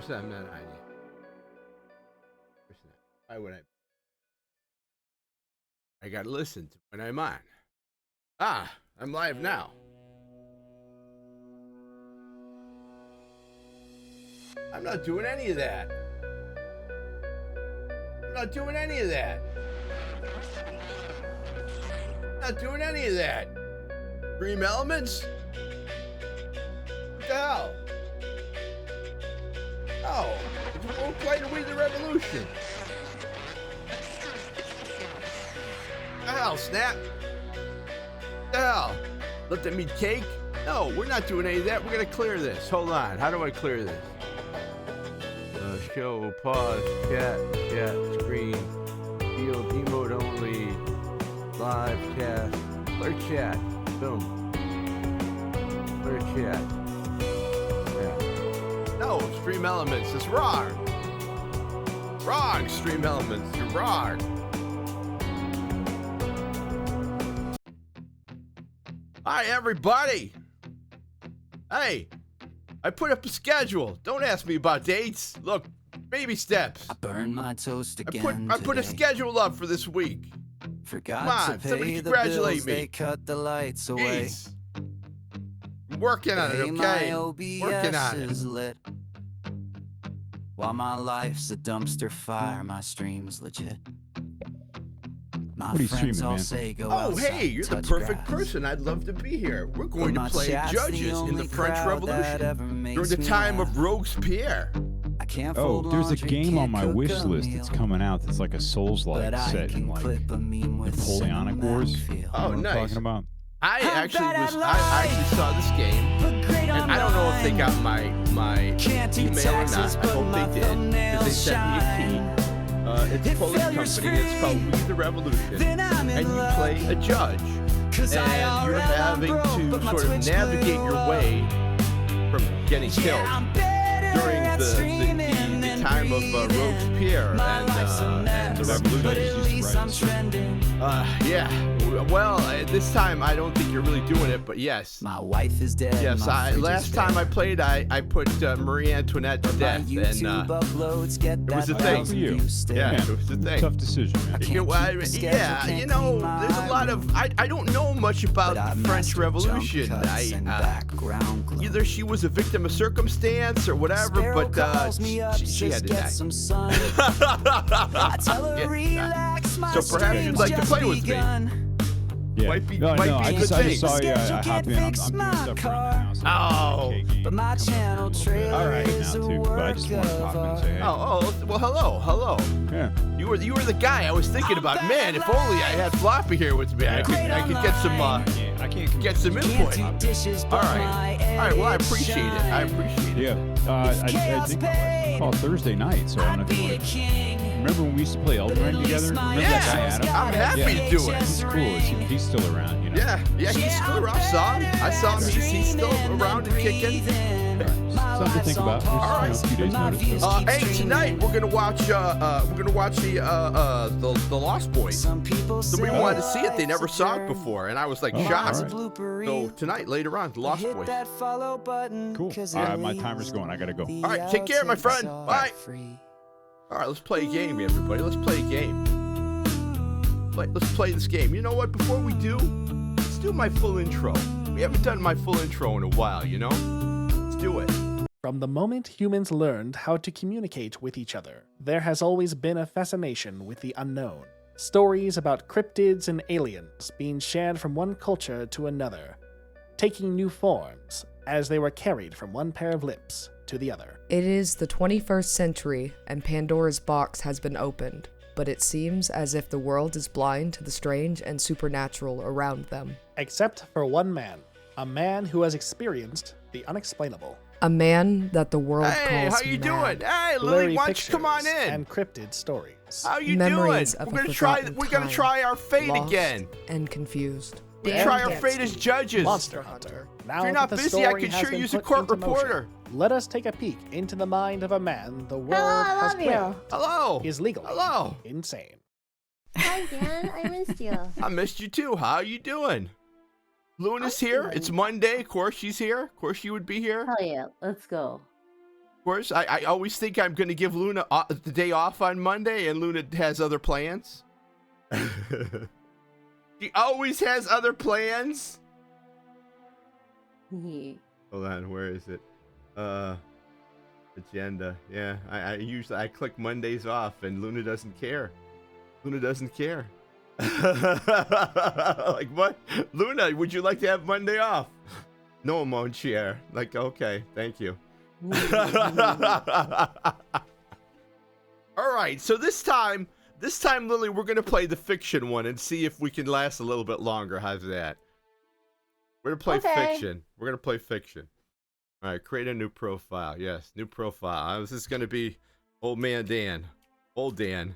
course I'm not on yet. Of course not. Why would I? I gotta listen to when I'm on. Ah, I'm live now. I'm not doing any of that. I'm not doing any of that. Not doing any of that. Dream Elements? What the hell? Oh, we'll play to We the Revolution. What the hell, Snap? What the hell? Let them eat cake? No, we're not doing any of that. We're gonna clear this. Hold on. How do I clear this? Show, pause, chat, screen, field, emote only, live cast, clear chat, boom, clear chat. Yeah. No, Stream Elements, it's wrong. Wrong, Stream Elements, you're wrong. Hi, everybody. Hey, I put up a schedule. Don't ask me about dates. Look, baby steps. I burned my toast again. I put a schedule up for this week. Forgot Come on, to pay somebody the congratulate bills, me. They cut the lights away. Jeez. I'm working on it, Hey, okay? my OBS Working on it. is lit. While my life's a dumpster fire, my stream's legit. My What are you friends streaming, all man? say go Oh, outside, hey, you're the touch perfect grass. person. I'd love to be here. We're going to My play chat's judges in the only French crowd that ever Revolution makes during the me time laugh. of Robespierre. I can't Oh, fold there's a laundry, game on can't my cook wish a list that's meal. coming out that's like a Souls-like But I set in can like clip a meme with Napoleonic cinematic Wars. feel. You know Oh, what I'm nice. talking about? I I'm actually bad at I actually saw this game, But great and I don't know if they online. got my Can't do email or not. taxes, I but hope my they did, because they thumbnails sent me a shine. key. It's a If Polish failure's company. It's called free, We the Revolution, then I'm in and you luck. play a judge, 'Cause I and you're already having broke, but to my sort of Twitch navigate blew your up. way from getting Yeah, killed I'm better during at the streaming than time of breathing. Robespierre My life's a and mess, the revolution. but at Used to least write I'm it. trending. Yeah. Well, this time I don't think you're really doing it, but yes. My wife is dead. Yes, my fridge is last time I bare. played, I put Marie Antoinette to My death, and YouTube uploads get it was that a thing. thousand For you. views still. yeah, it was the thing. Tough decision, man. can't Yeah, well, keep the schedule, yeah, can't you know, clean my there's a lot of I don't know much about But I the French mastered Revolution. jump cuts and background glow. Either she was a victim of circumstance or whatever, Sparrow but calls me up, she says, had to get die. some sun. I tell her Yeah. relax, my So perhaps you'd stream's like to just play with me. begun. Yeah. Might be- no, might no, be I a just, good I thing. just saw you. I Schedule hop can't in. I'm fix doing my stuff car. around the house. Oh. But my channel trailer All right. is now a too, but I work just want to pop in and say, hey. Oh, well, hello. Yeah. You were the guy I was thinking about. Man, if only I had Floppy here with me, I could get some I can't get some Can't input. do dishes, All but right. my All right. Well, I edits appreciate it. shine. I appreciate it. Yeah. I chaos think paid, oh, Thursday night, so I don't I'd know if you be a want to. king. Remember when we used to play Elden Ring together? Remember that guy Adam? I'm happy Yeah. to do it. He's cool. He's still around, you know. Yeah, he's still around. I saw him. He's still around and kicking. Something to think about. There's, All right. a few days notice. So. Hey, tonight we're gonna watch the Lost Boys. Somebody wanted to see it. They never saw it before, and I was like Oh, shocked. all right. So tonight, later on, the Lost Hit Boys. that follow button. Cool. 'cause All right, it my leaves timer's going. I gotta go. the All right, take care, my friend. outtakes Bye. all free. All right, let's play a game, everybody. Let's play a game. Let's play this game. You know what? Before we do, let's do my full intro. We haven't done my full intro in a while, you know? Let's do it. From the moment humans learned how to communicate with each other, there has always been a fascination with the unknown. Stories about cryptids and aliens being shared from one culture to another, taking new forms as they were carried from one pair of lips to the other. It is the 21st century, and Pandora's box has been opened, but it seems as if the world is blind to the strange and supernatural around them. Except for one man, a man who has experienced the unexplainable. A man that the world Hey, calls how you mad. doing? Hey, Lily, Blurry why don't you come on pictures in? and cryptid stories. How you Memories doing? of We're a gonna try. forgotten We're gonna time, try our fate lost again. and confused. We Dan try our can't fate as speak. judges. Monster Hunter. Now If you're that not the busy, I story could has sure been use a put court into motion, reporter. let us take a peek into the mind of a man the world Hello, I has love you. claimed Hello. is legally Hello. insane. Hi, Dan. I missed you. I missed you too. How you doing? Luna's I'm here. doing- It's Monday. Of course she's here. Of course she would be here. Hell yeah. Let's go. course, I always think I'm going to give Luna the day off on Monday, and Luna has other plans. She always has other plans. Hold on, where is it? Agenda. Yeah, I usually click Mondays off, and Luna doesn't care. Luna doesn't care. Like, what? Luna, would you like to have Monday off? No, mon cher. Like, okay, thank you. All right, so this time, Lily, we're gonna play the fiction one and see if we can last a little bit longer. How's that? We're gonna play fiction. We're gonna play fiction. All right, create a new profile. Yes, new profile. This is gonna be old man Dan. Old Dan.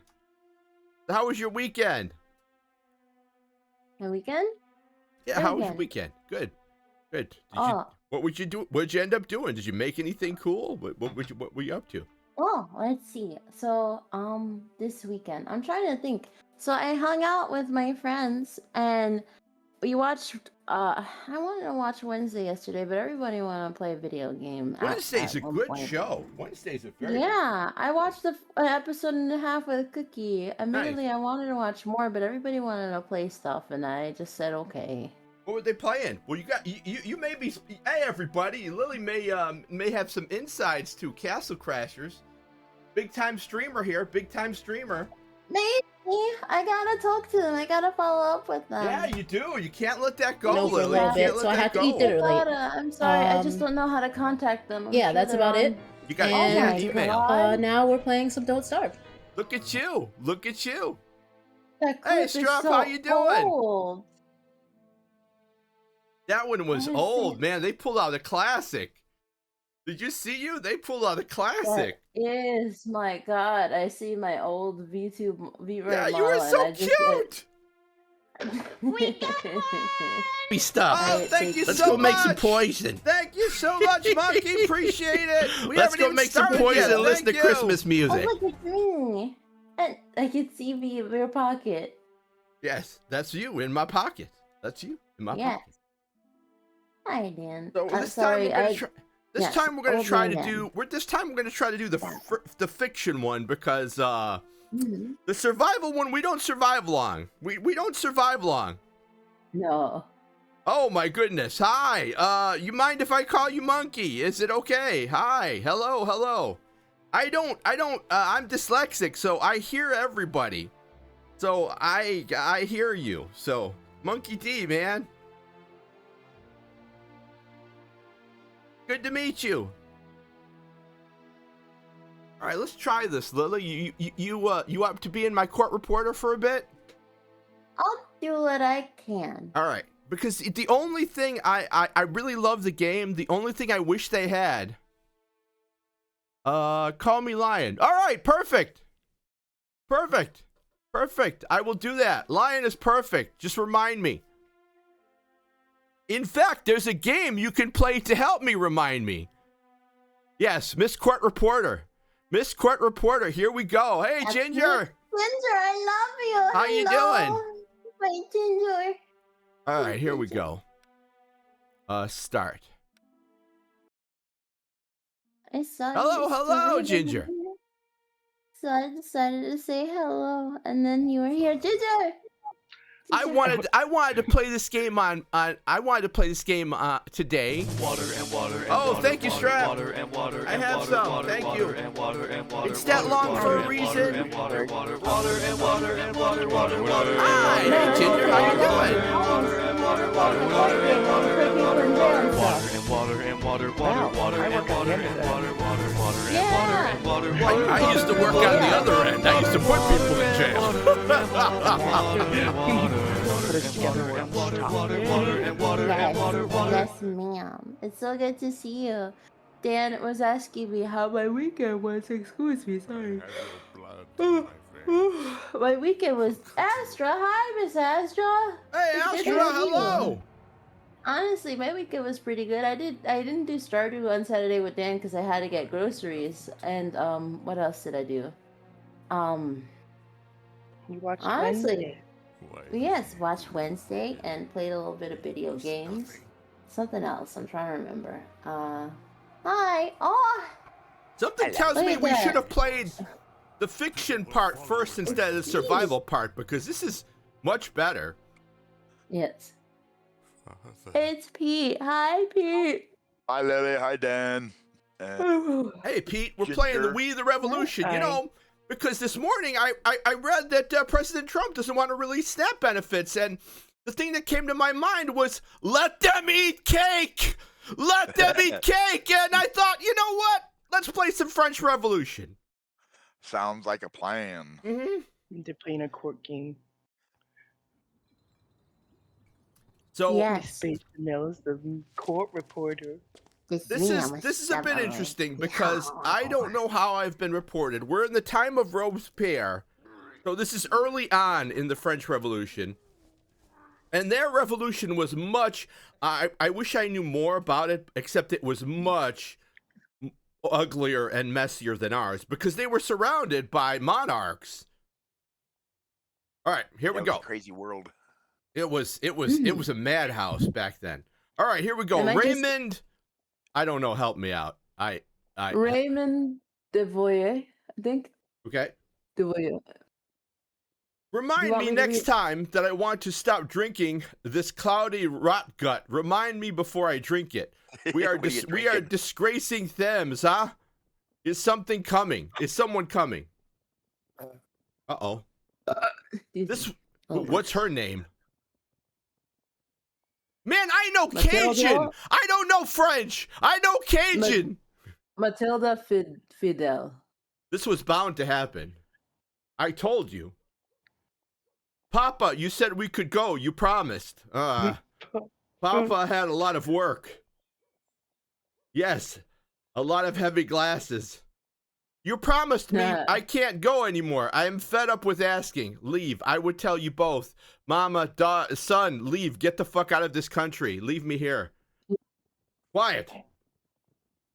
How was your weekend? My weekend? Yeah, how was your weekend? Good. Good. What would you do? What'd you end up doing? Did you make anything cool? What were you up to? Oh, let's see. So, this weekend, I'm trying to think. So I hung out with my friends and we watched. I wanted to watch Wednesday yesterday, but everybody wanted to play a video game. Wednesday's a good show. Wednesday's a very Yeah, I watched an episode and a half with Cookie. Immediately, I wanted to watch more, but everybody wanted to play stuff, and I just said okay. What were they playing? Well, you may be. Hey, everybody! Lily may have some insides to Castle Crashers. Big time streamer here. Big time streamer. Maybe I gotta talk to them. I gotta follow up with them. Yeah, you do. You can't let that go, No, for a Lily. little bit, so I have to eat dinner late. I'm sorry. I just don't know how to contact them. Yeah, that's about it. You got And, email. Now we're playing some Don't Starve. Look at you. Look at you. That Hey, clip is Struff, so how you doing? old. That one was Let me old, see. man. They pulled out a classic. Did you see you? They pulled out a classic. That is, my God. I see my old VTube Yeah, you were so cute. We got Be stuff. Oh, thank you Let's so go much. make some poison. Thank you so much, Monkey. Appreciate it. Let's go make some poison and listen to Christmas Oh, music. look at me. And I can see me in your pocket. Yes, that's you in my pocket. That's you in my Yes. pocket. Hi, Dan. So I'm this sorry. time we're gonna try. This yes, time we're gonna old try man to do. This time we're gonna try to do the fiction one because Mhm. the survival one we don't survive long. We don't survive long. No. Oh my goodness. Hi. You mind if I call you Monkey? Is it okay? Hi. Hello. I'm dyslexic, so I hear everybody. So I hear you. So Monkey D, man. Good to meet you. All right, let's try this, Lily. You up to being my court reporter for a bit? I'll do what I can. All right, because the only thing I really love the game. The only thing I wish they had. Call me Lion. All right, perfect. I will do that. Lion is perfect. Just remind me. In fact, there's a game you can play to help me remind me. Yes, Miss Court Reporter. Miss Court Reporter, here we go. Hey, That's Ginger. Ginger, I love you. How you Hello. My Ginger. All right, here we go. Start. I saw Hello, Ginger. So I decided to say hello, and then you were here, Ginger. I wanted to play this game today. Oh, thank you, Strap. I have some. Thank you. It's that long for a reason. Hi, hey Ginger, how you doing? I used to work on the other end. I used to put people in jail. Yes, ma'am. It's so good to see you. Dan was asking me how my weekend was. Excuse me, sorry. My weekend was Astra. Hi, Miss Astra. Hey, It's good Astra, to see you. hello. Honestly, my weekend was pretty good. I didn't do Stardew on Saturday with Dan because I had to get groceries. And what else did I do? You watched Honestly, yes, watched Wednesday and played a little bit of video games. Something else, I'm trying to remember. Hi. Oh, Something tells me Look at we that. should have played the fiction part first instead of the survival part, because this is much better. Yes. It's Pete. Hi, Pete. Hi, Lily. Hi, Dan. Hey, Pete, we're playing the Ginger. We the Revolution, you know, because this morning I read that President Trump doesn't want to release SNAP benefits, and the thing that came to my mind was, let them eat cake! Let them eat cake! And I thought, you know what? Let's play some French Revolution. Sounds like a plan. Mm-hmm. They're playing a court game. So Yes. Space Vanillas, the court reporter. this is a bit interesting because I don't know how I've been reported. We're in the time of Robespierre, so this is early on in the French Revolution, and their revolution was much. I wish I knew more about it, except it was much uglier and messier than ours because they were surrounded by monarchs. All right, here we That was go. a crazy world. It was a madhouse back then. All right, here we go. And I just- Raymond, I don't know. Help me out. I Raymond Devoyer, I think. okay. Devoyer. Remind want me me to next read- time that I want to stop drinking this cloudy rot gut. Remind me before I drink it. We are What are you we are drinking? disgracing Thames, huh? Is something coming? Is someone coming? Uh-oh. This what's her name? Man, I know Matilda? Cajun. I don't know French. I know Cajun. Matilda Fidel. This was bound to happen. I told you. Papa, you said we could go. You promised. Papa had a lot of work. Yes, a lot of heavy glasses. You promised me Nah. I can't go anymore. I am fed up with asking. Leave. I would tell you both. Mama, son, leave. Get the fuck out of this country. Leave me here. Quiet.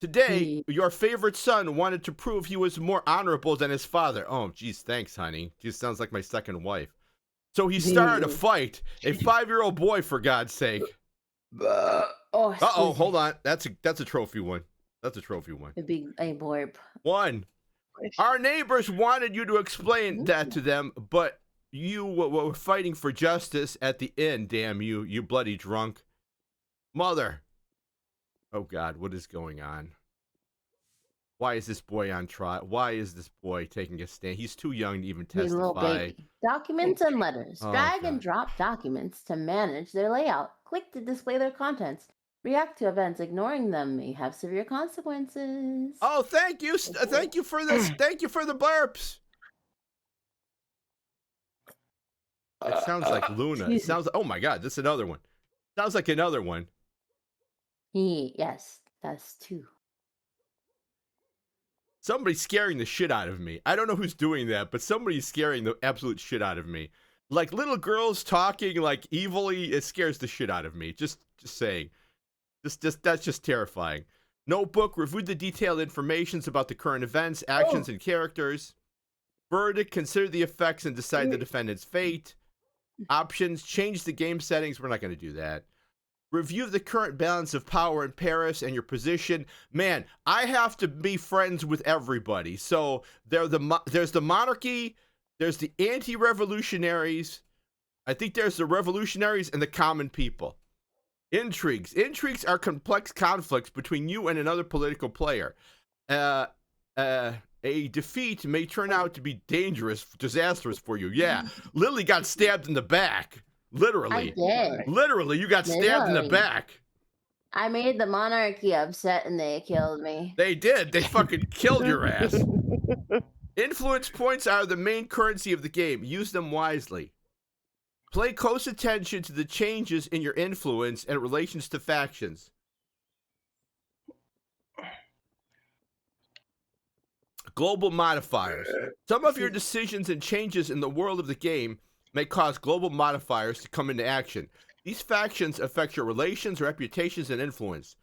Today, your favorite son wanted to prove he was more honorable than his father. Oh, geez, thanks, honey. Just sounds like my second wife. So he started a fight. A 5-year-old boy, for God's sake. Oh, Uh-oh, hold on. That's a trophy one. That's a trophy one. A big a borp. One. Our neighbors wanted you to explain that to them, but you were fighting for justice at the end, damn you, you bloody drunk. Mother. Oh, God, what is going on? Why is this boy on trial? Why is this boy taking a stand? He's too young to even He's a little testify. baby. Documents and letters. Oh, Drag and God. drop documents to manage their layout. Click to display their contents. React to events. Ignoring them may have severe consequences. Oh, thank you. Thank you for this. Thank you for the burps. It sounds like Luna. It sounds. Oh my God, this is another one. Sounds like another one. Yes, that's 2. Somebody's scaring the shit out of me. I don't know who's doing that, but somebody's scaring the absolute shit out of me. Like little girls talking like evilly, it scares the shit out of me. Just saying. That's just terrifying. Notebook, reviewed the detailed informations about the current events, actions, and characters. Verdict, consider the effects and decide the defendant's fate. Options, change the game settings. We're not going to do that. Review the current balance of power in Paris and your position. Man, I have to be friends with everybody. So there's the monarchy, there's the anti-revolutionaries. I think there's the revolutionaries and the common people. Intrigues. Intrigues are complex conflicts between you and another political player. A defeat may turn out to be dangerous, disastrous for you. Yeah, Lily got stabbed in the back. Literally. I did. Literally, you got stabbed in the Literally. back. I made the monarchy upset and they killed me. They did. They fucking killed your ass. Influence points are the main currency of the game. Use them wisely. Play close attention to the changes in your influence and relations to factions. Global modifiers. Some of your decisions and changes in the world of the game may cause global modifiers to come into action. These factions affect your relations, reputations, and influence.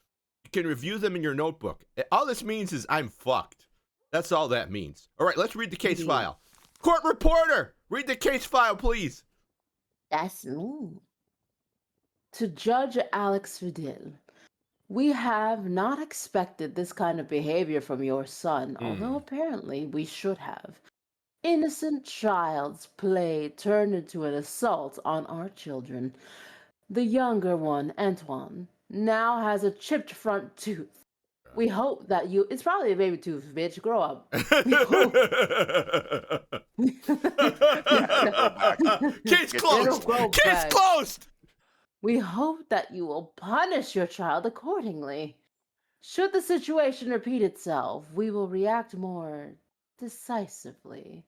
You can review them in your notebook. All this means is I'm fucked. That's all that means. All right, let's read the case file. Court reporter, read the case file, please. That's me. To Judge Alex Fidel, We have not expected this kind of behavior from your son, although apparently we should have. Innocent child's play turned into an assault on our children. The younger one, Antoine, now has a chipped front tooth. We hope that you. It's probably a baby tooth, bitch. Grow up. We hope. Case It'll closed. grow Case back. closed. We hope that you will punish your child accordingly. Should the situation repeat itself, we will react more decisively.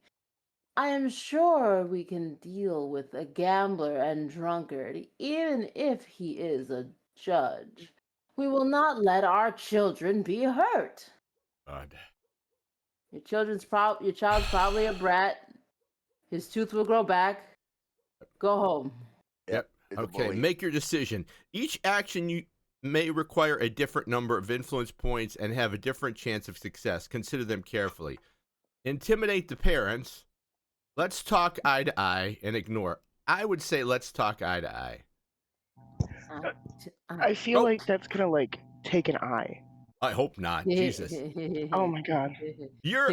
I am sure we can deal with a gambler and drunkard, even if he is a judge. We will not let our children be hurt. God. Your child's probably a brat. His tooth will grow back. Go home. Yep. It's a Okay, bully. make your decision. Each action you may require a different number of influence points and have a different chance of success. Consider them carefully. Intimidate the parents. Let's talk eye to eye and ignore. I would say let's talk eye to eye. I feel Oh. like that's gonna like take an eye. I hope not. Jesus. Oh my god. Your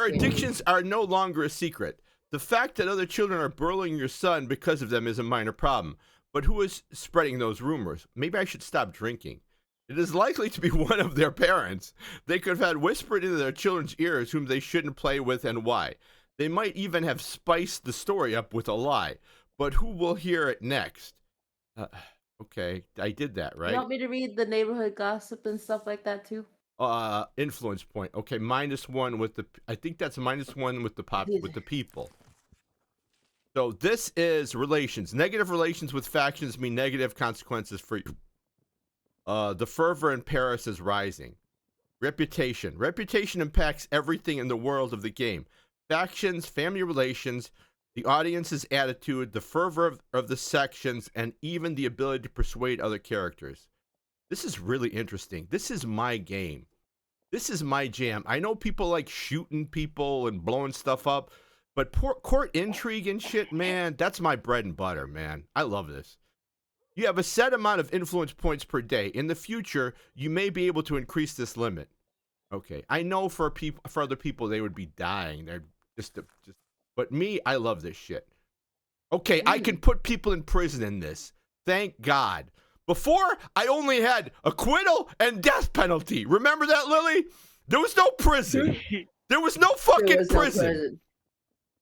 addictions are no longer a secret. The fact that other children are bullying your son because of them is a minor problem. But who is spreading those rumors? Maybe I should stop drinking. It is likely to be one of their parents. They could have had whispered into their children's ears whom they shouldn't play with and why. They might even have spiced the story up with a lie. But who will hear it next? Okay, I did that, right? You want me to read the neighborhood gossip and stuff like that too? Influence point. Okay, -1 with the. I think that's -1 with the people. So this is relations. Negative relations with factions mean negative consequences for you. The fervor in Paris is rising. Reputation. Reputation impacts everything in the world of the game. Factions, family relations, the audience's attitude, the fervor of the sections, and even the ability to persuade other characters. This is really interesting. This is my game. This is my jam. I know people like shooting people and blowing stuff up, but court intrigue and shit, man, that's my bread and butter, man. I love this. You have a set amount of influence points per day. In the future, you may be able to increase this limit. Okay, I know for other people, they would be dying. They're but me, I love this shit. Okay, I can put people in prison in this. Thank God. Before, I only had acquittal and death penalty. Remember that, Lily? There was no prison. There was no fucking prison.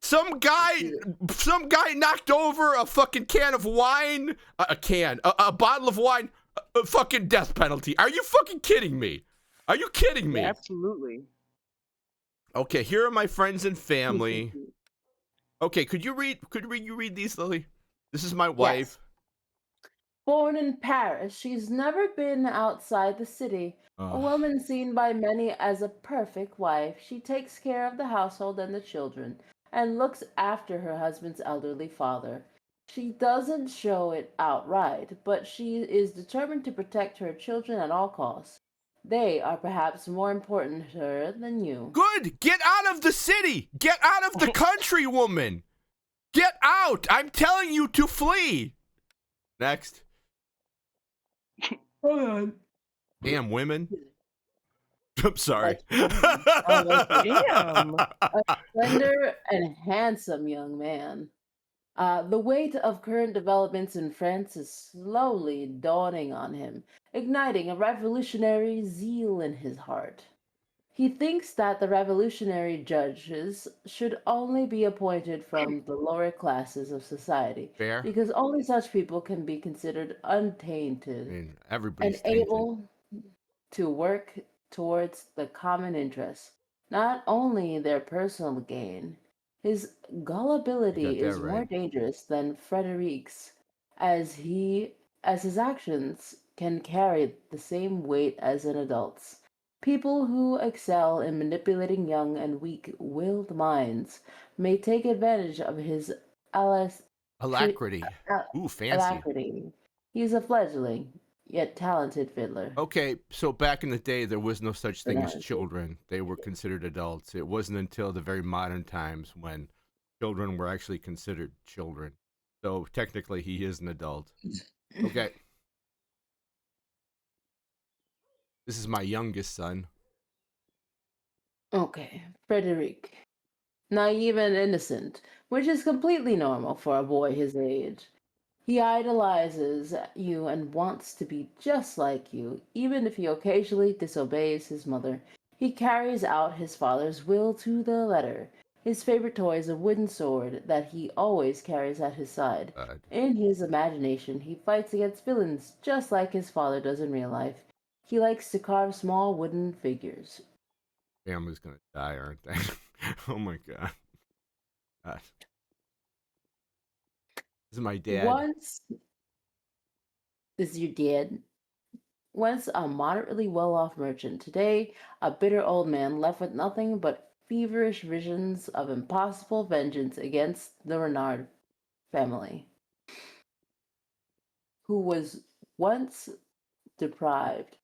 Some guy knocked over a fucking can of wine, a bottle of wine, a fucking death penalty. Are you fucking kidding me? Are you kidding me? Absolutely. Okay, here are my friends and family. Okay, could you read these, Lily? This is my wife. Yes. Born in Paris, she's never been outside the city. A woman seen by many as a perfect wife. She takes care of the household and the children, and looks after her husband's elderly father. She doesn't show it outright, but she is determined to protect her children at all costs. They are perhaps more important to her than you. Good! Get out of the city! Get out of the country, woman! Get out! I'm telling you to flee! Next. Hold on. Damn women. I'm sorry. Damn. A slender and handsome young man. The weight of current developments in France is slowly dawning on him, igniting a revolutionary zeal in his heart. He thinks that the revolutionary judges should only be appointed from the lower classes of society, Fair. because only such people can be considered I untainted mean, everybody's and tainted. able to work towards the common interest, not only their personal gain. His gullibility You got that is more right. dangerous than Frederick's, as his actions can carry the same weight as an adult's. People who excel in manipulating young and weak-willed minds may take advantage of his Alacrity. Ooh, fancy. alacrity. He is a fledgling, yet talented fiddler. Okay, so back in the day, there was no such thing as Bananas. children. They were considered adults. It wasn't until the very modern times when children were actually considered children. So technically, he is an adult. Okay. This is my youngest son. Okay, Frederic. Naive and innocent, which is completely normal for a boy his age. He idolizes you and wants to be just like you, even if he occasionally disobeys his mother. He carries out his father's will to the letter. His favorite toy is a wooden sword that he always carries at his side. In his imagination, he fights against villains just like his father does in real life. He likes to carve small wooden figures. Family's gonna die, aren't they? Oh my god. This is my dad. This is your dad. Once a moderately well-off merchant, today a bitter old man left with nothing but feverish visions of impossible vengeance against the Renard family, who was once deprived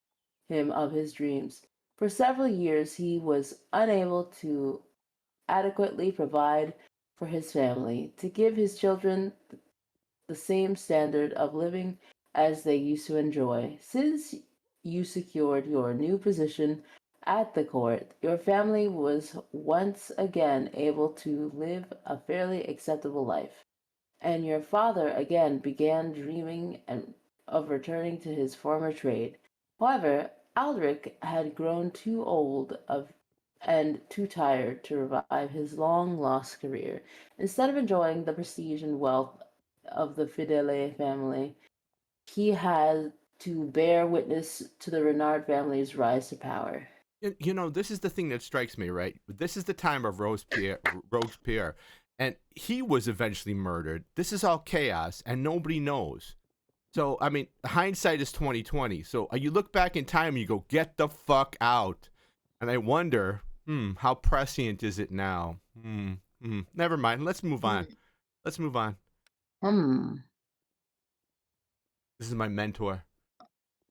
him of his dreams. For several years he was unable to adequately provide for his family, to give his children the same standard of living as they used to enjoy. Since you secured your new position at the court, your family was once again able to live a fairly acceptable life, and your father again began dreaming of returning to his former trade. However, Aldrich had grown too old and too tired to revive his long-lost career. Instead of enjoying the prestige and wealth of the Fidele family, he had to bear witness to the Renard family's rise to power. You know, this is the thing that strikes me, right? This is the time of Robespierre, and he was eventually murdered. This is all chaos, and nobody knows. So, I mean, hindsight is 20/20. So you look back in time and you go, get the fuck out. And I wonder, how prescient is it now? Never mind. Let's move on. Let's move on. This is my mentor.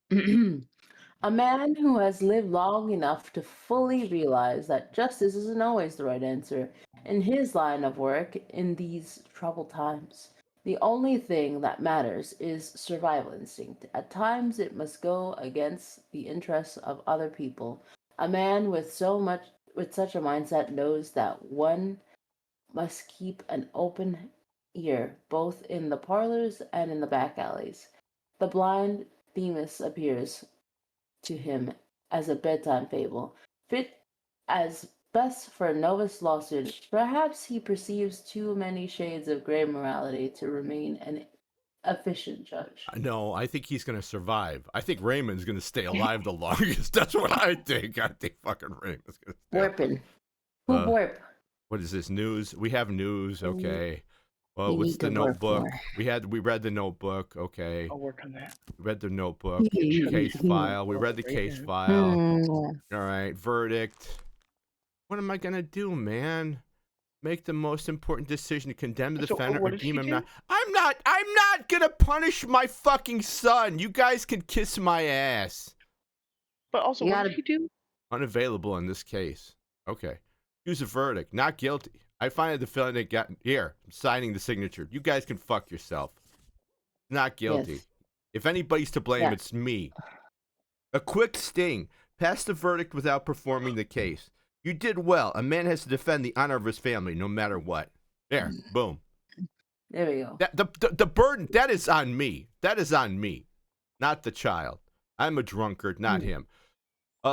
A man who has lived long enough to fully realize that justice isn't always the right answer in his line of work in these troubled times. The only thing that matters is survival instinct. At times it must go against the interests of other people. A man with such a mindset knows that one must keep an open ear both in the parlors and in the back alleys. The blind Themis appears to him as a bedtime fable, fit as best for a novice law student. Perhaps he perceives too many shades of gray morality to remain an efficient judge. No, I think he's going to survive. I think Raymond's going to stay alive the longest. That's what I think. I think fucking Raymond's going to stay Warping. Who warp? What is this, news? We have news, okay. Well, what's the notebook? We read the notebook, okay. I'll work on that. We read the notebook, case file. We read the case file. All right, verdict. What am I going to do, man? Make the most important decision to condemn the defendant or deem him not. I'm not going to punish my fucking son. You guys can kiss my ass. But also, what did he do? Unavailable in this case. Okay. Use a verdict. Not guilty. I find the defendant got here. I'm signing the signature. You guys can fuck yourself. Not guilty. Yes. If anybody's to blame, it's me. A quick sting. Pass the verdict without performing the case. You did well. A man has to defend the honor of his family, no matter what. There, boom. There we go. The burden, that is on me. That is on me, not the child. I'm a drunkard, not him.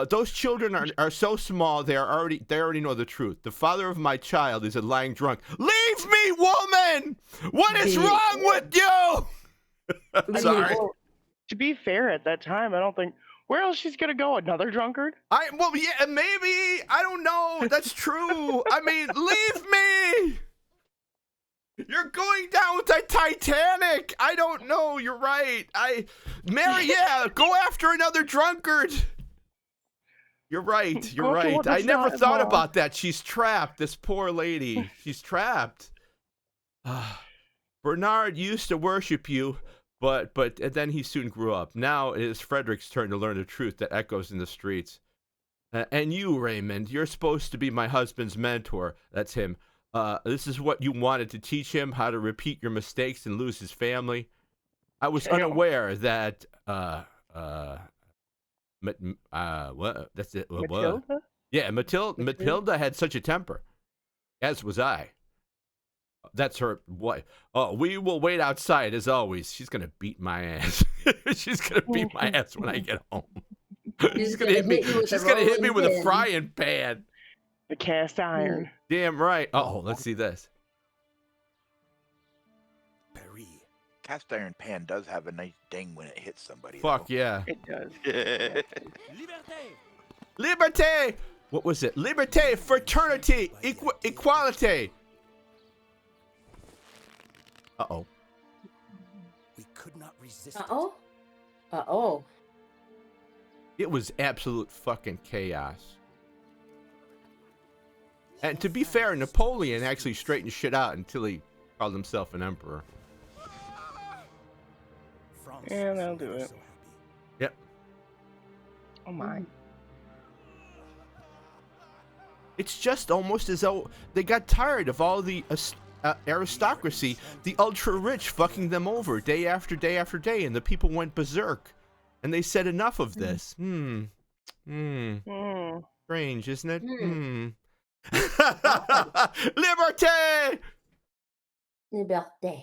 Those children are so small, they already know the truth. The father of my child is a lying drunk. Leave me, woman! What is wrong with you? Sorry. Well, to be fair, at that time, I don't think. Where else she's gonna go? Another drunkard? Well, yeah, maybe. I don't know. That's true. I mean, leave me. You're going down with the Titanic. I don't know. You're right. Mary, go after another drunkard. You're right. You're right. I never thought about that. She's trapped. This poor lady. She's trapped. Bernard used to worship you, but then he soon grew up. Now it is Frederick's turn to learn the truth that echoes in the streets. And you, Raymond, you're supposed to be my husband's mentor. That's him. This is what you wanted to teach him, how to repeat your mistakes and lose his family. I was unaware that What? That's it. What? Matilda? Yeah, Matilda had such a temper, as was I. That's her. What? Oh, we will wait outside as always. She's gonna beat my ass. She's gonna beat my ass when I get home. She's gonna hit me. She's gonna hit me with a frying pan. The cast iron. Damn right. Oh, let's see this. Cast iron pan does have a nice ding when it hits somebody. Fuck though. yeah. It does. Liberté. What was it? Liberté, fraternity, equality. Uh-oh. We could not resist. Uh-oh. Uh-oh. It was absolute fucking chaos. And to be fair, Napoleon actually straightened shit out until he called himself an emperor. Yeah, that'll do it. Yep. Oh my. It's just almost as though they got tired of all the aristocracy, the ultra-rich fucking them over day after day after day, and the people went berserk. And they said enough of this. Strange, isn't it? Liberté! Liberté.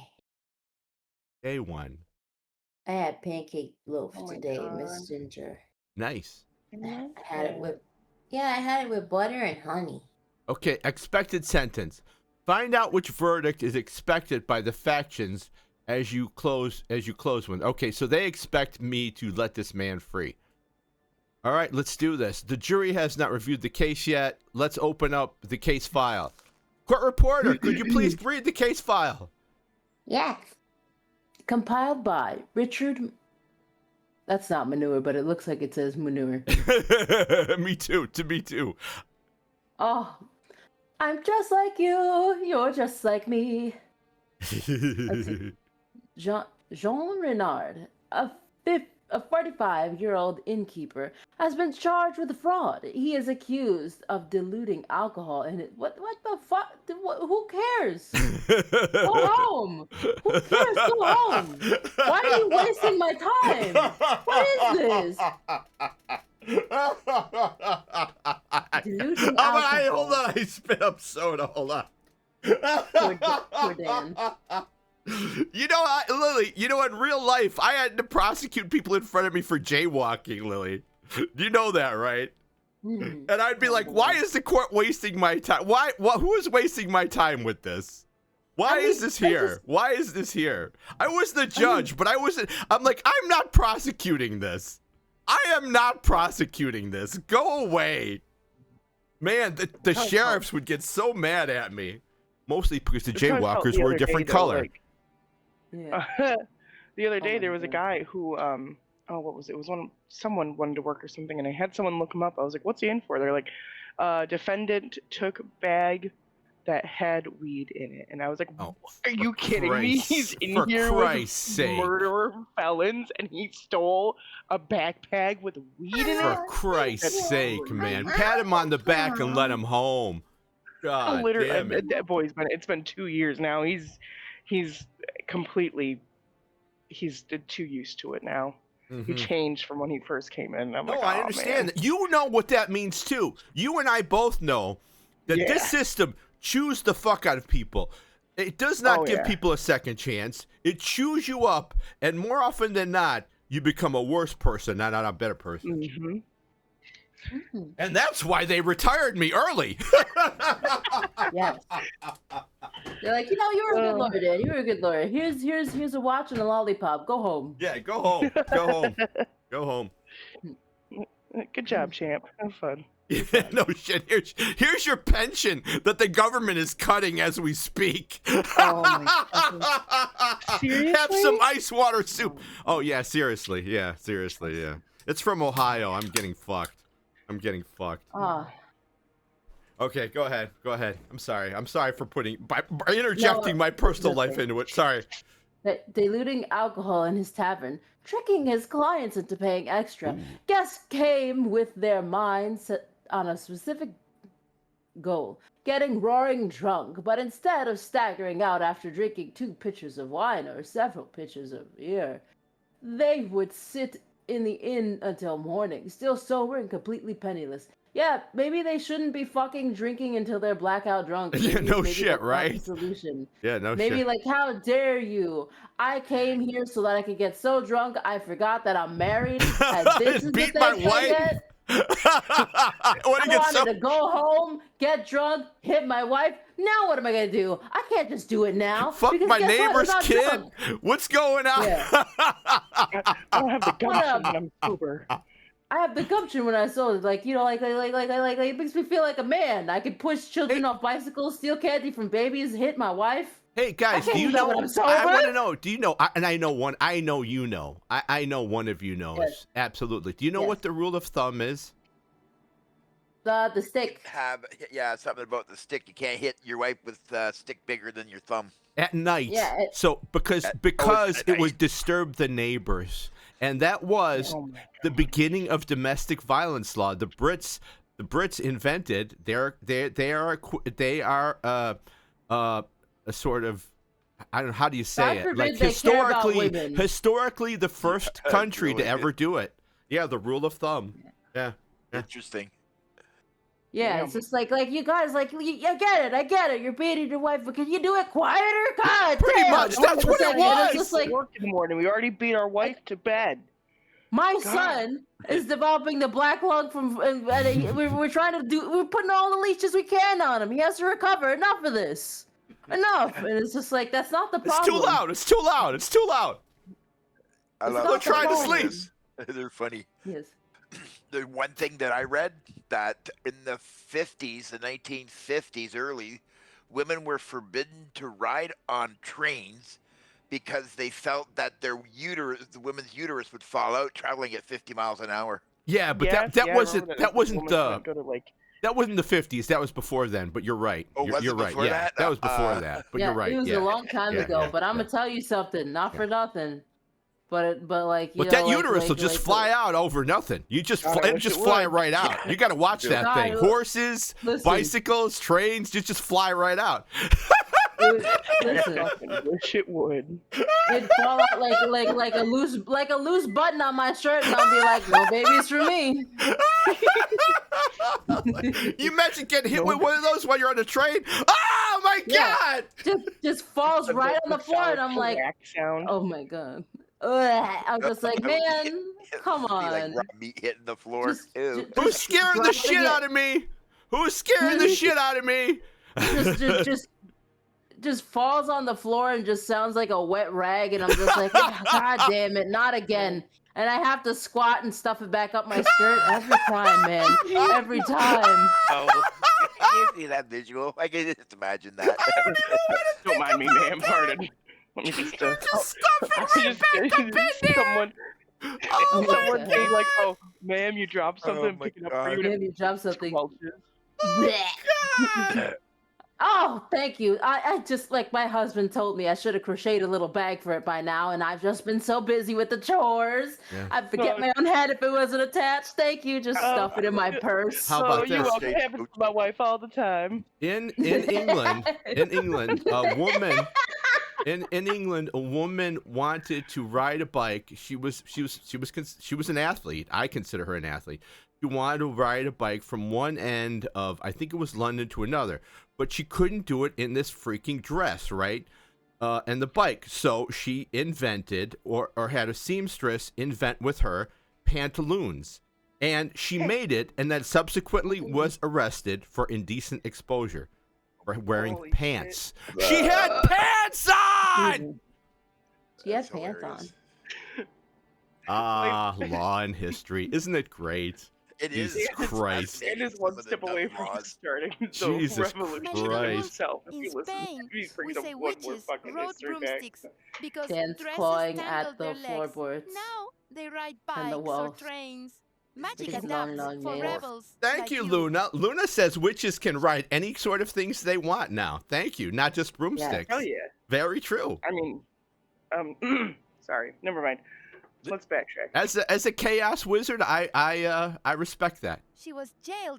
Day one. I had pancake loaf Oh my today, God. Miss Ginger. Nice. I had it with, I had it with butter and honey. Okay, expected sentence. Find out which verdict is expected by the factions as you close one. Okay, so they expect me to let this man free. All right, let's do this. The jury has not reviewed the case yet. Let's open up the case file. Court reporter, could you please read the case file? Yes. Compiled by Richard. That's not manure, but it looks like it says manure. Me too. To me too. Oh, I'm just like you. You're just like me. Jean Renard, a 45-year-old innkeeper, has been charged with fraud. He is accused of diluting alcohol in it. What the fuck? Who cares? Go home. Who cares? Go home. Why are you wasting my time? What is this? Diluting alcohol. Hold on. I spit up soda. Hold on. Poor Dan. You know, Lily, you know, in real life, I had to prosecute people in front of me for jaywalking, Lily. You know that, right? And I'd be like, why is the court wasting my time? Who is wasting my time with this? Why is this here? Why is this here? I was the judge, but I'm like, I'm not prosecuting this. I am not prosecuting this. Go away. Man, the sheriffs would get so mad at me. Mostly because the jaywalkers were a different color. Yeah. The other day my there was a God. guy who what was it? It was someone wanted to work or something, and I had someone look him up. I was like, what's he in for? They're like, defendant took bag that had weed in it. And I was like, are you kidding me? He's in here with murderer felons and he stole a backpack with weed in it? For Christ's sake, man. Pat him on the back and let him home. God Literally, damn it. that boy's it's been 2 years now. He's completely too used to it now. He changed from when he first came in. I'm like, I understand. Man. You know what that means too. You and I both know that this system chews the fuck out of people. It does not give people a second chance. It chews you up, and more often than not, you become a worse person, not a better person. And that's why they retired me early. Yes. They're like, you were a good lawyer, Dan. You were a good lawyer. Here's a watch and a lollipop. Go home. Yeah, go home. Go home. Go home. Good job, champ. Have fun. No shit. Here's your pension that the government is cutting as we speak. Oh my Seriously? Have some ice water soup. Oh yeah, seriously. Yeah, seriously. Yeah. It's from Ohio. I'm getting fucked. Okay, go ahead. I'm sorry for interjecting my personal life into it. Sorry. Diluting alcohol in his tavern, tricking his clients into paying extra. Guests came with their minds set on a specific goal, getting roaring drunk, but instead of staggering out after drinking 2 pitchers of wine or several pitchers of beer, they would sit in the inn until morning, still sober and completely penniless. Yeah, maybe they shouldn't be fucking drinking until they're blackout drunk. Yeah, no maybe shit, that's not right? the solution. Yeah, no Maybe shit. like, how dare you? I came here so that I could get so drunk I forgot that I'm married. And this is Beat the my thing I wife? get. I want to I get wanted so. to go home, get drunk, hit my wife. Now what am I gonna do? I can't just do it now. Fuck because my guess what? I'm neighbor's not kid. drunk. What's going on? Yeah. I don't have the What gumption up? when I'm sober. I have the gumption when I saw it. Like, you know, like it makes me feel like a man. I can push children off bicycles, steal candy from babies, hit my wife. Hey guys, can't do you do that know? when I'm I sober. want to know. Do you know? And I know one. I know you know. I know one of you knows. Yes. Absolutely. Do you know Yes. what the rule of thumb is? The stick. Yeah, something about the stick. You can't hit your wife with a stick bigger than your thumb. At night. Yeah, So because at it would night. disturb the neighbors, and that was Oh my the beginning of domestic violence law. The Brits invented. They are a sort of, I don't know, how do you say God it? forbid Like they care about historically women. the first country to Really? ever do it. Yeah, the rule of thumb. Yeah. Interesting. Yeah, it's just like you guys, like, I get it. You're beating your wife, but can you do it quieter? God Pretty damn. much, that's what it And was. It's just like, Work in the morning. We already beat our wife to bed. my God. son is developing the black lung from, and we're trying to do, we're putting all the leeches we can on him. He has to recover. Enough of this. Enough. And it's just like, that's not the It's problem. too loud. It's too loud. It's too loud. I It's love not it. the Trying to problem. sleep. They're funny. Yes. The one thing that I read that in the 50s, the 1950s, early, women were forbidden to ride on trains because they felt that their uterus, the women's uterus, would fall out traveling at 50 miles an hour. Yeah, but Yes, that yeah, I wasn't remember that wasn't woman couldn't the go to, like, that wasn't the 50s. That was before then. But you're right. Oh, was it you're right. before Yeah, that? was before Uh, that. But Yeah, you're right. it was yeah. a long time Yeah, ago. yeah, But I'm yeah. gonna tell you something, not for nothing. But like, you But know, that like- uterus will like- just like- fly out over nothing. You just God, I it'll wish just it fly would. right out. You got to watch that God, thing. it- Horses, Listen. bicycles, trains, just fly right out. Listen, fucking wish it would. it'd fall out like a loose button on my shirt, and I'll be like, "No babies for me." You imagine getting hit with one of those while you're on a train? Oh my Yeah. god! Just falls right on the floor, and I'm like, Crack sound. "Oh my god." Ugh. I'm just like, man, come It'd be like on. raw meat hitting the floor. Just- Ew. just- Who's scaring the dropping shit it. out of me? Who's scaring the shit out of me? Just falls on the floor and just sounds like a wet rag, and I'm just like, God damn it, not again. And I have to squat and stuff it back up my skirt every time, man. Every time. Oh, you see that visual? I can just imagine that. Don't mind me, ma'am. Pardon. Let me just. Someone. Oh my Someone God. saying like, "Oh, ma'am, you dropped Oh something. my Pick it up God. for you." Maybe drop something. Squelches. Blech. Oh, thank you. I just, like, my husband told me I should have crocheted a little bag for it by now, and I've just been so busy with the chores. Yeah. I'd forget my own head if it wasn't attached. Thank you. Just stuff it in my purse. How about Oh, you this? welcome. It happens to my wife all the time. In England, a woman a woman wanted to ride a bike. She was an athlete. I consider her an athlete. She wanted to ride a bike from one end of, I think it was London, to another, but she couldn't do it in this freaking dress, right? And the bike. So she invented or had a seamstress invent with her pantaloons. And she made it, and then subsequently was arrested for indecent exposure for wearing Holy pants. She had pants on! She had That's pants hilarious. Ah, law and history. Isn't it great? It is. Jesus It's Christ. It is fascinating, one some of the step away dumb from laws. starting the Jesus revolution Christ. itself. If In you listen, Spain, we bring we them say one more witches fucking rode history back. broomsticks because Dance dresses clawing tangled at the their legs. floorboards Now they ride and the bikes or walls. trains. Magic Because adapts long for nails. rebels. Thank like you, Luna. Luna says witches can ride any sort of things they want now. Thank you. Not just broomsticks. Hell yeah. Very true. I mean, sorry, never mind. Let's backtrack. As a chaos wizard, I respect that. She was jailed.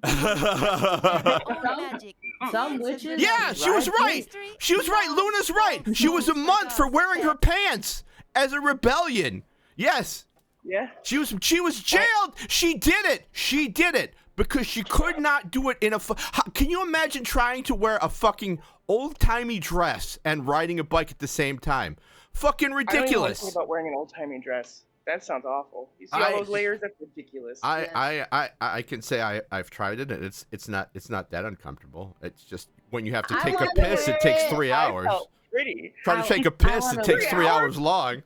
Some witches. Yeah, she was ride right. History She was right. involves Luna's right. She was a month for wearing her pants as a rebellion. Yes. Yeah. She was jailed. She did it. She did it because she could not do it in a. Can you imagine trying to wear a fucking old-timey dress and riding a bike at the same time? Fucking I don't even want to ridiculous. think about wearing an old-timey dress. That sounds awful. You see all those layers? That's ridiculous. I can say I've tried it and it's not that uncomfortable. It's just when you have to I take a wanna piss, it takes wear it. 3 I hours. felt pretty. Trying to take a I piss, it wanna takes wear 3 hours long.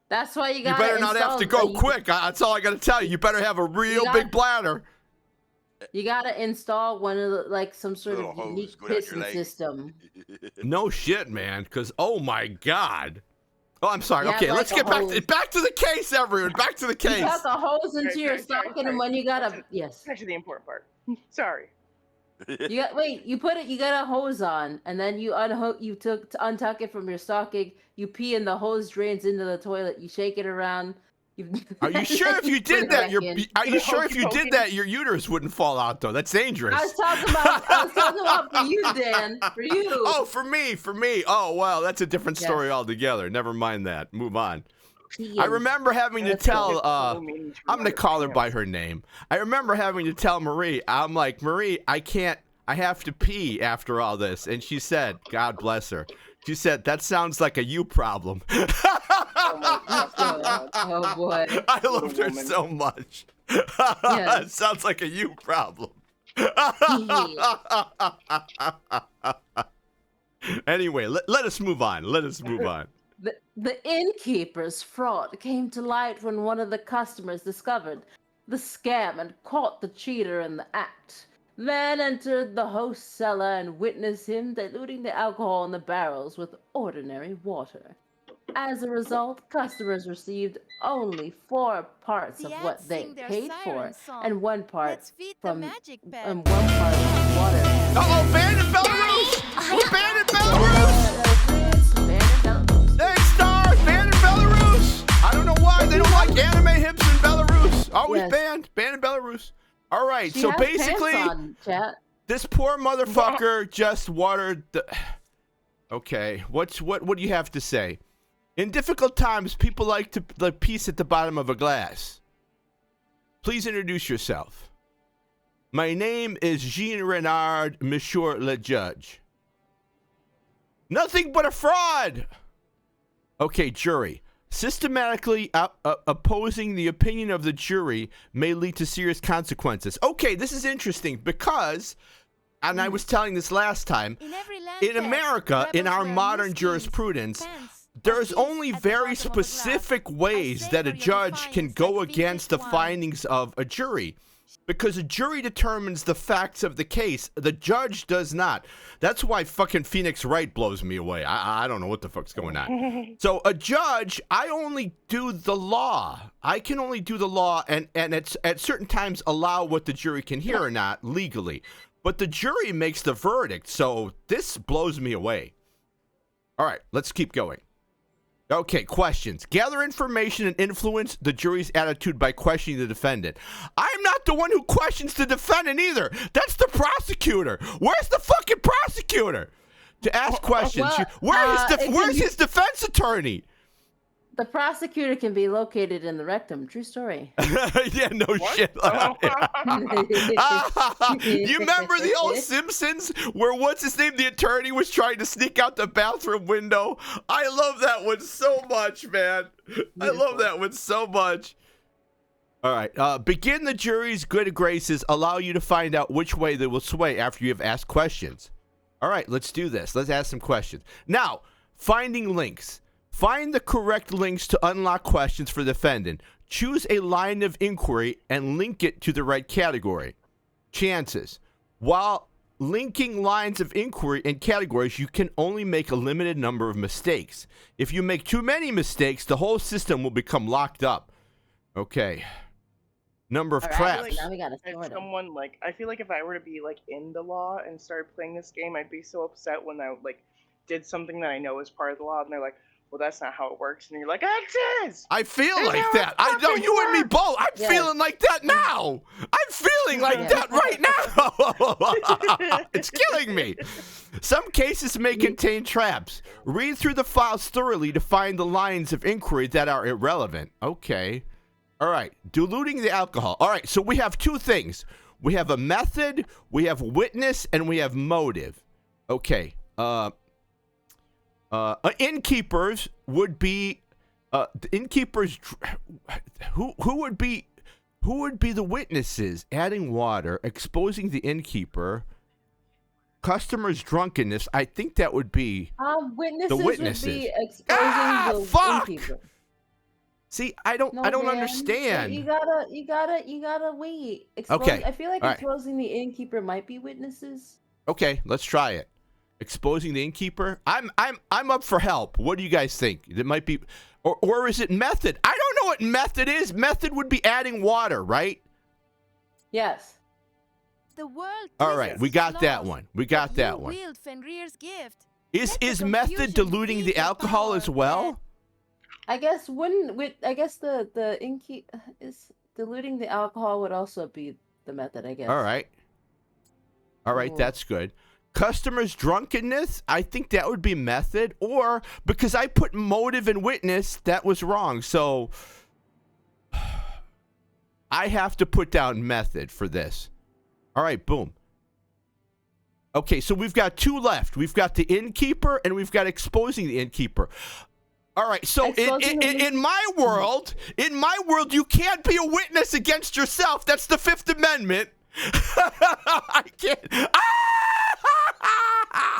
That's why you You got. better not have to go quick. That's all I got to tell you. You better have a real gotta- big bladder. You gotta install one of the, like some sort Little of hose unique go down your pissing leg. system. No shit, man. Because oh my god. Oh, I'm sorry. Yeah, Okay, like let's a get hose. back to the case, everyone. Back to the You case. got the hose into Okay, your sorry, stocking, and when you gotta yes, That's actually the important part. Sorry. you got wait. You put it. You got a hose on, and then you untuck it from your stocking. You pee, and the hose drains into the toilet. You shake it around. Are you sure if you put it did that, back in. are you sure if you did that, your uterus wouldn't fall out though? That's dangerous. I was talking about for you, Dan. For you. Oh, for me. Oh, well, that's a different story Yes. altogether. Never mind that. Move on. Pee I in. remember having to That's tell, so mean to I'm going to her. call her Yeah. by her name. I remember having to tell Marie, I'm like, Marie, I have to pee after all this. And she said, God bless her. She said, that sounds like a you problem. Oh boy. I loved her woman. so much. Yes. It sounds like a you problem. Anyway, let us move on. Let us move on. The innkeeper's fraud came to light when one of the customers discovered the scam and caught the cheater in the act. Then entered the host's cellar and witnessed him diluting the alcohol in the barrels with ordinary water. As a result, customers received only 4 parts of The what ads they sing their paid for, siren song. and 1 part Let's feed the from magic pet. and 1 part of water. Uh-oh, banned in Belarus! We're banned in Belarus! Banned in Belarus. Thanks, Star! Banned in Belarus! I don't know why. They don't like anime hips in Belarus. Always Yes. banned. Banned in Belarus. All right, She so has basically, pants on, chat. this poor motherfucker just watered the... Okay, what do you have to say? In difficult times, people like to like peace at the bottom of a glass. Please introduce yourself. My name is Jean Renard, Monsieur le Judge. Nothing but a fraud! Okay, jury. Systematically opposing the opinion of the jury may lead to serious consequences. Okay, this is interesting because, and I was telling this last time, In every land in test, America, in rebels our wear modern new skins, jurisprudence, pants, there's and only keys at the very bottom of the glass. specific ways I that a savor your judge can defiance go like against the vintage wine. findings of a jury. Because a jury determines the facts of the case. The judge does not. That's why fucking Phoenix Wright blows me away. I don't know what the fuck's going on. So a judge, I only do the law. I can only do the law and it's at certain times allow what the jury can hear or not legally. But the jury makes the verdict. So this blows me away. All right, let's keep going. Okay, questions. Gather information and influence the jury's attitude by questioning the defendant. I'm not the one who questions the defendant either. That's the prosecutor. Where's the fucking prosecutor? To ask questions. Well, Where's his defense attorney? The prosecutor can be located in the rectum. True story. Yeah, no shit. You remember the old Simpsons where what's his name? The attorney was trying to sneak out the bathroom window. I love that one so much, man. I love that one so much. All right. Begin the jury's good graces. Allow you to find out which way they will sway after you have asked questions. All right, let's do this. Let's ask some questions. Now, finding links. Find the correct links to unlock questions for the defendant. Choose a line of inquiry and link it to the right category. Chances. While linking lines of inquiry and categories, you can only make a limited number of mistakes. If you make too many mistakes, the whole system will become locked up. Okay. Number of All right, traps. now we gotta As sort 'em. someone I feel like if I were to be in the law and started playing this game, I'd be so upset when I did something that I know is part of the law, and they're like, "Well, that's not how it works," and you're like, "It is." I feel It's like how that. it I know fucking you and me works. both. I'm Yes. feeling like that now. I'm feeling like Yes. that right now. It's killing me. Some cases may contain traps. Read through the files thoroughly to find the lines of inquiry that are irrelevant. Okay. All right, diluting the alcohol. All right, so we have two things. We have a method, we have witness, and we have motive. Okay. Innkeepers would be the innkeepers. Who would be the witnesses? Adding water, exposing the innkeeper, customers' drunkenness. I think that would be Witnesses the witnesses. would be exposing the fuck! innkeeper. See, I don't No, man. understand. You gotta wait. Okay, I feel like all right. exposing the innkeeper might be witnesses. Okay, let's try it. Exposing the innkeeper. I'm up for help. What do you guys think? It might be, or is it method? I don't know what method is. Method would be adding water, right? Yes. The world. All right, twists we got its that laws, one. We but got you that one. wield Fenrir's gift. Is Let the method confusion diluting defeat the alcohol power. as well? I guess the innkeep is diluting the alcohol would also be the method. I guess. All right. All right, Ooh. that's good. Customers' drunkenness, I think that would be method, or because I put motive and witness, that was wrong. So I have to put down method for this. All right, boom. Okay, so we've got two left. We've got the innkeeper and we've got exposing the innkeeper. All right, so in my world, you can't be a witness against yourself. That's the Fifth Amendment. I can't.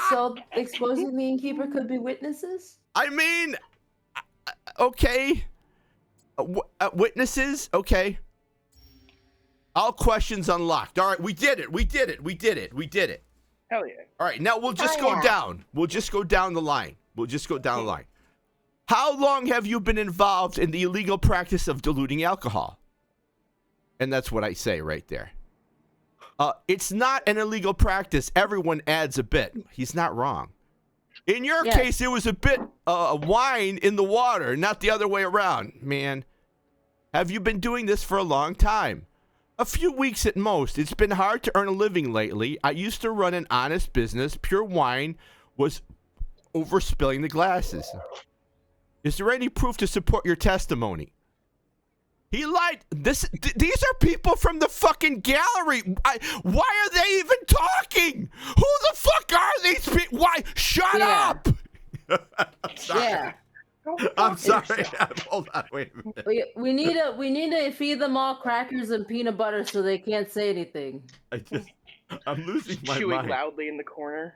So exposing the innkeeper could be witnesses. I mean, okay. Witnesses, okay. All questions unlocked. All right, we did it. Hell yeah. All right, now we'll just go down. We'll just go down the line. How long have you been involved in the illegal practice of diluting alcohol? And that's what I say right there. It's not an illegal practice. Everyone adds a bit. He's not wrong. In your case, it was a bit wine in the water, not the other way around, man. Have you been doing this for a long time? A few weeks at most. It's been hard to earn a living lately. I used to run an honest business. Pure wine was overspilling the glasses. Is there any proof to support your testimony? He lied. These are people from the fucking gallery. Why are they even talking? Who the fuck are these people? Why? Shut up. I'm sorry. Yeah. I'm sorry. Hold on. Wait a minute. We need to feed them all crackers and peanut butter so they can't say anything. I'm losing my Chewing mind. loudly in the corner.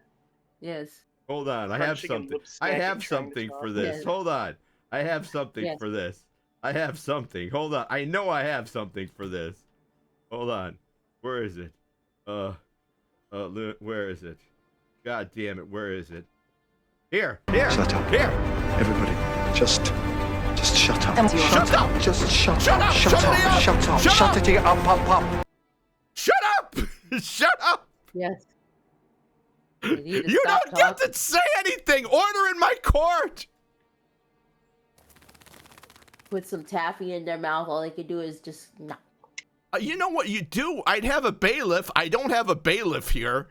Yes. Hold on. I have Crunching and something. lip I smacking, have trying to something talk. for this. Yes. Hold on. I have something Yes. for this. I have something. Hold on. I know I have something for this. Hold on. Where is it? Where is it? God damn it. Where is it? Here. Shut up. Here. Everybody, just shut up. Shut up. Just shut Shut up. up. Shut Shut up. it up. Shut up. Shut Shut up. it up. Shut up. Shut up. Yes. You don't get to say anything. Order in my court. Put some taffy in their mouth. All they can do is just no. You know what you do? I'd have a bailiff. I don't have a bailiff here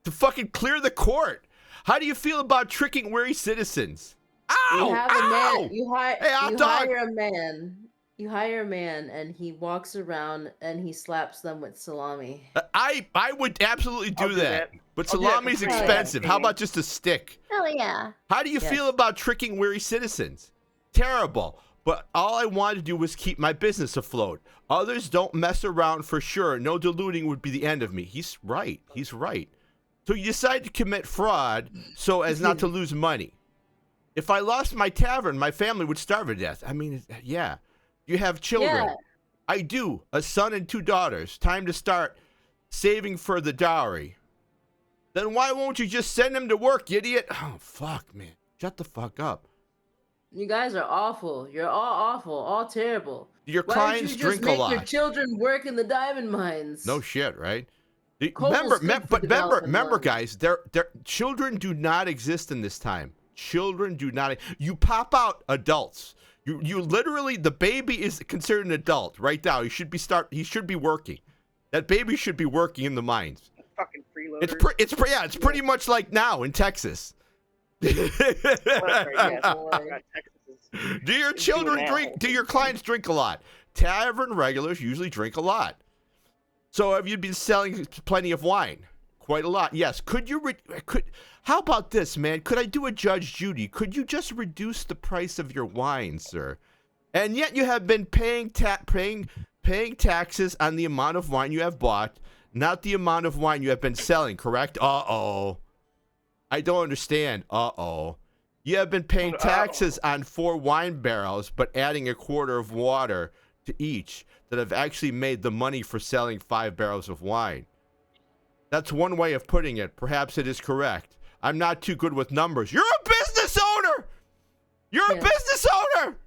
to fucking clear the court. How do you feel about tricking weary citizens? Ow! You have ow! a man. You hire. Hey, hot you dog. hire a man. You hire a man, and he walks around and he slaps them with salami. I would absolutely do, I'll do that. that. But I'll do that for salami's free. expensive. How Yeah. about just a stick? Hell yeah. How do you Yes. feel about tricking weary citizens? Terrible. But all I wanted to do was keep my business afloat. Others don't mess around for sure. No diluting would be the end of me. He's right. So you decide to commit fraud so as not to lose money. If I lost my tavern, my family would starve to death. I mean, yeah. You have children. Yeah. I do. A son and 2 daughters. Time to start saving for the dowry. Then why won't you just send them to work, you idiot? Oh, fuck, man. Shut the fuck up. You guys are awful. You're all awful. All terrible. Your Why don't clients you just drink a make lot. your children work in the diamond mines? No shit, right? Coal's good for developing Remember, lungs. guys, children do not exist in this time. Children do not. You pop out adults. You literally, the baby is considered an adult right now. He should be working. That baby should be working in the mines. Fucking freeloaders. It's pretty much like now in Texas. Well, that's right, yeah. God, Texas is Do your children drink? Do your clients drink a lot? tavern regulars usually drink a lot. So have you been selling plenty of wine? Quite a lot, yes. How about this, man? Could I do a Judge Judy? Could you just reduce the price of your wine, sir? And yet you have been paying taxes on the amount of wine you have bought, not the amount of wine you have been selling, correct? Uh-oh. I don't understand. Uh-oh. You have been paying taxes on 4 wine barrels, but adding a quarter of water to each that have actually made the money for selling 5 barrels of wine. That's one way of putting it. Perhaps it is correct. I'm not too good with numbers. You're a business owner! You're a business owner!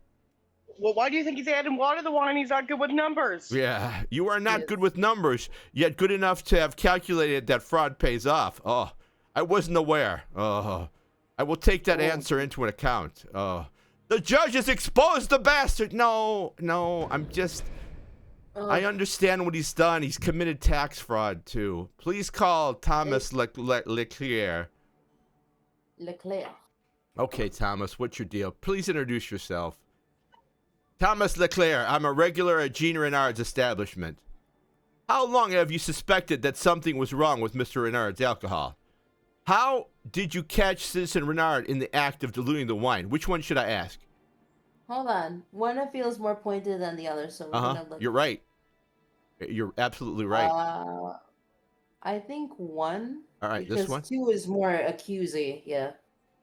Well, why do you think he's adding water to the wine? He's not good with numbers. Yeah, you are not good with numbers, yet good enough to have calculated that fraud pays off. Oh, I wasn't aware. I will take that answer into an account. The judge has exposed the bastard. No, I'm just... I understand what he's done. He's committed tax fraud, too. Please call Thomas Leclerc. Okay, Thomas, what's your deal? Please introduce yourself. Thomas Leclerc, I'm a regular at Jean Renard's establishment. How long have you suspected that something was wrong with Mr. Renard's alcohol? How did you catch Citizen Renard in the act of diluting the wine? Which one should I ask? Hold on. One feels more pointed than the other, so we're gonna look. You're right. You're absolutely right. I think 1. All right, this one? 2 is more accusey, yeah.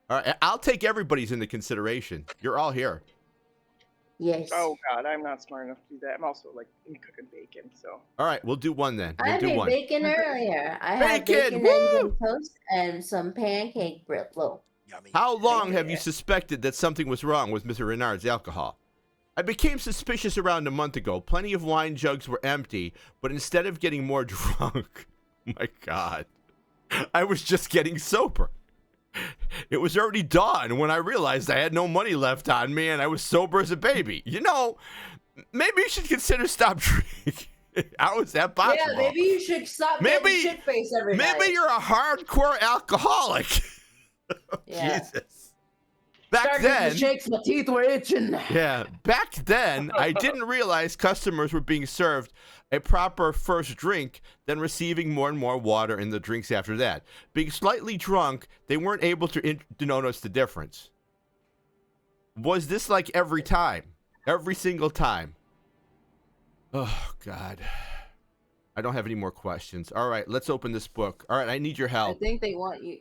All right, I'll take everybody's into consideration. You're all here. Yes. Oh God, I'm not smart enough to do that. I'm also like cooking bacon, so. All right, we'll do one then. I made bacon earlier. I had bacon, eggs, and toast, and some pancake bread. Yummy. How long have you suspected that something was wrong with Mr. Renard's alcohol? I became suspicious around a month ago. Plenty of wine jugs were empty, but instead of getting more drunk, my God, I was just getting sober. It was already dawn when I realized I had no money left on me and I was sober as a baby. You know, maybe you should consider stop drinking. How is that possible? Yeah, maybe you should stop getting shit-faced every night. Maybe you're a hardcore alcoholic. Yeah. Jesus. Back then, shakes, my teeth were itching. Yeah, back then, I didn't realize customers were being served a proper first drink, then receiving more and more water in the drinks after that. Being slightly drunk, they weren't able to notice the difference. Was this like every time? Every single time? Oh, God. I don't have any more questions. All right, let's open this book. All right, I need your help. I think they want you.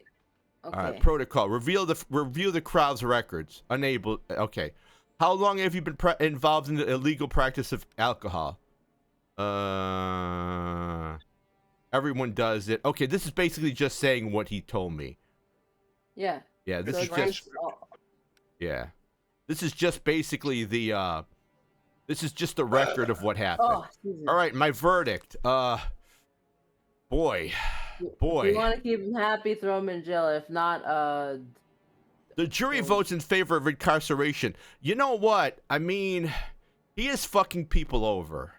Okay. All right, protocol. Review the crowd's records. Unable. Okay. How long have you been involved in the illegal practice of alcohol? Everyone does it. Okay, this is basically just saying what he told me. Yeah. Yeah, this is just. Yeah, this is just basically the. This is just the record of what happened. All right, my verdict. Boy. If you want to keep him happy, throw him in jail. If not, The jury votes in favor of incarceration. You know what? I mean, he is fucking people over.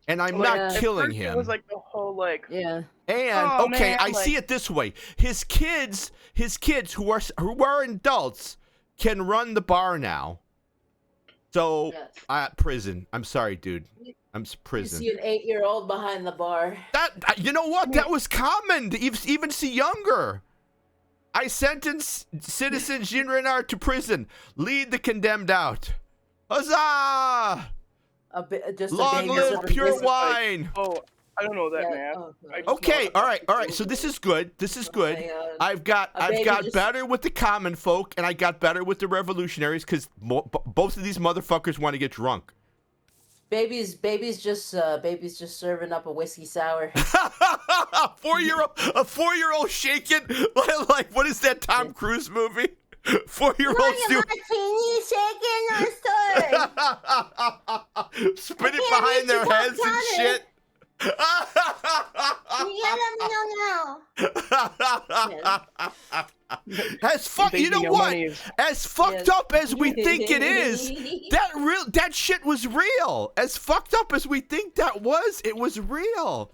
And I'm not killing him. It was like the whole yeah. And I see it this way. His kids who are adults can run the bar now. So, prison. I'm sorry, dude. I'm prison. You see an 8-year-old behind the bar. You know what? That was common to even see younger. I sentence citizen Jean Renard to prison. Lead the condemned out. Huzzah! Long live pure wine. I don't know that, man. Okay, all right. So this is good. I've got better with the common folk, and I got better with the revolutionaries because both of these motherfuckers want to get drunk. Baby's just serving up a whiskey sour. A 4-year-old shaking like what is that Tom Cruise movie? 4-year-old spin it behind their heads and shit. You know what? As fucked up as we think it is, that shit was real. As fucked up as we think that was, it was real.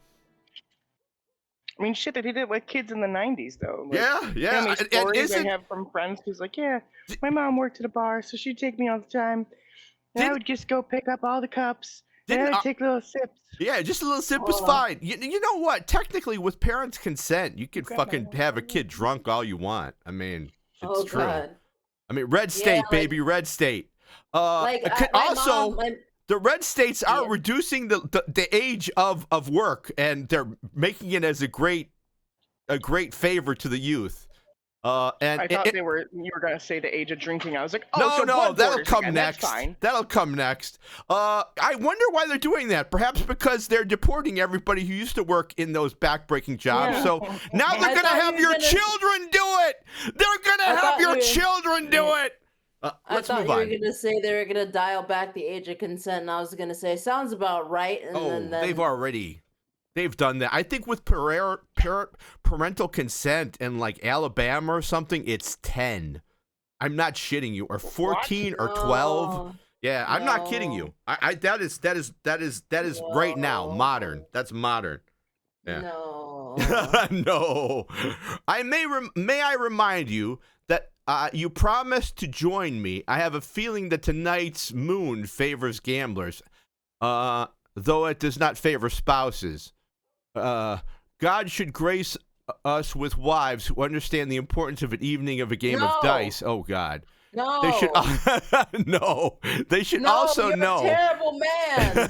I mean, shit, they did it with kids in the 90s, though. Like, yeah. Stories I have from friends who's like, yeah, my mom worked at a bar, so she'd take me all the time. And I would just go pick up all the cups Yeah, take little sips. Yeah, just a little sip is fine. You know what? Technically, with parents' consent, you can fucking have a kid drunk all you want. I mean, it's true. God. I mean, red state, baby, red state. Also, the red states are reducing the age of work, and they're making it as a great favor to the youth. And I thought you were gonna say the age of drinking. I was like, oh, no, that'll come again. next. That's fine. That'll come next. I wonder why they're doing that. Perhaps because they're deporting everybody who used to work in those backbreaking jobs. Yeah. So now they're gonna have your children do it. They're gonna have your children do it. Let's I thought move you on. were gonna say they were gonna dial back the age of consent, and I was gonna say sounds about right. And then They've done that. I think with parental consent in like Alabama or something, it's 10. I'm not shitting you, or 14 or 12. Yeah, I'm not kidding you. That is right now modern. That's modern. Yeah. No. No. May I remind you that you promised to join me. I have a feeling that tonight's moon favors gamblers, though it does not favor spouses. God should grace us with wives who understand the importance of an evening of a game of dice. Oh God. No. They should no. They should also you're know. A terrible man.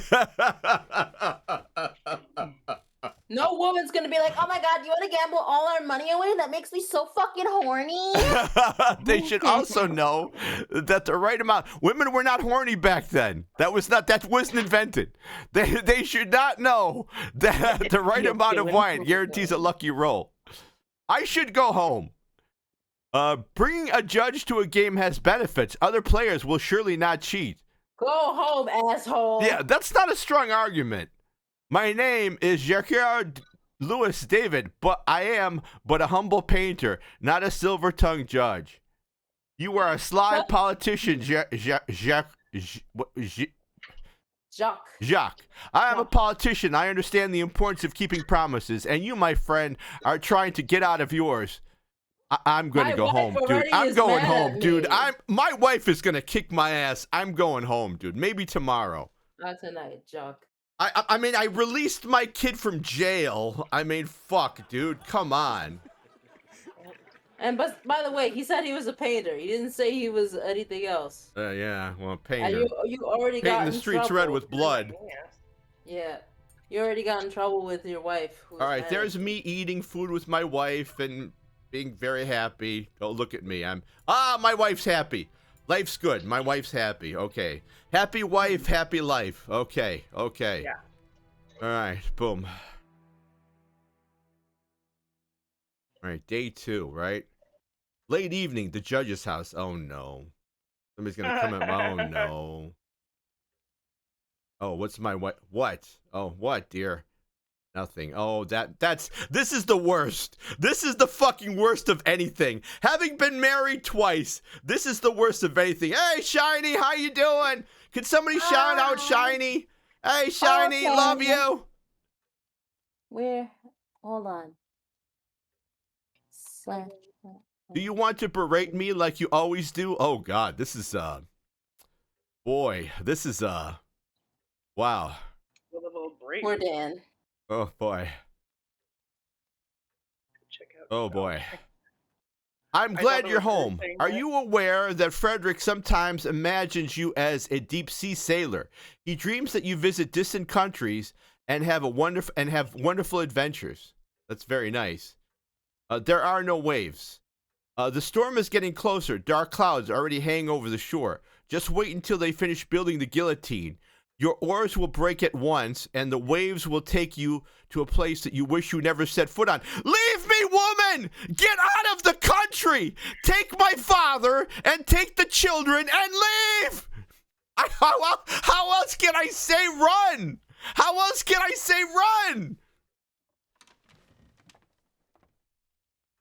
No woman's gonna be like, oh my God, you want to gamble all our money away? That makes me so fucking horny. They should also know that the right amount. Women were not horny back then. That wasn't invented. They should not know that the right amount of wine guarantees a lucky roll. I should go home. Bringing a judge to a game has benefits. Other players will surely not cheat. Go home, asshole. Yeah, that's not a strong argument. My name is Gerard Louis David, but I am but a humble painter, not a silver-tongued judge. You are a sly politician, Jacques. I am a politician. I understand the importance of keeping promises, and you, my friend, are trying to get out of yours. I'm going to go home, dude. I'm going home, dude. My wife is going to kick my ass. I'm going home, dude. Maybe tomorrow. Not tonight, Jock. I mean, I released my kid from jail. I mean, fuck, dude. Come on. And but by the way, he said he was a painter. He didn't say he was anything else. Yeah, well, painter. You already got painting the streets red with blood. Yeah, you already got in trouble with your wife. All right, there's me eating food with my wife and being very happy. Oh, look at me. My wife's happy. Life's good. My wife's happy. Okay. Happy wife, happy life. Okay. Yeah. All right. Boom. All right. Day 2, right? Late evening, the judge's house. Oh, no. Somebody's going to come at my... Oh, no. Oh, what's my... What? Oh, what, dear? Nothing. Oh, this is the worst. This is the fucking worst of anything. Having been married twice, this is the worst of anything. Hey, Shiny, how you doing? Can somebody shout out Shiny? Hey, Shiny, love you. Hold on. Do you want to berate me like you always do? Oh, God, this is, boy, this is, wow. Poor Dan. Oh, boy. Oh, boy. I'm glad you're home. Are you aware that Frederick sometimes imagines you as a deep-sea sailor? He dreams that you visit distant countries and have wonderful adventures. That's very nice. There are no waves. The storm is getting closer. Dark clouds already hang over the shore. Just wait until they finish building the guillotine. Your oars will break at once, and the waves will take you to a place that you wish you never set foot on. Leave me, woman! Get out of the country! Take my father, and take the children, and leave! How else can I say run? How else can I say run?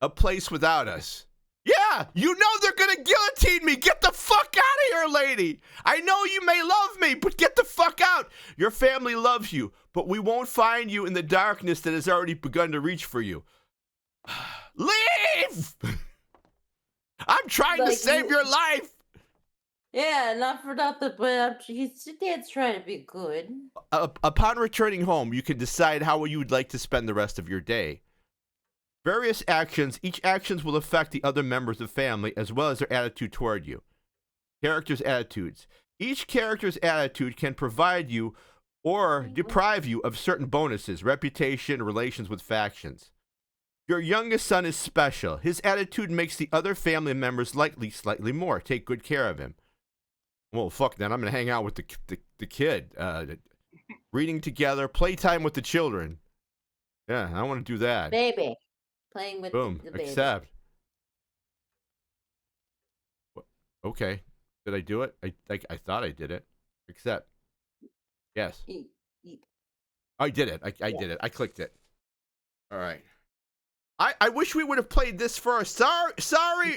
A place without us. Yeah, you know they're gonna guillotine me. Get the fuck out of here, lady. I know you may love me, but get the fuck out. Your family loves you, but we won't find you in the darkness that has already begun to reach for you. Leave! I'm trying to save your life. Yeah, not for nothing, but his dad's trying to be good. Upon returning home, you can decide how you would like to spend the rest of your day. Various actions, each actions will affect the other members of the family as well as their attitude toward you. Characters' attitudes. Each character's attitude can provide you or deprive you of certain bonuses, reputation, relations with factions. Your youngest son is special. His attitude makes the other family members likely slightly more. Take good care of him. Well, fuck then. I'm going to hang out with the kid. Reading together, playtime with the children. Yeah, I want to do that. Baby. Playing with Boom. the baby. Accept. Okay. Did I do it? I thought I did it. Accept. Yes. I did it. I did it. I clicked it. All right. I wish we would have played this first. Sorry,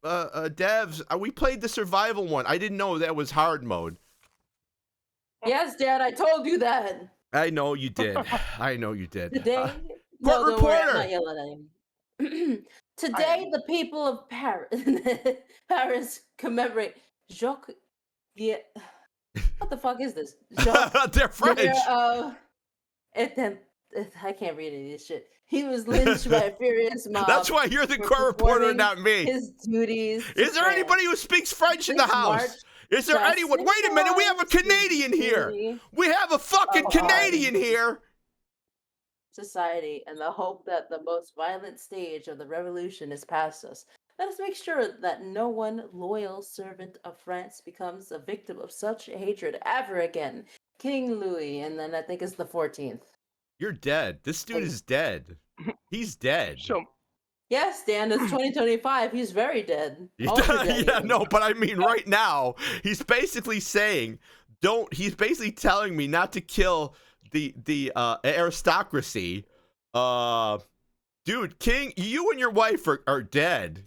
devs. We played the survival one. I didn't know that was hard mode. Yes, Dad, I told you that. I know you did. I know you did. Today, Court don't worry, I'm reporter. not yelling at him. Today, the people of Paris commemorate Jacques. Yeah, what the fuck is this? Jacques They're French. I can't read any of this shit. He was lynched by a furious mob. That's why you're the court reporter, not me. His duties. Is there anybody who speaks French in the house? Is there anyone? Wait a minute. We have a Canadian here. We have a fucking Canadian here. Society and the hope that the most violent stage of the revolution is past us. Let us make sure that no one loyal servant of France becomes a victim of such hatred ever again. King Louis, and then I think it's the 14th. You're dead. This dude is dead. He's dead. Yes, Dan, it's 2025. He's very dead. Yeah, no, but I mean right now, he's basically saying, he's basically telling me not to kill the aristocracy. Dude, King, you and your wife are dead.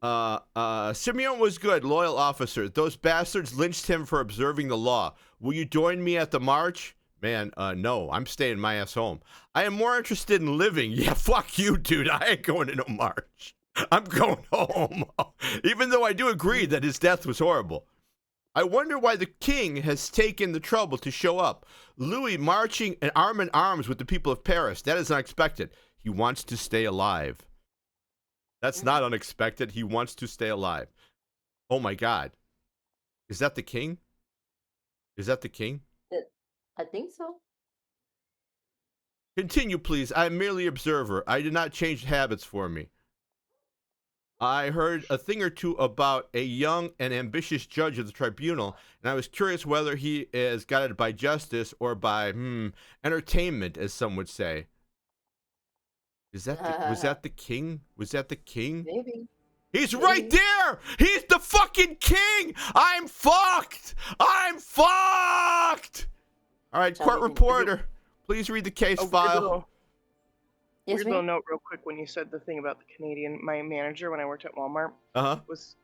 Simeon was good, loyal officer. Those bastards lynched him for observing the law. Will you join me at the march? Man, no, I'm staying my ass home. I am more interested in living. Yeah, fuck you, dude. I ain't going to no march. I'm going home. Even though I do agree that his death was horrible. I wonder why the king has taken the trouble to show up. Louis marching and arm in arms with the people of Paris. That is unexpected. He wants to stay alive. That's not unexpected. He wants to stay alive. Oh my God. Is that the king? Is that the king? I think so. Continue, please. I am merely observer. I did not change habits for me. I heard a thing or two about a young and ambitious judge of the tribunal, and I was curious whether he is guided by justice or by, entertainment, as some would say. Was that the king? Was that the king? Maybe. He's right there! He's the fucking king! I'm fucked! I'm fucked! All right, court reporter, please read the case file. Weird little note real quick when you said the thing about the Canadian. My manager when I worked at Walmart was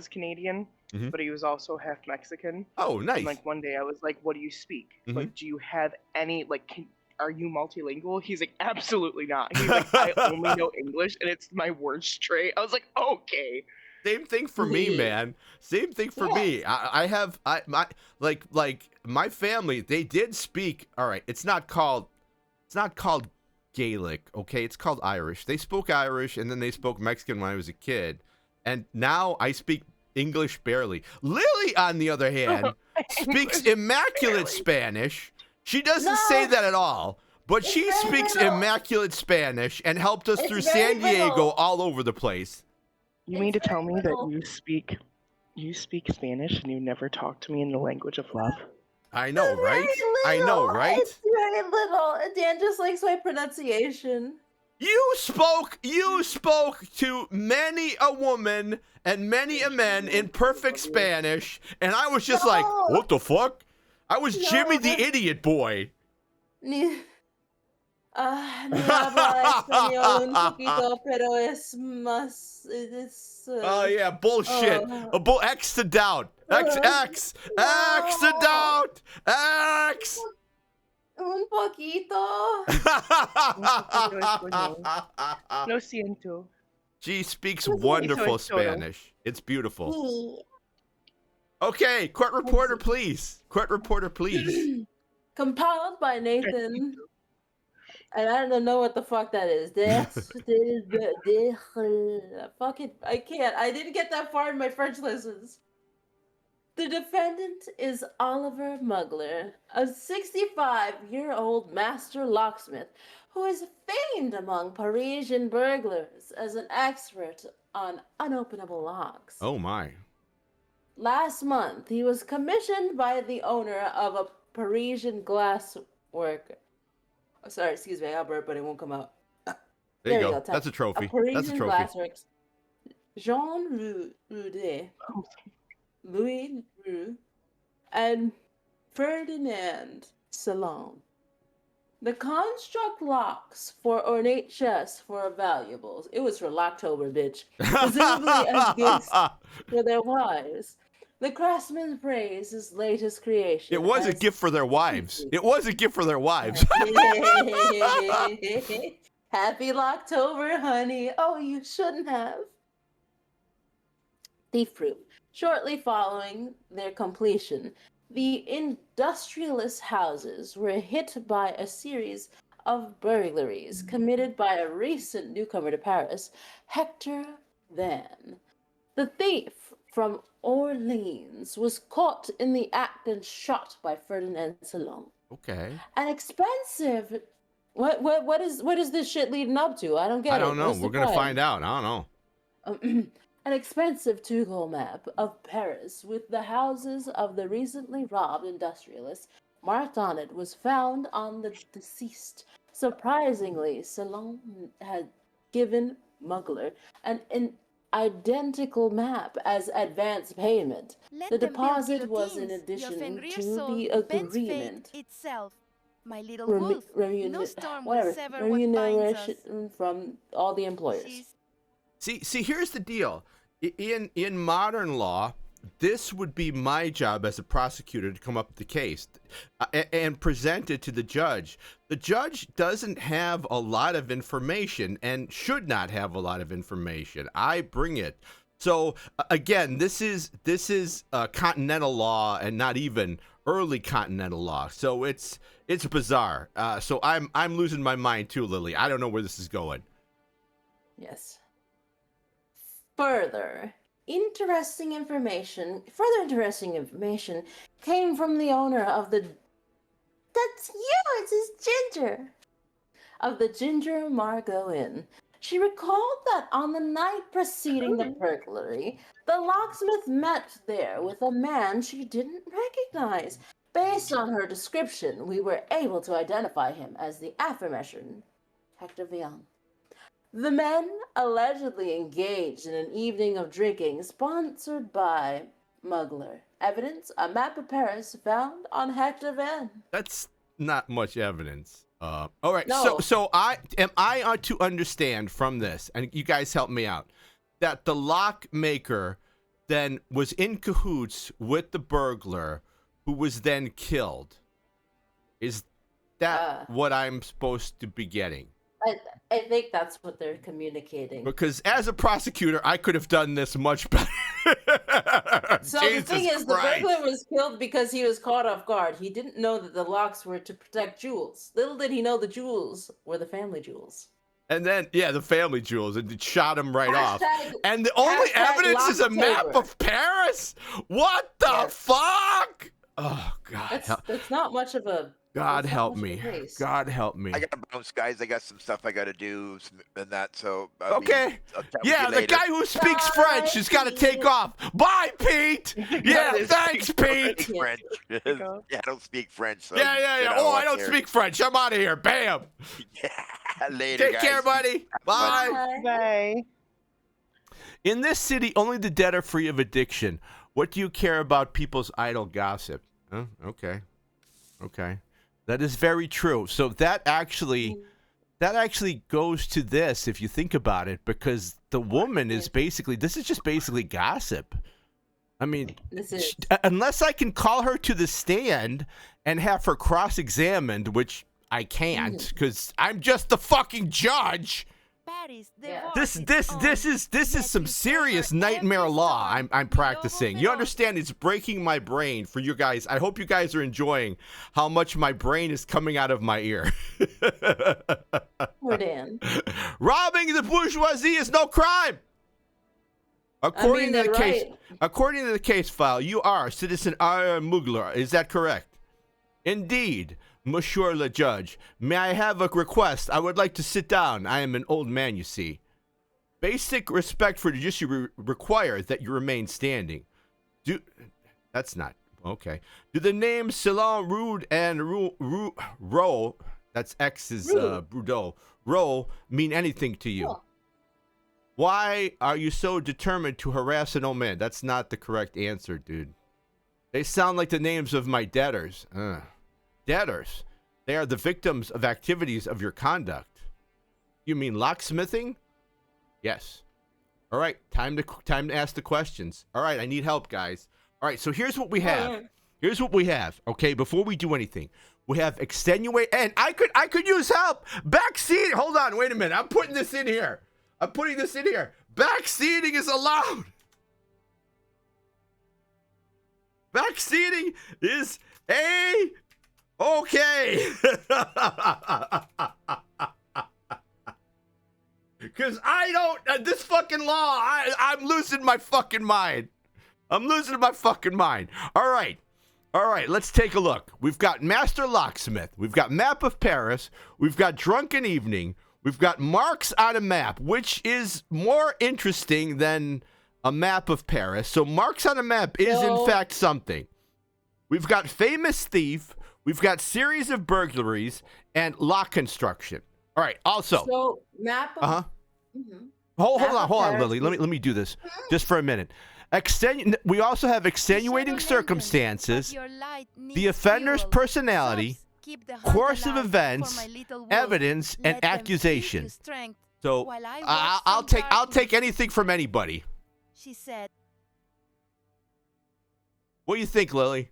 Canadian, but he was also half Mexican. Oh, nice. And, like one day I was like, "What do you speak? Like, do you have any are you multilingual?" He's like, "Absolutely not." He's like, "I only know English and it's my word straight." I was like, "Okay." Same thing for me, man. Same thing for me. My family, they did speak. All right, it's not called Gaelic, okay? It's called Irish. They spoke Irish and then they spoke Mexican when I was a kid. And now I speak English barely. Lily, on the other hand, speaks immaculate Spanish. She doesn't say that at all, but she speaks immaculate Spanish and helped us through San Diego all over the place. You mean to tell me that you speak Spanish and you never talk to me in the language of love? I know, right? I know, right? It's very little. Dan just likes my pronunciation. You spoke to many a woman and many a man in perfect Spanish, and I was just like, what the fuck? I was Jimmy the idiot boy. Me habla español un poquito, pero es más. Oh yeah, bullshit. X to doubt. X to doubt. X. Un poquito. Lo siento. She speaks Who's wonderful Soy Soto? Spanish. It's beautiful. Okay, court reporter, please. Court reporter, please. Compiled by Nathan. And I don't know what the fuck that is. Fuck it. I can't. I didn't get that far in my French lessons. The defendant is Oliver Mugler, a 65-year-old master locksmith who is famed among Parisian burglars as an expert on unopenable locks. Oh my. Last month, he was commissioned by the owner of a Parisian glass worker. Sorry, excuse me, I got burp, but it won't come out. There you go. That's a trophy. That's a trophy. Glassworks. Jean Roudet, Louis Roux, and Ferdinand Salon. The construct locks for ornate chests for valuables. It was for Locktober, bitch. Presumably as gifts for their wives. The craftsman praised his latest creation. It was a gift for their wives. It was a gift for their wives. Happy Locktober, honey. Oh, you shouldn't have. Thief proof. Shortly following their completion, the industrialist houses were hit by a series of burglaries committed by a recent newcomer to Paris, Hector Van. The thief from Orleans was caught in the act and shot by Ferdinand Salon. Okay. An expensive. What is this shit leading up to? I don't get it. I don't know. What's the We're gonna plan? find out. I don't know. An expensive Google map of Paris with the houses of the recently robbed industrialists marked on it was found on the deceased. Surprisingly, Salon had given Mugler an identical map as advance payment. The deposit was in addition to the agreement. Itself. My little wolf. No storm will sever what binds us. Remuneration from all the employers. See, here's the deal. In modern law, this would be my job as a prosecutor to come up with the case and present it to the judge. The judge doesn't have a lot of information and should not have a lot of information. I bring it. So again, this is continental law and not even early continental law. So it's bizarre. So I'm losing my mind too, Lily. I don't know where this is going. Yes. Further interesting information came from the owner of the... That's you! It's Ginger! Of the Ginger Margot Inn. She recalled that on the night preceding the burglary, the locksmith met there with a man she didn't recognize. Based on her description, we were able to identify him as the aforementioned Hector Vian. The men allegedly engaged in an evening of drinking sponsored by Mugler. Evidence, a map of Paris found on Hector Van. That's not much evidence. All right, No. so I ought to understand from this, and you guys help me out, that the lock maker then was in cahoots with the burglar who was then killed. Is that what I'm supposed to be getting? I think that's what they're communicating. Because as a prosecutor, I could have done this much better. So Jesus the thing is, the Christ. burglar was killed because he was caught off guard. He didn't know that the locks were to protect jewels. Little did he know the jewels were the family jewels. And then, yeah, the family jewels, and it shot him right off. Hashtag- And the only hashtag evidence is a map Locktober. of Paris? What the fuck? Oh, God. That's not much of a... God that's not help much of a me. case. God help me. I got to bounce, guys. I got some stuff I got to do and that. So Okay. I'll chat with Yeah, you the later. guy who speaks French has got to take off. Bye, Pete. Yeah, thanks, Pete. French. Yeah, I don't speak French. So, Yeah. you know, Oh, I up don't here. speak French. I'm out of here. Bam. Later, Take guys. care, buddy. Bye. Bye. In this city, only the dead are free of addiction. What do you care about people's idle gossip? Huh? Okay. That is very true. So that actually goes to this, if you think about it, because the woman is this is just basically gossip. I mean, This is... unless I can call her to the stand and have her cross-examined, which I can't, because I'm just the fucking judge. Paris Yeah. This is some serious nightmare law I'm practicing. You understand? It's breaking my brain for you guys. I hope you guys are enjoying how much my brain is coming out of my ear. Poor Dan. Robbing the bourgeoisie is no crime. According to the case file, you are Citizen R. Mugler. Is that correct? Indeed, Monsieur le Judge. May I have a request? I would like to sit down. I am an old man, you see. Basic respect for judiciary requires that you remain standing. That's not okay. Do the names Salon Rude and Ro, that's X's Brudeau, Ro, mean anything to you? Oh. Why are you so determined to harass an old man? That's not the correct answer, dude. They sound like the names of my debtors. Debtors. They are the victims of activities of your conduct. You mean locksmithing? Yes. All right, time to ask the questions. All right, I need help, guys. All right, so here's what we have. Here's what we have. Okay, before we do anything, we have extenuate, and I could use help. Backseat. Hold on, wait a minute. I'm putting this in here. Backseating is allowed. Backseating is okay. Because I don't, this fucking law, I'm losing my fucking mind. All right, let's take a look. We've got Master Locksmith. We've got Map of Paris. We've got Drunken Evening. We've got Marks on a Map, which is more interesting than a map of Paris. So Marks on a Map is, in fact, something. We've got Famous Thief. We've got Series of Burglaries and Lock Construction. All right, also. So, map of... Hold on, Lily. Let me do this just for a minute. We also have extenuating circumstances, the offender's personality, course of events, evidence, and accusation. So I'll take anything from anybody. She said. What do you think, Lily?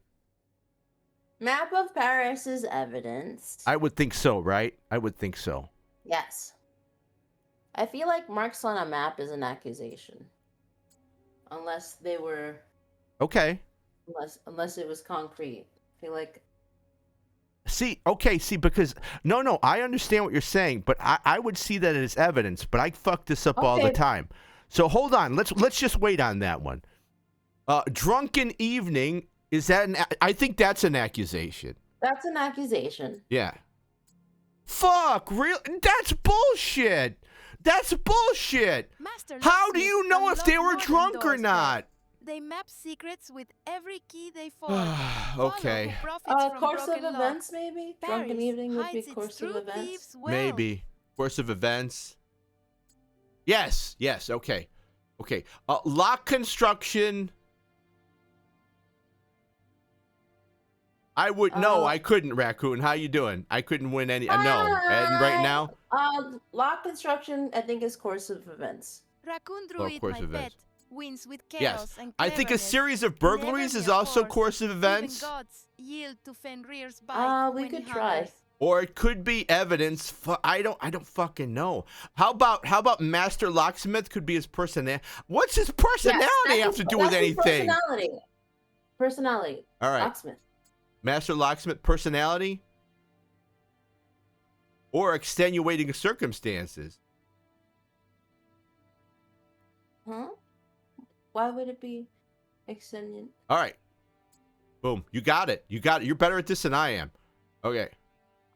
Map of Paris is evidence. I would think so, right? I would think so. Yes. I feel like marks on a map is an accusation. Unless they were... Okay. Unless it was concrete. I feel like... See, because... No, I understand what you're saying, but I would see that as evidence, but I fuck this up all the time. So hold on. Let's just wait on that one. Drunken Evening, is that I think that's an accusation. That's an accusation. Yeah. Fuck, real? That's bullshit. Master, how do you know if they were drunk or not? They map secrets with every key they find. Okay. Course of events, maybe? Drunken Evening would be course of events. Maybe. Course of events. Yes, okay. Lock Construction. I would no, I couldn't, Raccoon. How you doing? I couldn't win any. No, and right now. Lock Construction, I think, is course of events. Raccoon Druid, my pet, wins with chaos and cleverness. I think a series of burglaries is also course of events. Even gods yield to Fenrir's bite we could try. Or it could be evidence. I don't fucking know. How about Master Locksmith could be his personality? What's his personality have to do with anything? Personality. All right. Locksmith. Master Locksmith personality? Or extenuating circumstances? Huh? Why would it be extenuating? All right. Boom. You got it. You're better at this than I am. Okay.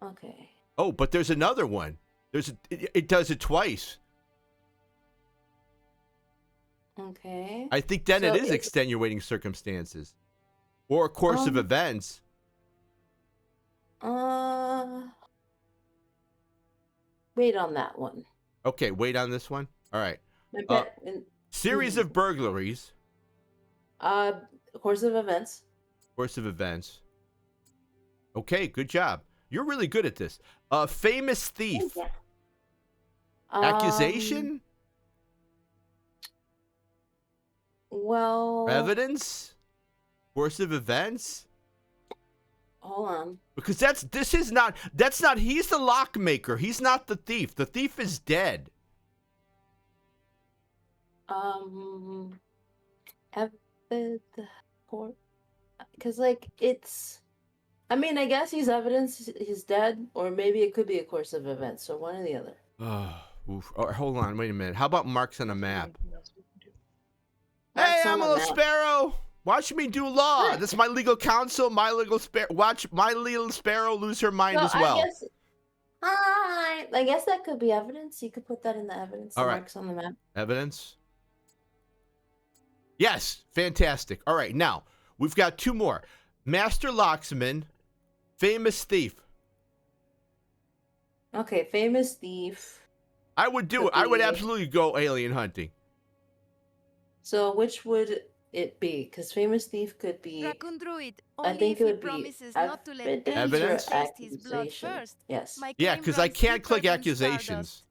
Okay. Oh, but there's another one. It does it twice. Okay. I think then it is extenuating circumstances. Or a course of events. Wait on that one. Okay, wait on this one. All right. Series of burglaries. Course of events. Course of events. Okay, good job. You're really good at this. Famous thief. Accusation? Well. Evidence? Course of events? Hold on. Because that's not he's the lock maker. He's not the thief. The thief is dead. Because like it's. I mean, I guess he's evidence he's dead, or maybe it could be a course of events. So one or the other. Oof. Oh, hold on, wait a minute. How about marks on a map? Marks Hey, on I'm a a little map. sparrow. Watch me do law. This is my legal counsel. My little sparrow. Watch my little sparrow lose her mind So as well. I guess that could be evidence. You could put that in the evidence. All The right. marks on the map. Evidence. Yes, fantastic. All right, now we've got two more. Master locksman, famous thief. Okay, famous thief. I would do it. I would absolutely go alien hunting. So which would it be? Because famous thief could be. Raccoon Druid. I Only think if it he would be promises not to let anyone Evidence? taste his blood accusation. first. Yes. My Yeah, claim because I runs can't deeper click than accusations.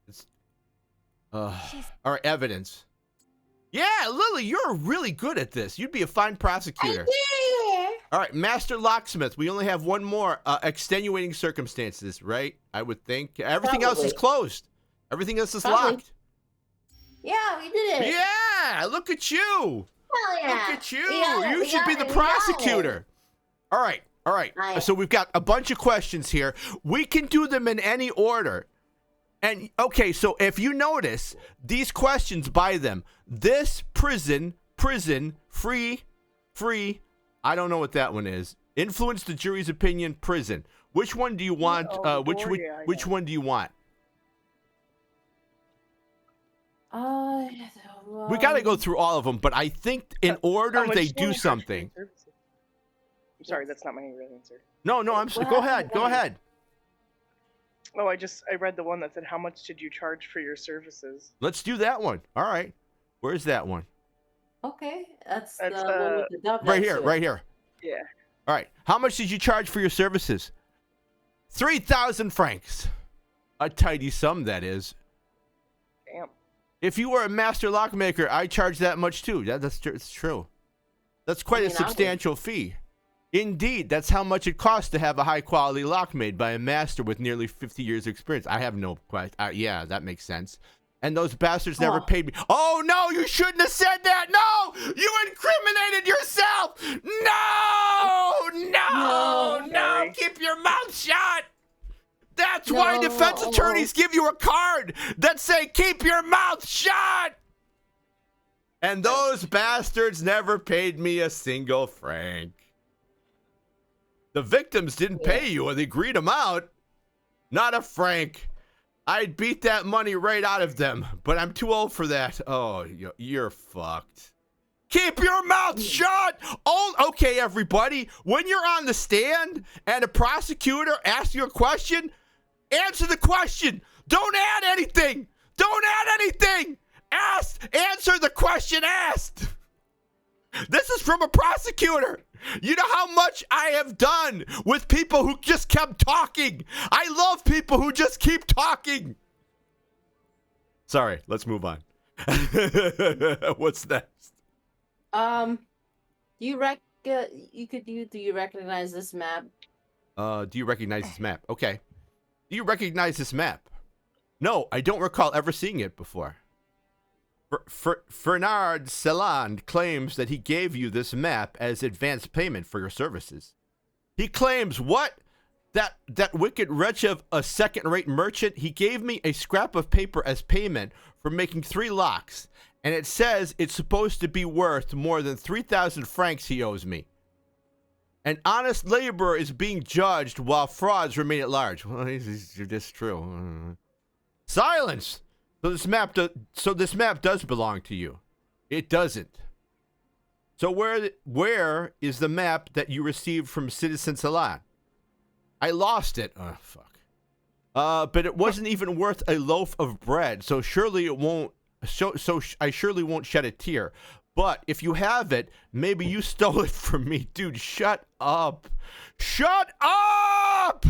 Stardust. All right, evidence. Yeah, Lily, you're really good at this. You'd be a fine prosecutor. All right, master locksmith. We only have one more. Extenuating circumstances, right? I would think. Everything else is Probably. closed. Everything else is Probably. locked. Yeah, we did it. Yeah, look at you. Hell yeah. Look at you. We got it, You we should got be it, the we got it. prosecutor. All right. All right. Aye. So we've got a bunch of questions here. We can do them in any order. And okay, so if you notice, these questions by them, this prison, free, I don't know what that one is. Influence the jury's opinion, prison. Which one do you want? Which one do you want? We got to go through all of them, but I think in order they do something. I'm sorry, that's not my real answer. No, go ahead. Go ahead. Oh, I read the one that said, how much did you charge for your services? Let's do that one. All right. Where's that one? Okay, that's the That's, one with the dove Right next here, to it. right here. Yeah. All right. How much did you charge for your services? 3,000 francs. A tidy sum, that is. Damn. If you were a master lockmaker, I charge that much too. That's true. That's quite a substantial fee. Indeed, that's how much it costs to have a high-quality lock made by a master with nearly 50 years of experience. I have no question. Yeah, that makes sense. And those bastards never paid me. Oh, no, you shouldn't have said that. No, you incriminated yourself. No. Keep your mouth shut. That's why defense attorneys give you a card that say, keep your mouth shut. And those bastards never paid me a single franc. The victims didn't pay you or they agreed them out. Not a franc. I'd beat that money right out of them, but I'm too old for that. Oh, you're fucked. Keep your mouth shut! Oh, okay, everybody. When you're on the stand and a prosecutor asks you a question, answer the question. Don't add anything. Answer the question asked. This is from a prosecutor. You know how much I have done with people who just kept talking. I love people who just keep talking. Sorry, let's move on. What's next? Do you recognize this map? Do you recognize this map? Okay. Do you recognize this map? No, I don't recall ever seeing it before. Fernand Celand claims that he gave you this map as advance payment for your services. He claims what? That wicked wretch of a second-rate merchant, he gave me a scrap of paper as payment for making 3 locks, and it says it's supposed to be worth more than 3,000 francs he owes me. An honest laborer is being judged while frauds remain at large. Well, that's true. Silence! So this map does belong to you. It doesn't. So where is the map that you received from Citizen Celand? I lost it. Oh, fuck. But it wasn't even worth a loaf of bread, so surely it won't. I surely won't shed a tear. But if you have it, maybe you stole it from me, dude. Shut up. Shut up!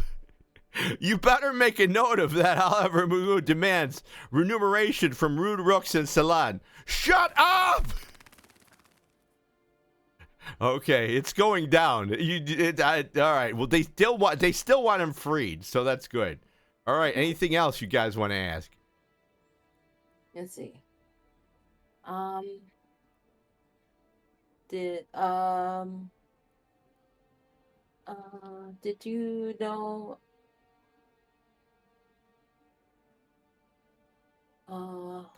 You better make a note of that, however, Mugu demands remuneration from Rude Rooks and Celand. Shut up! Okay, it's going down. All right. Well, they still want him freed, so that's good. All right. Anything else you guys want to ask? Let's see. Did did you know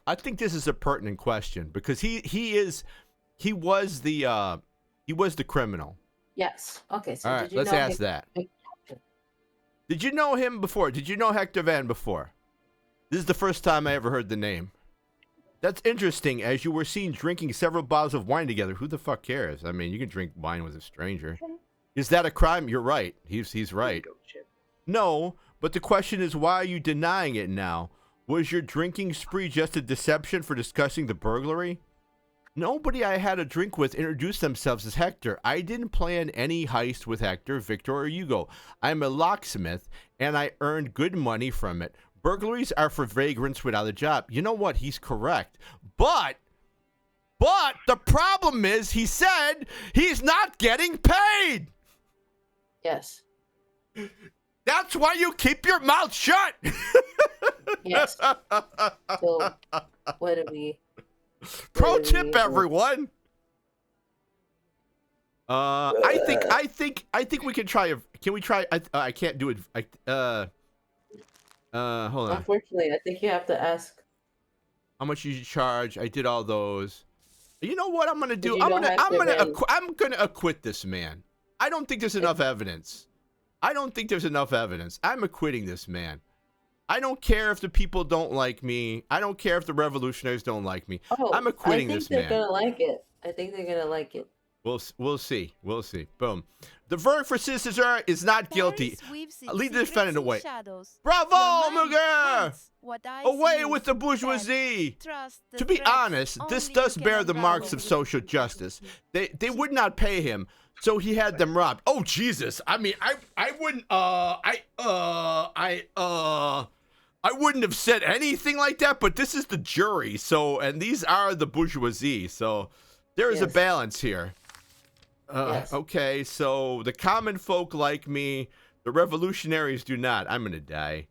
I think this is a pertinent question because he was the criminal. yes. Okay, so All did right, you let's know ask that. Did you know him before? Did you know Hector Van before? This is the first time I ever heard the name. That's interesting, as you were seen drinking several bottles of wine together. Who the fuck cares? I mean, you can drink wine with a stranger. Is that a crime? You're right. He's right. No, but the question is, why are you denying it now? Was your drinking spree just a deception for discussing the burglary? Nobody I had a drink with introduced themselves as Hector. I didn't plan any heist with Hector, Victor, or Hugo. I'm a locksmith, and I earned good money from it. Burglaries are for vagrants without a job. You know what? He's correct. But the problem is, he said he's not getting paid. Yes. That's why you keep your mouth shut. Yes. So what do we? Pro tip, everyone. I think we can try. Can we try? I can't do it. Hold on. Unfortunately, I think you have to ask. How much you charge? I did all those. You know what I'm gonna do? You I'm don't gonna acquit this man. I don't think there's enough evidence. I'm acquitting this man. I don't care if the people don't like me. I don't care if the revolutionaries don't like me. Oh, I'm acquitting this man. I think they're gonna like it. I think they're gonna like it. We'll see. Boom. The verdict for Cesar is not guilty. Lead the defendant away. Bravo, Muger! Away with the bourgeoisie. To be honest, this does bear the marks of social justice. They would not pay him, so he had them robbed. Oh Jesus! I mean, I wouldn't have said anything like that. But this is the jury, and these are the bourgeoisie. So there is a balance here. Yes. Okay, so the common folk like me, the revolutionaries do not. I'm gonna die.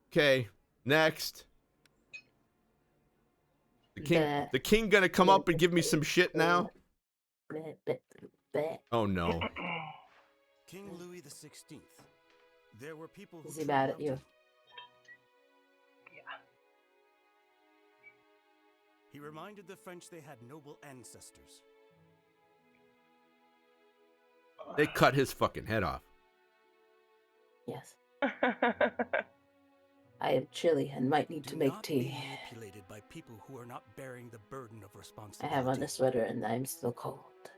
Okay, next. The king gonna come up and give me some shit now? Oh no. King Louis XVI. There were people who Is he mad at you? Yeah. He reminded the French they had noble ancestors. They cut his fucking head off. Yes. I am chilly and might need to make tea. Manipulated by people who are not bearing the burden of I responsibility. have on a sweater and I'm still cold.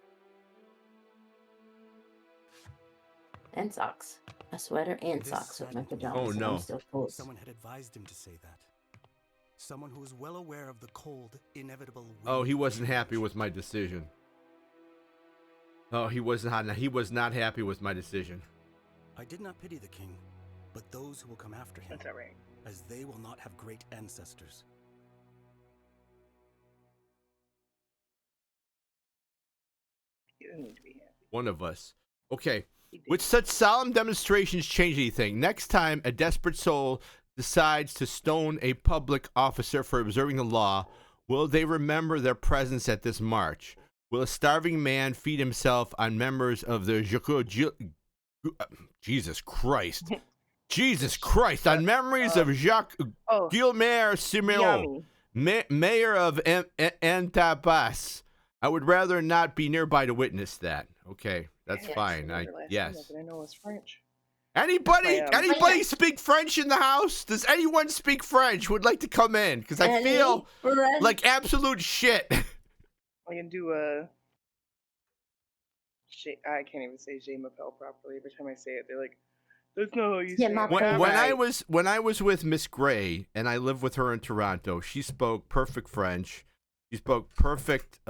And socks. A sweater and socks with my pajamas. Oh, no. I'm still cold. Someone had advised him to say that. Someone who was well aware of the cold, inevitable. Oh, he wasn't happy with my decision. Oh, he was not happy with my decision. I did not pity the king, but those who will come after him. That's all right. As they will not have great ancestors. You don't need to be happy. One of us. Okay. Would such solemn demonstrations change anything? Next time a desperate soul decides to stone a public officer for observing the law, will they remember their presence at this march? Will a starving man feed himself on members of the Jesus Christ. Jesus Christ. On memories of Jacques Guilmer Simeon, mayor of Antabas. I would rather not be nearby to witness that. Okay, that's fine. Yes. I know it's French. Anybody speak French in the house? Does anyone speak French who would like to come in? Because I feel like absolute shit. I can do a. I can't even say Je m'appelle properly. Every time I say it, they're like, "That's not how you say it." When I was with Miss Gray and I lived with her in Toronto, she spoke perfect French. She spoke perfect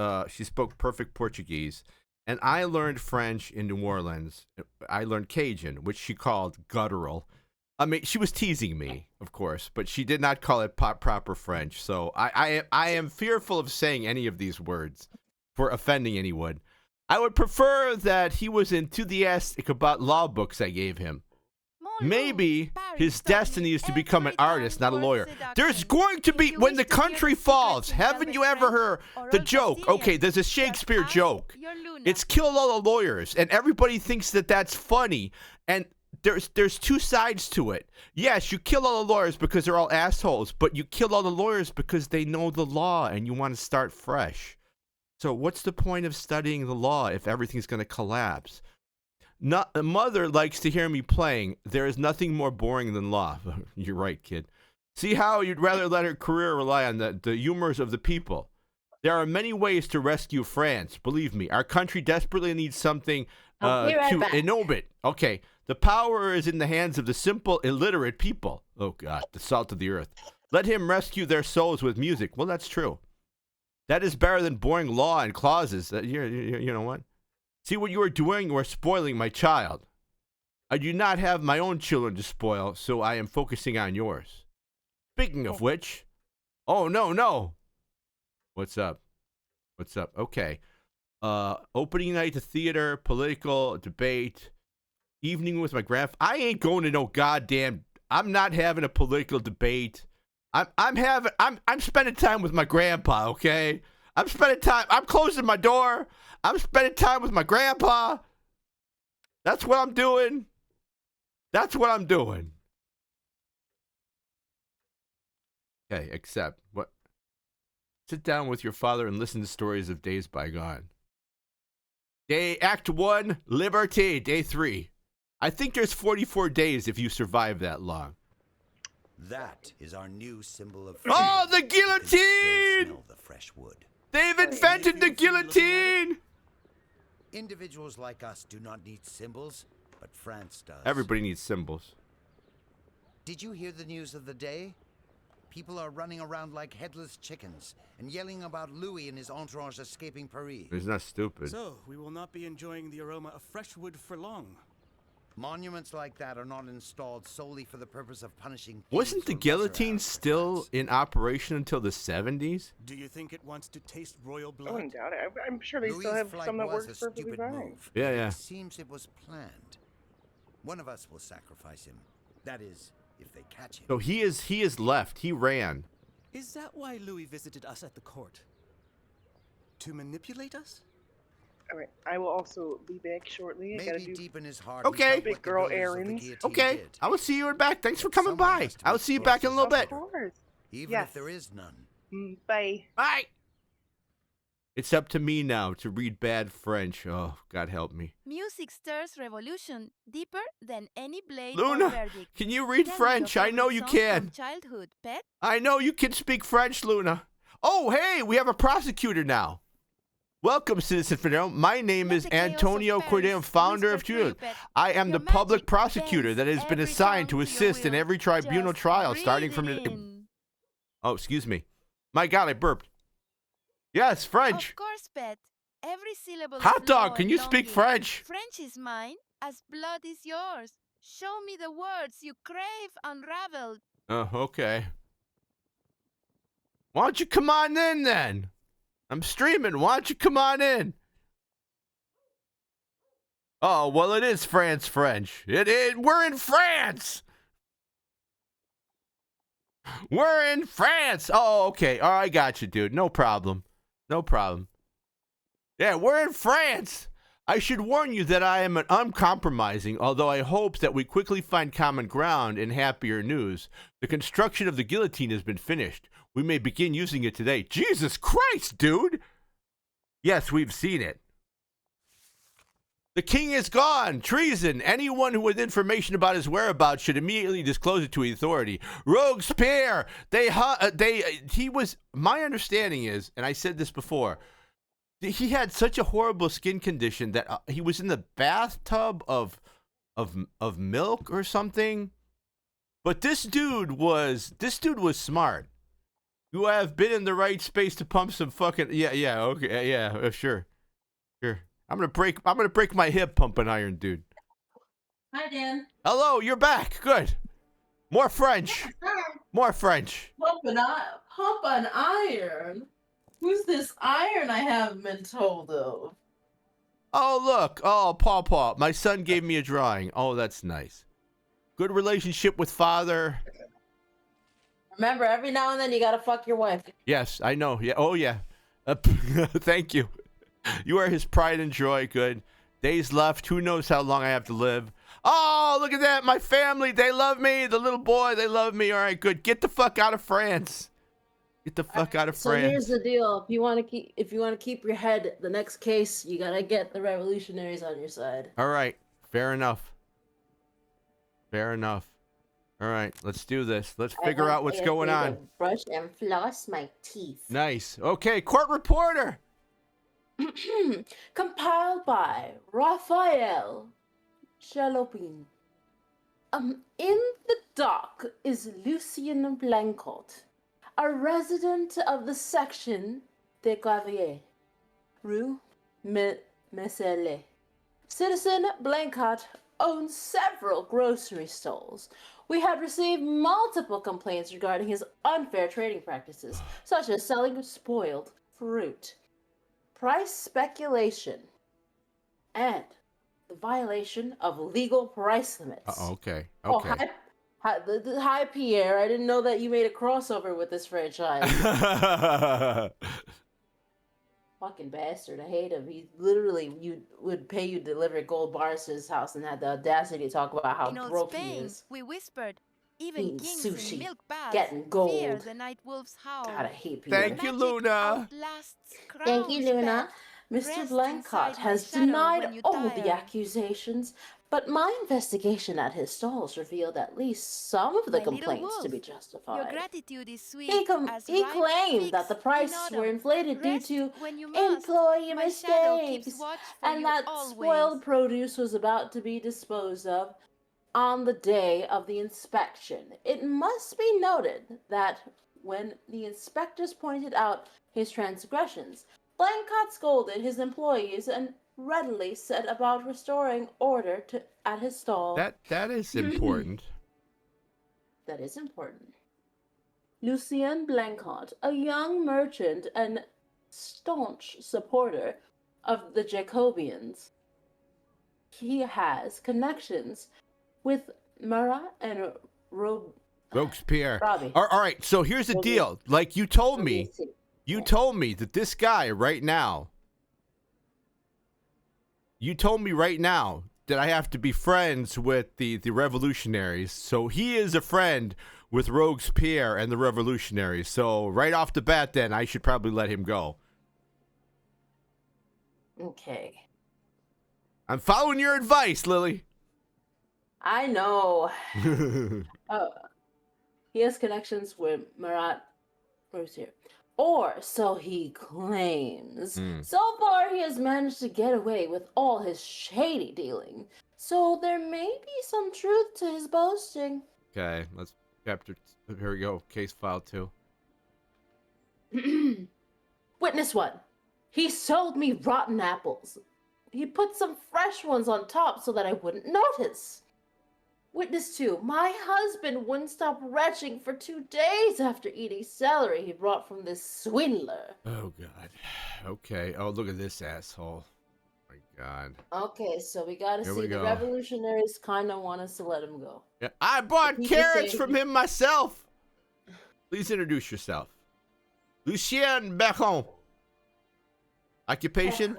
Portuguese, and I learned French in New Orleans. I learned Cajun, which she called guttural. I mean, she was teasing me, of course, but she did not call it proper French. So I am fearful of saying any of these words for offending anyone. I would prefer that he was enthusiastic about law books I gave him. Maybe his destiny is to become an artist, not a lawyer. There's going to be, when the country falls, haven't you ever heard the joke? Okay, there's a Shakespeare joke. It's kill all the lawyers, and everybody thinks that that's funny. And there's two sides to it. Yes, you kill all the lawyers because they're all assholes, but you kill all the lawyers because they know the law and you want to start fresh. So what's the point of studying the law if everything's going to collapse? The mother likes to hear me playing. There is nothing more boring than law. You're right, kid. See how you'd rather let her career rely on the humors of the people. There are many ways to rescue France. Believe me, our country desperately needs something to innovate. Okay, the power is in the hands of the simple, illiterate people. Oh, God, the salt of the earth. Let him rescue their souls with music. Well, that's true. That is better than boring law and clauses. You know what? See what you are doing? You are spoiling my child. I do not have my own children to spoil, so I am focusing on yours. Speaking of which, oh, no. What's up? Okay. Opening night to theater, political debate, evening with my grandfather. I ain't going to no goddamn. I'm not having a political debate. I'm spending time with my grandpa, okay? I'm closing my door. I'm spending time with my grandpa. That's what I'm doing. Okay, except what? Sit down with your father and listen to stories of days bygone. Act 1, Liberty. Day 3. I think there's 44 days if you survive that long. That is our new symbol of freedom. Oh, the guillotine! Smell the fresh wood. They've invented the guillotine! Individuals like us do not need symbols, but France does. Everybody needs symbols. Did you hear the news of the day? People are running around like headless chickens and yelling about Louis and his entourage escaping Paris. He's not stupid. So, we will not be enjoying the aroma of fresh wood for long. Monuments like that are not installed solely for the purpose of punishing. Wasn't the guillotine still in operation until the 70s? Do you think it wants to taste royal blood? I wouldn't doubt it. I'm sure they still have some that work perfectly fine. Yeah. It seems it was planned. One of us will sacrifice him. That is, if they catch him. So he is left. He ran. Is that why Louis visited us at the court? To manipulate us? All right, I will also be back shortly. I gotta do deep in his heart. Okay. Big girl errands. Okay. I will see you in back. Thanks for coming by. I will see you back in a little bit. Of course. Even if there is none. Bye. Bye. It's up to me now to read bad French. Oh, God help me. Music stirs revolution deeper than any blade Luna, or verdict. can you read French? I know you can. Childhood, pet. I know you can speak French, Luna. Oh, hey, we have a prosecutor now. Welcome, Citizen Fidel. My name is Antonio Cordero, founder of Jude. I am the public prosecutor that has been assigned to assist in every tribunal trial starting from the... Oh, excuse me. My God, I burped. Yes, French. Of course, pet. Every syllable Hot is dog, low can and you speak lonely. French? French is mine, as blood is yours. Show me the words you crave unraveled. Oh, okay. Why don't you come on in, then? I'm streaming. Why don't you come on in? Oh, well, it is France French. We're in France. We're in France. Oh, okay. Oh, I got you, dude. No problem. Yeah, we're in France. I should warn you that I am uncompromising, although I hope that we quickly find common ground in happier news. The construction of the guillotine has been finished. We may begin using it today. Jesus Christ, dude! Yes, we've seen it. The king is gone. Treason. Anyone who with information about his whereabouts should immediately disclose it to the authority. Robespierre. He was. My understanding is, and I said this before, he had such a horrible skin condition that he was in the bathtub of milk or something. But this dude was smart. You have been in the right space to pump some fucking sure. I'm gonna break my hip pumping iron, dude. Hi, Dan. Hello, you're back. Good. More French. More French. Pump an iron. Who's this iron I haven't been told of? Oh look. Oh, Paw. My son gave me a drawing. Oh, that's nice. Good relationship with father. Remember, every now and then you gotta fuck your wife. Yes, I know. Yeah. Oh, yeah. Thank you. You are his pride and joy. Good. Days left. Who knows how long I have to live? Oh, look at that. My family. They love me. The little boy. They love me. All right, good. Get the fuck out of France. Get the fuck out of So France. here's the deal: if you want to keep your head, the next case you gotta get the revolutionaries on your side. All right. Fair enough. Fair enough. All right. Let's do this. Let's figure out what's going on. Brush and floss my teeth. Nice. Okay. Court reporter. Compiled by Raphael Jalopin. In the dock is Lucien Blancourt, a resident of the section de Gravier, Rue Meselle. Citizen Blancourt owns several grocery stalls. We had received multiple complaints regarding his unfair trading practices, such as selling spoiled fruit, price speculation, and the violation of legal price limits. Okay. Oh, Okay. hi, Pierre. I didn't know that you made a crossover with this franchise. Fucking bastard. I hate him. He literally would pay you to deliver gold bars to his house and had the audacity to talk about how In old broke he Spain, is. we whispered, even Eating kings sushi, in milk baths getting fear gold. the night wolves howl. God, I hate Pierre. Thank you, Luna. Thank you, Luna. Mr. Blancourt has denied all the accusations, but my investigation at his stalls revealed at least some of the complaints to be Your justified. gratitude is sweet. He as he ripe claimed figs that the in prices autumn. were inflated due Rest to when you must. employee My shadow keeps mistakes, watch for and you that always. spoiled produce was about to be disposed of on the day of the inspection. It must be noted that when the inspectors pointed out his transgressions, Blancourt scolded his employees and readily set about restoring order at his stall. That is important. That is important. Lucien Blancourt, a young merchant and staunch supporter of the Jacobians, he has connections with Marat and Robespierre. Robbie. All right. So here's the deal. Like you told me that this guy right now. You told me right now that I have to be friends with the revolutionaries. So he is a friend with Robespierre and the revolutionaries. So right off the bat, then I should probably let him go. Okay. I'm following your advice, Lily. I know. He has connections with Marat Robespierre. Or so he claims. So far, he has managed to get away with all his shady dealing. So there may be some truth to his boasting. Okay, let's chapter. Here we go. Case file 2. Witness 1. He sold me rotten apples. He put some fresh ones on top so that I wouldn't notice. Witness 2. My husband wouldn't stop retching for 2 days after eating celery he brought from this swindler. Oh, God. Okay. Oh, look at this asshole. My God. Okay, so we gotta Here see we the go. revolutionaries kind of want us to let him go. Yeah, I bought He carrots say- from him myself. Please introduce yourself. Lucien Bacon. Occupation?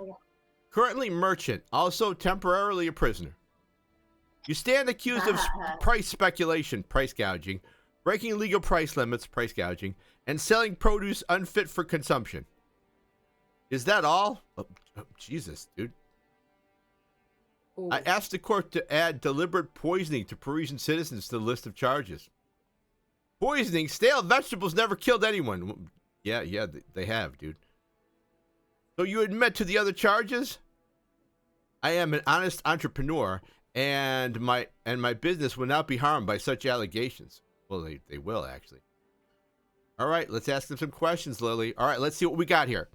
Currently merchant, also temporarily a prisoner. You stand accused of price speculation, price gouging, breaking legal price limits, price gouging, and selling produce unfit for consumption. Is that all? Oh, Jesus, dude. I asked the court to add deliberate poisoning to Parisian citizens to the list of charges. Poisoning? Stale vegetables never killed anyone. Yeah, they have, dude. So you admit to the other charges? I am an honest entrepreneur, and my business will not be harmed by such allegations. Well, they will, actually. All right, let's ask them some questions, Lily. All right, let's see what we got here.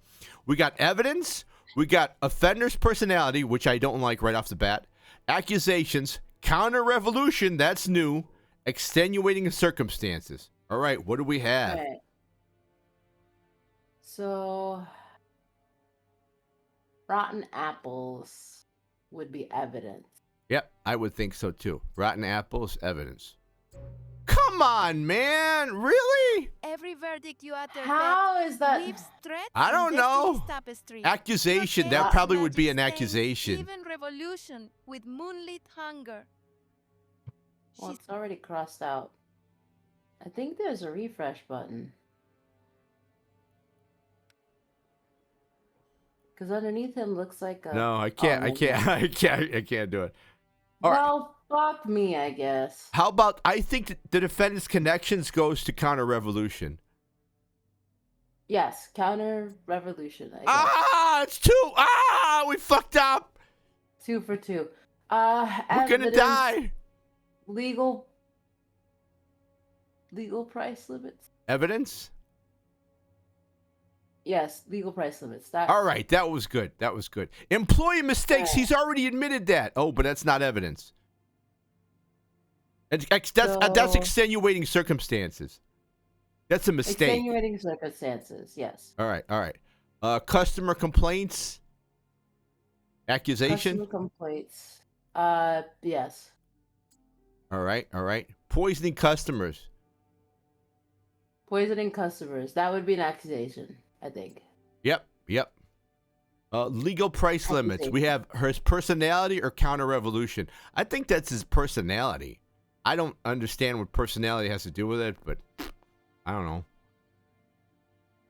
We got evidence. We got offender's personality, which I don't like right off the bat. Accusations. Counter-revolution, that's new. Extenuating circumstances. All right, what do we have? Okay. So, rotten apples would be evidence. Yep, I would think so too. Rotten apples, evidence. Come on, man. Really? Every verdict you utter How is that? weaves threads I don't and know. destiny's tapestry. Accusation. Your That tale probably of would be an magic stains accusation. Even revolution with moonlit hunger. Well, it's already crossed out. I think there's a refresh button. Because underneath him looks like a. No, I can't. I can't. I can't do it. All right. Well, fuck me, I guess. How about I think the defendant's connections goes to counter-revolution. Yes, counter revolution. I guess. It's 2. We fucked up. 2 for 2. We're gonna Evidence, die. Legal price limits. Evidence? Yes, legal price limits. That. All right, that was good. That was good. Employee mistakes. He's already admitted that. Oh, but that's not evidence. That's extenuating circumstances. That's a mistake. Extenuating circumstances. Yes. All right, all right. Customer complaints. Accusation. Customer complaints. Yes. All right, all right. Poisoning customers. Poisoning customers. That would be an accusation, I think. Yep, yep. Legal price limits. We have his personality or counter-revolution. I think that's his personality. I don't understand what personality has to do with it, but I don't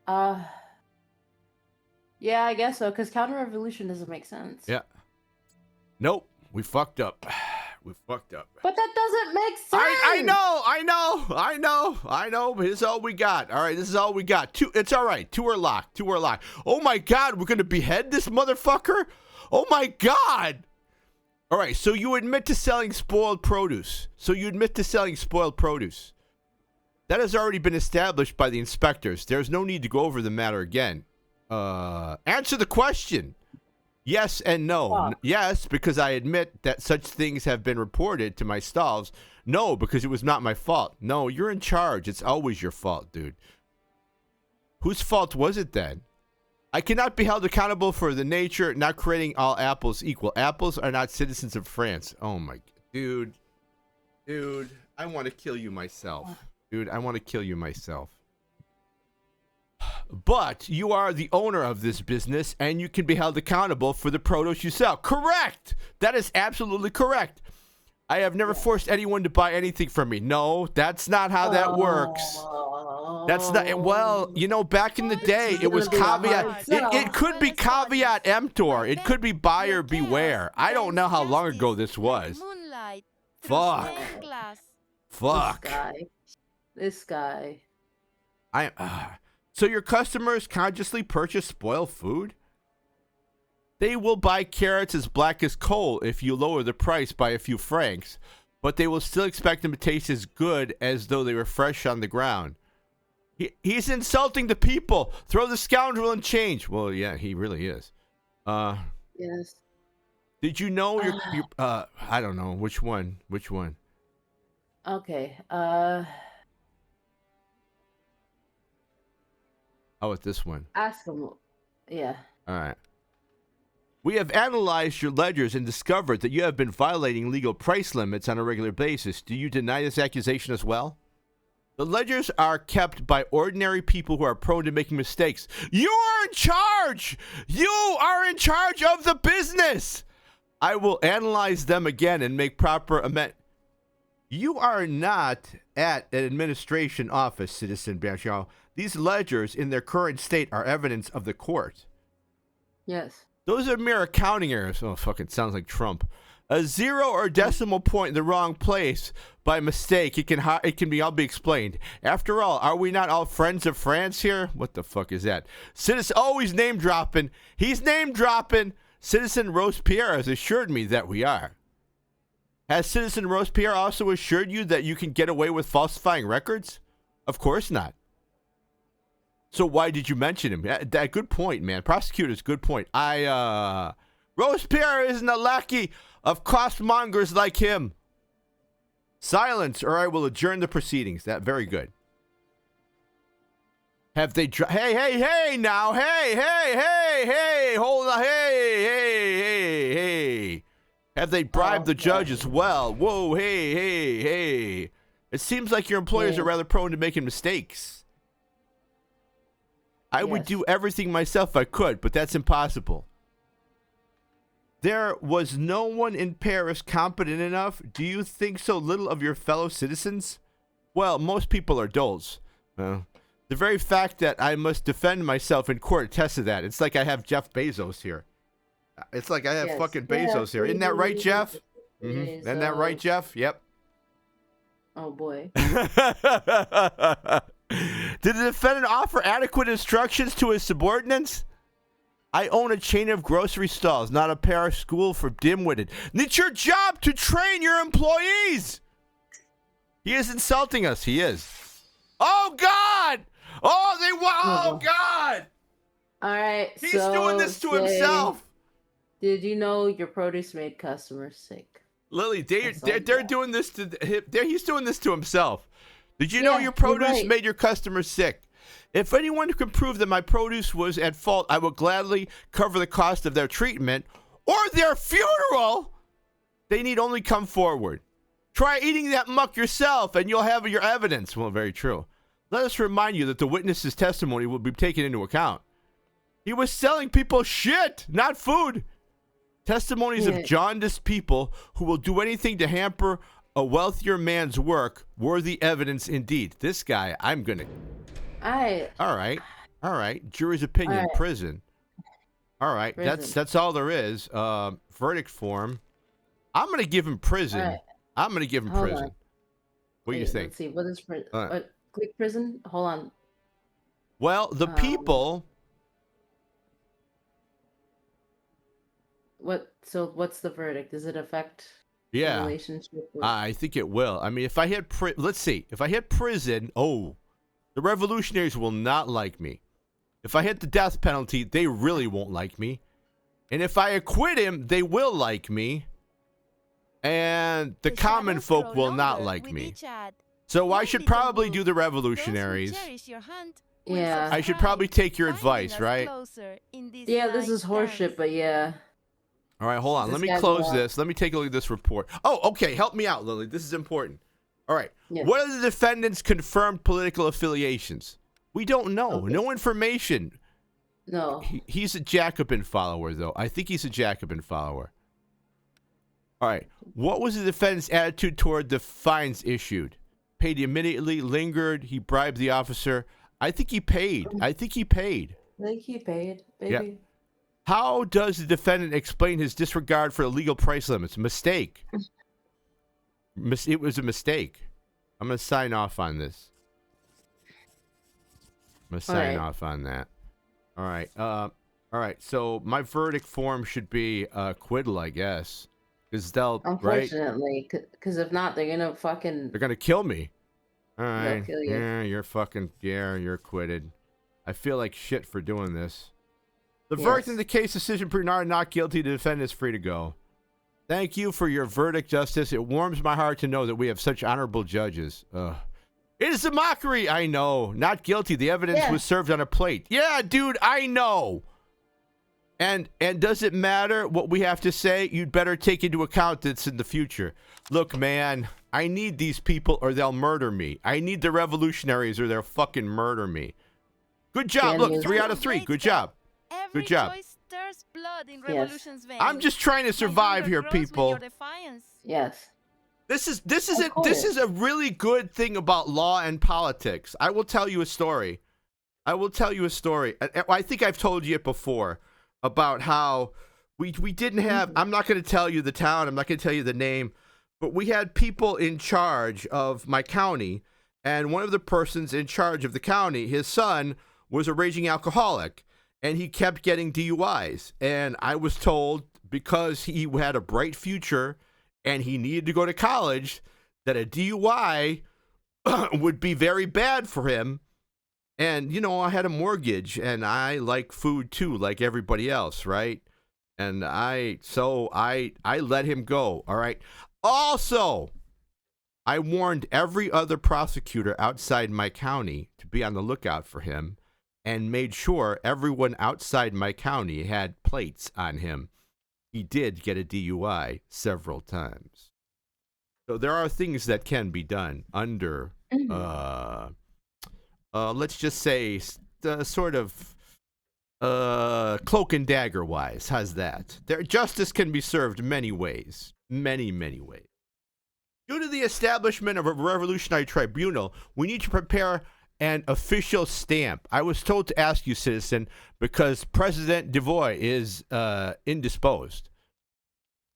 know. Yeah, I guess so, because counter-revolution doesn't make sense. Yeah. Nope, we fucked up. We fucked up. But that doesn't make sense. I know. But this is all we got. All right, this is all we got. 2. It's all right. 2 are locked. Oh my God, we're gonna behead this motherfucker. Oh my God. All right, so you admit to selling spoiled produce. That has already been established by the inspectors. There's no need to go over the matter again. Answer the question. Yes and no. Yes, because I admit that such things have been reported to my stalls. No, because it was not my fault. No, you're in charge. It's always your fault, dude. Whose fault was it then? I cannot be held accountable for the nature not creating all apples equal. Apples are not citizens of France. Oh my, dude, I want to kill you myself. But you are the owner of this business, and you can be held accountable for the produce you sell. Correct. That is absolutely correct. I have never forced anyone to buy anything from me. No, that's not how that works. That's not, well, you know, back in the day, it was caveat. It could be caveat emptor. It could be buyer beware. I don't know how long ago this was. Fuck. This guy. So your customers consciously purchase spoiled food? They will buy carrots as black as coal if you lower the price by a few francs, but they will still expect them to taste as good as though they were fresh on the ground. He's insulting the people. Throw the scoundrel in change. Well, yeah, he really is. Yes. Did you know your I don't know which one. Okay. How about this one? Ask him. Yeah. All right. We have analyzed your ledgers and discovered that you have been violating legal price limits on a regular basis. Do you deny this accusation as well? The ledgers are kept by ordinary people who are prone to making mistakes. You are in charge! You are in charge of the business! I will analyze them again and make proper amendments. You are not at an administration office, Citizen Bergeron. These ledgers in their current state are evidence of the court. Yes. Those are mere accounting errors. Oh, fuck, it sounds like Trump. A zero or decimal point in the wrong place by mistake. It can be all be explained. After all, are we not all friends of France here? What the fuck is that? Citizen, oh, he's name dropping. Citizen Robespierre has assured me that we are. Has Citizen Robespierre also assured you that you can get away with falsifying records? Of course not. So why did you mention him? That good point, man. Prosecutor's good point. Robespierre isn't a lackey of cost-mongers like him. Silence, or I will adjourn the proceedings. That very good. Have they... Hey, now. Hey, hold on. Hey. Have they bribed the judge as well? Whoa, hey. It seems like your employers are rather prone to making mistakes. I would do everything myself if I could, but that's impossible. There was no one in Paris competent enough. Do you think so little of your fellow citizens? Well, most people are dolts. The very fact that I must defend myself in court attests to that. It's like I have Jeff Bezos here. It's like I have fucking Bezos here. Isn't that right, Jeff? Isn't that right, Jeff? Yep. Oh, boy. Did the defendant offer adequate instructions to his subordinates? I own a chain of grocery stalls, not a Paris school for dim-witted. It's your job to train your employees. He is insulting us. He is. Oh, God. Oh, God. All right. He's doing this to himself. Did you know your produce made customers sick? Lily, they're doing this to him. He's doing this to himself. Did you know your produce made your customers sick? If anyone can prove that my produce was at fault, I will gladly cover the cost of their treatment or their funeral. They need only come forward. Try eating that muck yourself and you'll have your evidence. Well, very true. Let us remind you that the witness's testimony will be taken into account. He was selling people shit, not food. Testimonies of jaundiced people who will do anything to hamper a wealthier man's work, worthy evidence indeed. This guy, I'm going to... All right. Jury's opinion, prison. All right, that's all there is. Verdict form. I'm going to give him prison. Right. I'm going to give him prison. On. What do you think? Let's see. What is prison? Click prison? Hold on. Well, the people... What's the verdict? Does it affect the relationship? I think it will. I mean, if I had let's see. If I hit prison, the revolutionaries will not like me. If I hit the death penalty, they really won't like me. And if I acquit him, they will like me. And the common folk will not like me. So I should probably do the revolutionaries. Yeah. I should probably take your advice, right? Yeah, this is horseshit, but yeah. All right, hold on. Let me close this. Let me take a look at this report. Oh, okay. Help me out, Lily. This is important. All right. Yes. What are the defendant's confirmed political affiliations? We don't know. Okay. No information. No. He's a Jacobin follower, though. I think he's a Jacobin follower. All right. What was the defendant's attitude toward the fines issued? Paid immediately, lingered, he bribed the officer. I think he paid. I think he paid, baby. Yeah. How does the defendant explain his disregard for illegal price limits? Mistake. It was a mistake. I'm going to sign off on this. I'm going to sign off on that. All right. All right. So my verdict form should be acquittal, I guess. Because they'll, unfortunately, because if not, they're going to fucking... They're going to kill me. All right. They'll kill you. Yeah, you're acquitted. I feel like shit for doing this. The verdict in the case decision, Bernard not guilty. The defendant is free to go. Thank you for your verdict, Justice. It warms my heart to know that we have such honorable judges. It is a mockery. I know. Not guilty. The evidence was served on a plate. Yeah, dude, I know. And does it matter what we have to say? You'd better take into account this in the future. Look, man, I need these people or they'll murder me. I need the revolutionaries or they'll fucking murder me. Good job. Look, 3 out of 3. Good job. Good job. I'm just trying to survive here, people. Yes. This is a really good thing about law and politics. I will tell you a story. I think I've told you it before about how we didn't have, I'm not going to tell you the town, I'm not going to tell you the name, but we had people in charge of my county, and one of the persons in charge of the county, his son was a raging alcoholic. And he kept getting DUIs. And I was told, because he had a bright future and he needed to go to college, that a DUI would be very bad for him. And, you know, I had a mortgage and I like food too, like everybody else, right? And I let him go, all right? Also, I warned every other prosecutor outside my county to be on the lookout for him. And made sure everyone outside my county had plates on him. he did get a DUI several times. So there are things that can be done under, let's just say, sort of cloak and dagger wise. How's that? Justice can be served many ways. Many, many ways. Due to the establishment of a revolutionary tribunal, we need to prepare an official stamp. I was told to ask you, citizen, because President Devoy is indisposed.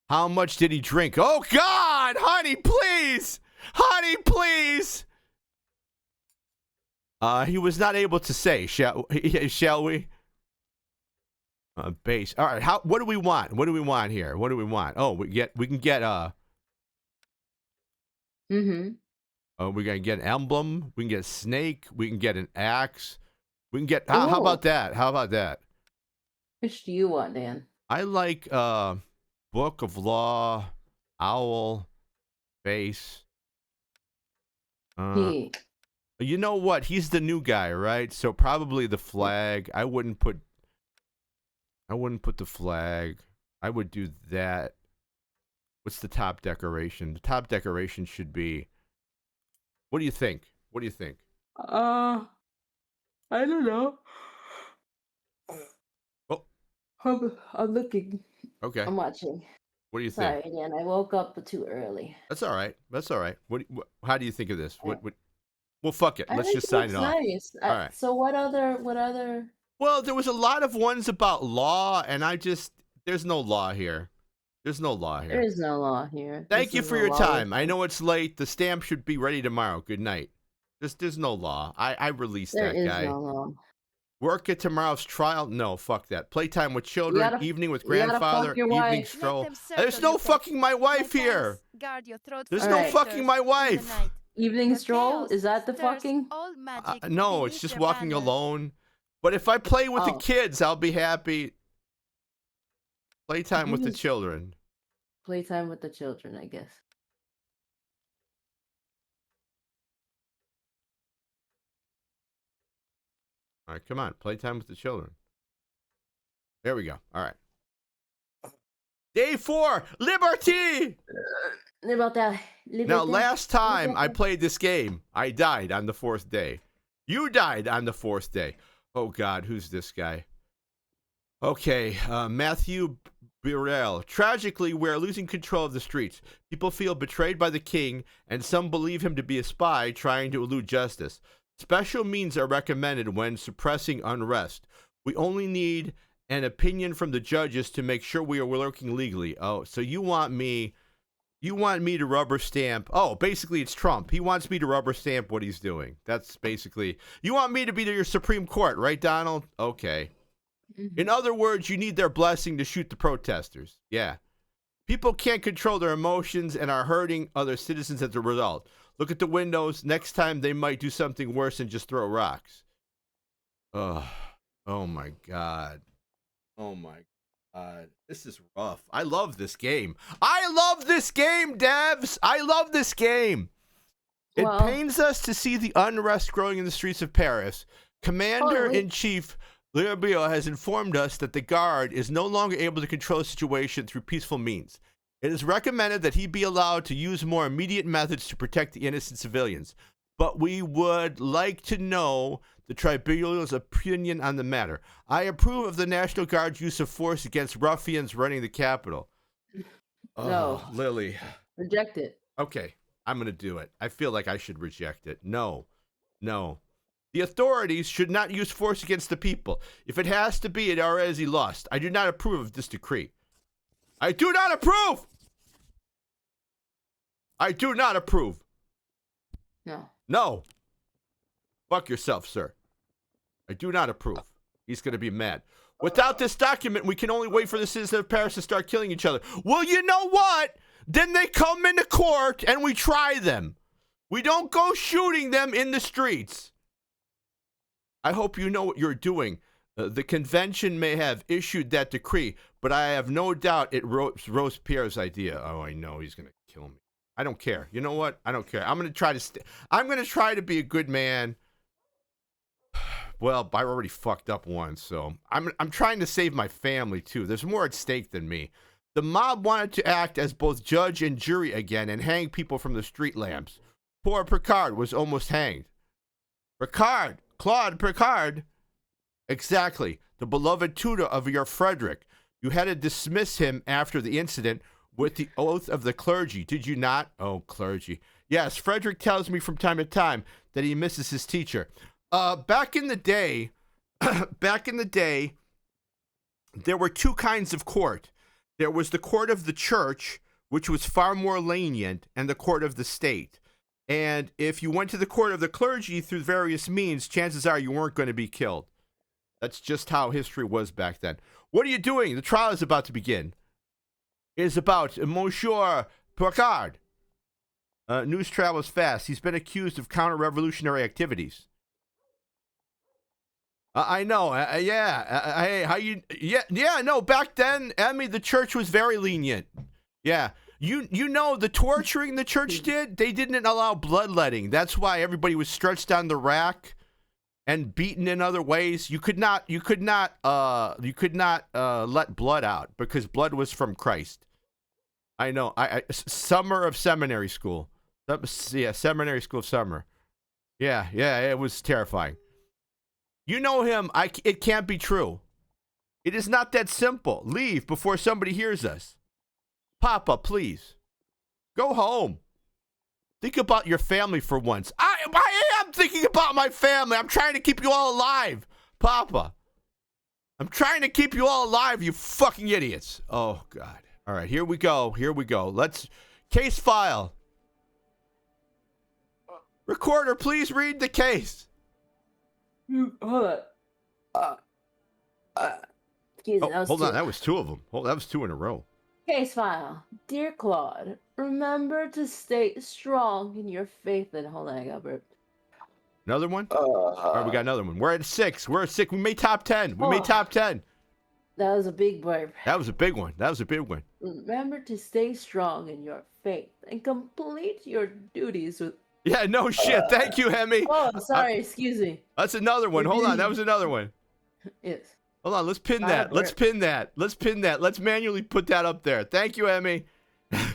How much did he drink? Oh, God! Honey, please! Honey, please! He was not able to say, shall we? Base. All right, what do we want? What do we want here? What do we want? Oh, we can get we can get an emblem. We can get a snake. We can get an axe. We can get. How about that? How about that? Which do you want, Dan? I like Book of Law, owl, face. You know what? He's the new guy, right? So probably the flag. I wouldn't put the flag. I would do that. What's the top decoration? The top decoration should be. What do you think? What do you think? I don't know. Oh. I'm looking. Okay. I'm watching. What do you Sorry, think? Dan. I woke up too early. That's all right. That's all right. How do you think of this? What? Well, fuck it. I Let's think just sign it off. nice. All right. So what other? Well, there was a lot of ones about law, and there's no law here. There's no law here. There is no law here. Thank you for your time. I know it's late. The stamp should be ready tomorrow. Good night. There's no law. I released that guy. There is no law. Work at tomorrow's trial? No, fuck that. Playtime with children, evening with grandfather, evening stroll. There's no fucking my wife here. There's no fucking my wife. Evening stroll? Is that the fucking? No, it's just walking alone. But if I play with the kids, I'll be happy. Playtime with the children. Playtime with the children, I guess. All right, come on. Playtime with the children. There we go. All right. Day 4, Liberty! Now, last time I played this game, I died on the 4th day. You died on the 4th day. Oh, God, who's this guy? Okay, Matthew Burrell. Tragically, we're losing control of the streets. People feel betrayed by the king, and some believe him to be a spy trying to elude justice. Special means are recommended when suppressing unrest. We only need an opinion from the judges to make sure we are working legally. Oh, so you want me to rubber stamp. Oh, basically it's Trump. He wants me to rubber stamp what he's doing. That's basically, you want me to be to your Supreme Court, right, Donald? Okay. In other words, you need their blessing to shoot the protesters. Yeah. People can't control their emotions and are hurting other citizens as a result. Look at the windows. Next time they might do something worse than just throw rocks. Oh my God. Oh my God. This is rough. I love this game. I love this game, devs. I love this game. It pains us to see the unrest growing in the streets of Paris. Commander-in-Chief Lirbio has informed us that the guard is no longer able to control the situation through peaceful means. It is recommended that he be allowed to use more immediate methods to protect the innocent civilians. But we would like to know the tribunal's opinion on the matter. I approve of the National Guard's use of force against ruffians running the Capitol. No. Lily. Reject it. Okay, I'm going to do it. I feel like I should reject it. No. The authorities should not use force against the people. If it has to be, it already lost. I do not approve of this decree. I do not approve! I do not approve. No. Fuck yourself, sir. I do not approve. He's going to be mad. Without this document, we can only wait for the citizens of Paris to start killing each other. Well, you know what? Then they come into court and we try them. We don't go shooting them in the streets. I hope you know what you're doing. The convention may have issued that decree, but I have no doubt it was Robespierre's idea. Oh, I know he's going to kill me. I don't care. You know what? I don't care. I'm going to try to be a good man. Well, I already fucked up once, so I'm trying to save my family too. There's more at stake than me. The mob wanted to act as both judge and jury again and hang people from the street lamps. Poor Picard was almost hanged. Claude Picard. Exactly. The beloved tutor of your Frederick. You had to dismiss him after the incident with the oath of the clergy, did you not? Oh, clergy. Yes, Frederick tells me from time to time that he misses his teacher. Back in the day, there were two kinds of court. There was the court of the church, which was far more lenient, and the court of the state. And if you went to the court of the clergy through various means, chances are you weren't going to be killed. That's just how history was back then. What are you doing? The trial is about to begin. It is about Monsieur Picard. News travels fast. He's been accused of counter-revolutionary activities. I know. Hey, how you? Yeah. No, back then, Emmy, the church was very lenient. Yeah. You know the torturing the church did? They didn't allow bloodletting. That's why everybody was stretched on the rack and beaten in other ways. You could not let blood out because blood was from Christ. I know. Summer of seminary school. Yeah, seminary school of summer. Yeah, it was terrifying. You know him. It can't be true. It is not that simple. Leave before somebody hears us. Papa, please. Go home. Think about your family for once. I am thinking about my family. I'm trying to keep you all alive. Papa. I'm trying to keep you all alive, you fucking idiots. Oh, God. All right, here we go. Let's... Case file. Recorder, please read the case. Hold on. Excuse me. Hold on. That was two of them. That was two in a row. Case file. Dear Claude, remember to stay strong in your faith and hold on, I got burped. Another one? All right, we got another one. We're at 6. We made top 10. That was a big burp. That was a big one. Remember to stay strong in your faith and complete your duties with... Yeah, no shit. Thank you, Hemi. Oh, sorry. Excuse me. That's another one. Hold on. That was another one. Yes. Hold on. Let's pin that. Let's manually put that up there. Thank you, Hemi. I'm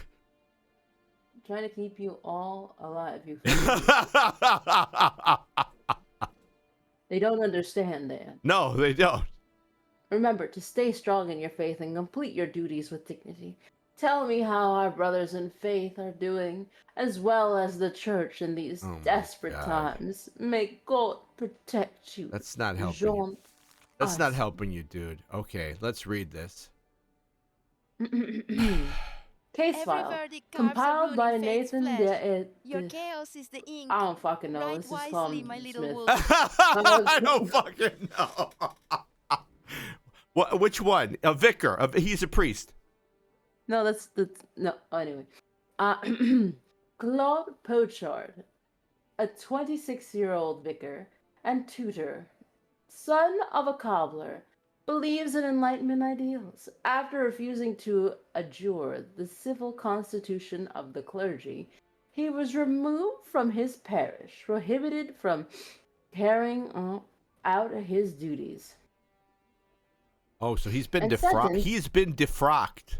trying to keep you all alive. They don't understand that. No, they don't. Remember to stay strong in your faith and complete your duties with dignity. Tell me how our brothers in faith are doing, as well as the church in these desperate times. May God protect you. That's not helping. That's not helping you, dude. Okay, let's read this. Case file compiled by Nathan. Your chaos is the ink. I don't fucking know. Write This is wisely, from my little Smith. wolf. I don't fucking know. Which one? A vicar. He's a priest. No, that's no. Anyway, Claude Picard, a 26-year-old vicar and tutor, son of a cobbler, believes in Enlightenment ideals. After refusing to adjure the civil constitution of the clergy, he was removed from his parish, prohibited from carrying out his duties. Oh, so he's been defrocked. He's been defrocked.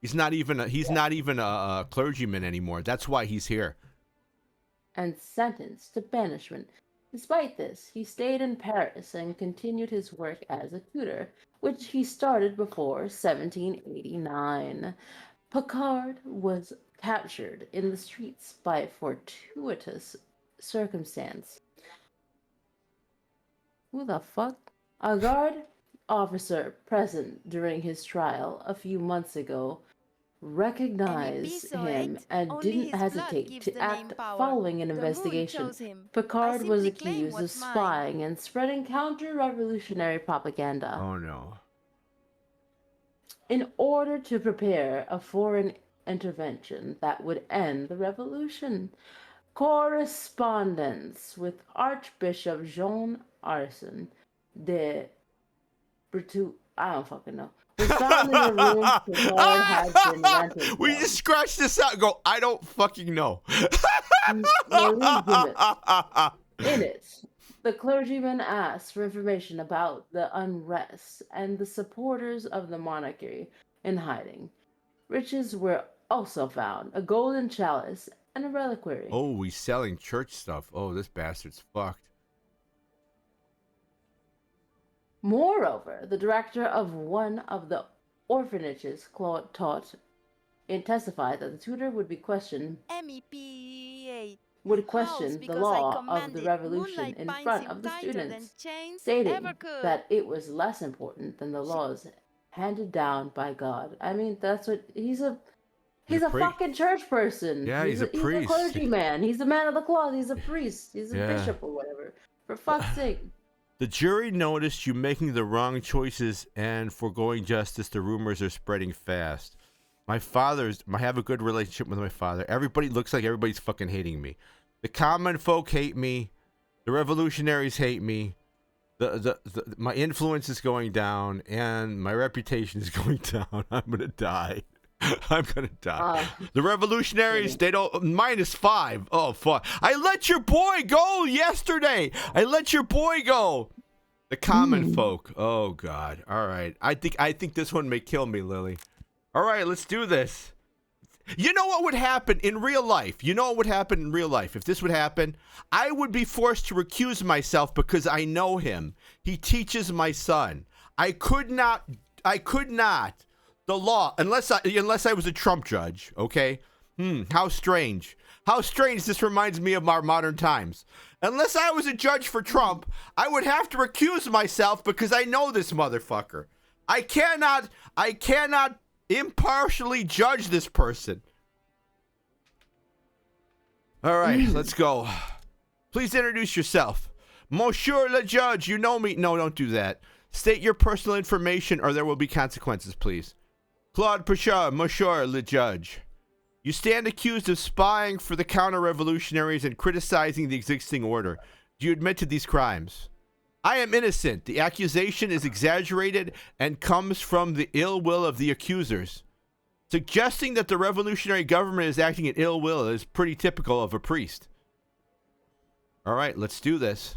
He's not even a clergyman anymore. That's why he's here. And sentenced to banishment. Despite this, he stayed in Paris and continued his work as a tutor, which he started before 1789. Picard was captured in the streets by a fortuitous circumstance. Who the fuck? A guard officer present during his trial a few months ago recognized him and didn't hesitate to act following an investigation. Picard was accused of spying and spreading counter-revolutionary propaganda. Oh no. In order to prepare a foreign intervention that would end the revolution. Correspondence with Archbishop Jean Arson de Bertou. I don't fucking know. Was found in a room Picard had been rented. We just scratch this out and go, I don't fucking know. In it, the clergyman asked for information about the unrest and the supporters of the monarchy in hiding. Riches were also found, a golden chalice and a reliquary. Oh, he's selling church stuff. Oh, this bastard's fucked. Moreover, the director of one of the orphanages Claude taught and testified that the tutor would be questioned MEPA would question the because I law of the commanded revolution moonlight in binds front him of the tighter than students, chains stating ever could. that it was less important than the laws handed down by God. I mean, that's what he's a fucking church person. Yeah, he's a priest. He's a clergyman. He's a man of the cloth. He's a priest. He's a Yeah. bishop or whatever. For fuck's sake. The jury noticed you making the wrong choices and foregoing justice. The rumors are spreading fast. I have a good relationship with my father. Everybody looks like everybody's fucking hating me. The common folk hate me. The revolutionaries hate me. My influence is going down and my reputation is going down. I'm gonna die. I'm gonna die. The revolutionaries, they don't -5. Oh fuck! I let your boy go yesterday. I let your boy go. The common folk. Oh god. All right. I think this one may kill me, Lily. All right, let's do this. You know what would happen in real life? You know what would happen in real life if this would happen? I would be forced to recuse myself because I know him. He teaches my son. I could not. The law, unless I was a Trump judge, okay? How strange. How strange this reminds me of our modern times. Unless I was a judge for Trump, I would have to recuse myself because I know this motherfucker. I cannot impartially judge this person. All right, let's go. Please introduce yourself. Monsieur le Judge, you know me. No, don't do that. State your personal information or there will be consequences, please. Claude Pichard, Monsieur le Judge. You stand accused of spying for the counter-revolutionaries and criticizing the existing order. Do you admit to these crimes? I am innocent. The accusation is exaggerated and comes from the ill will of the accusers. Suggesting that the revolutionary government is acting in ill will is pretty typical of a priest. All right, let's do this.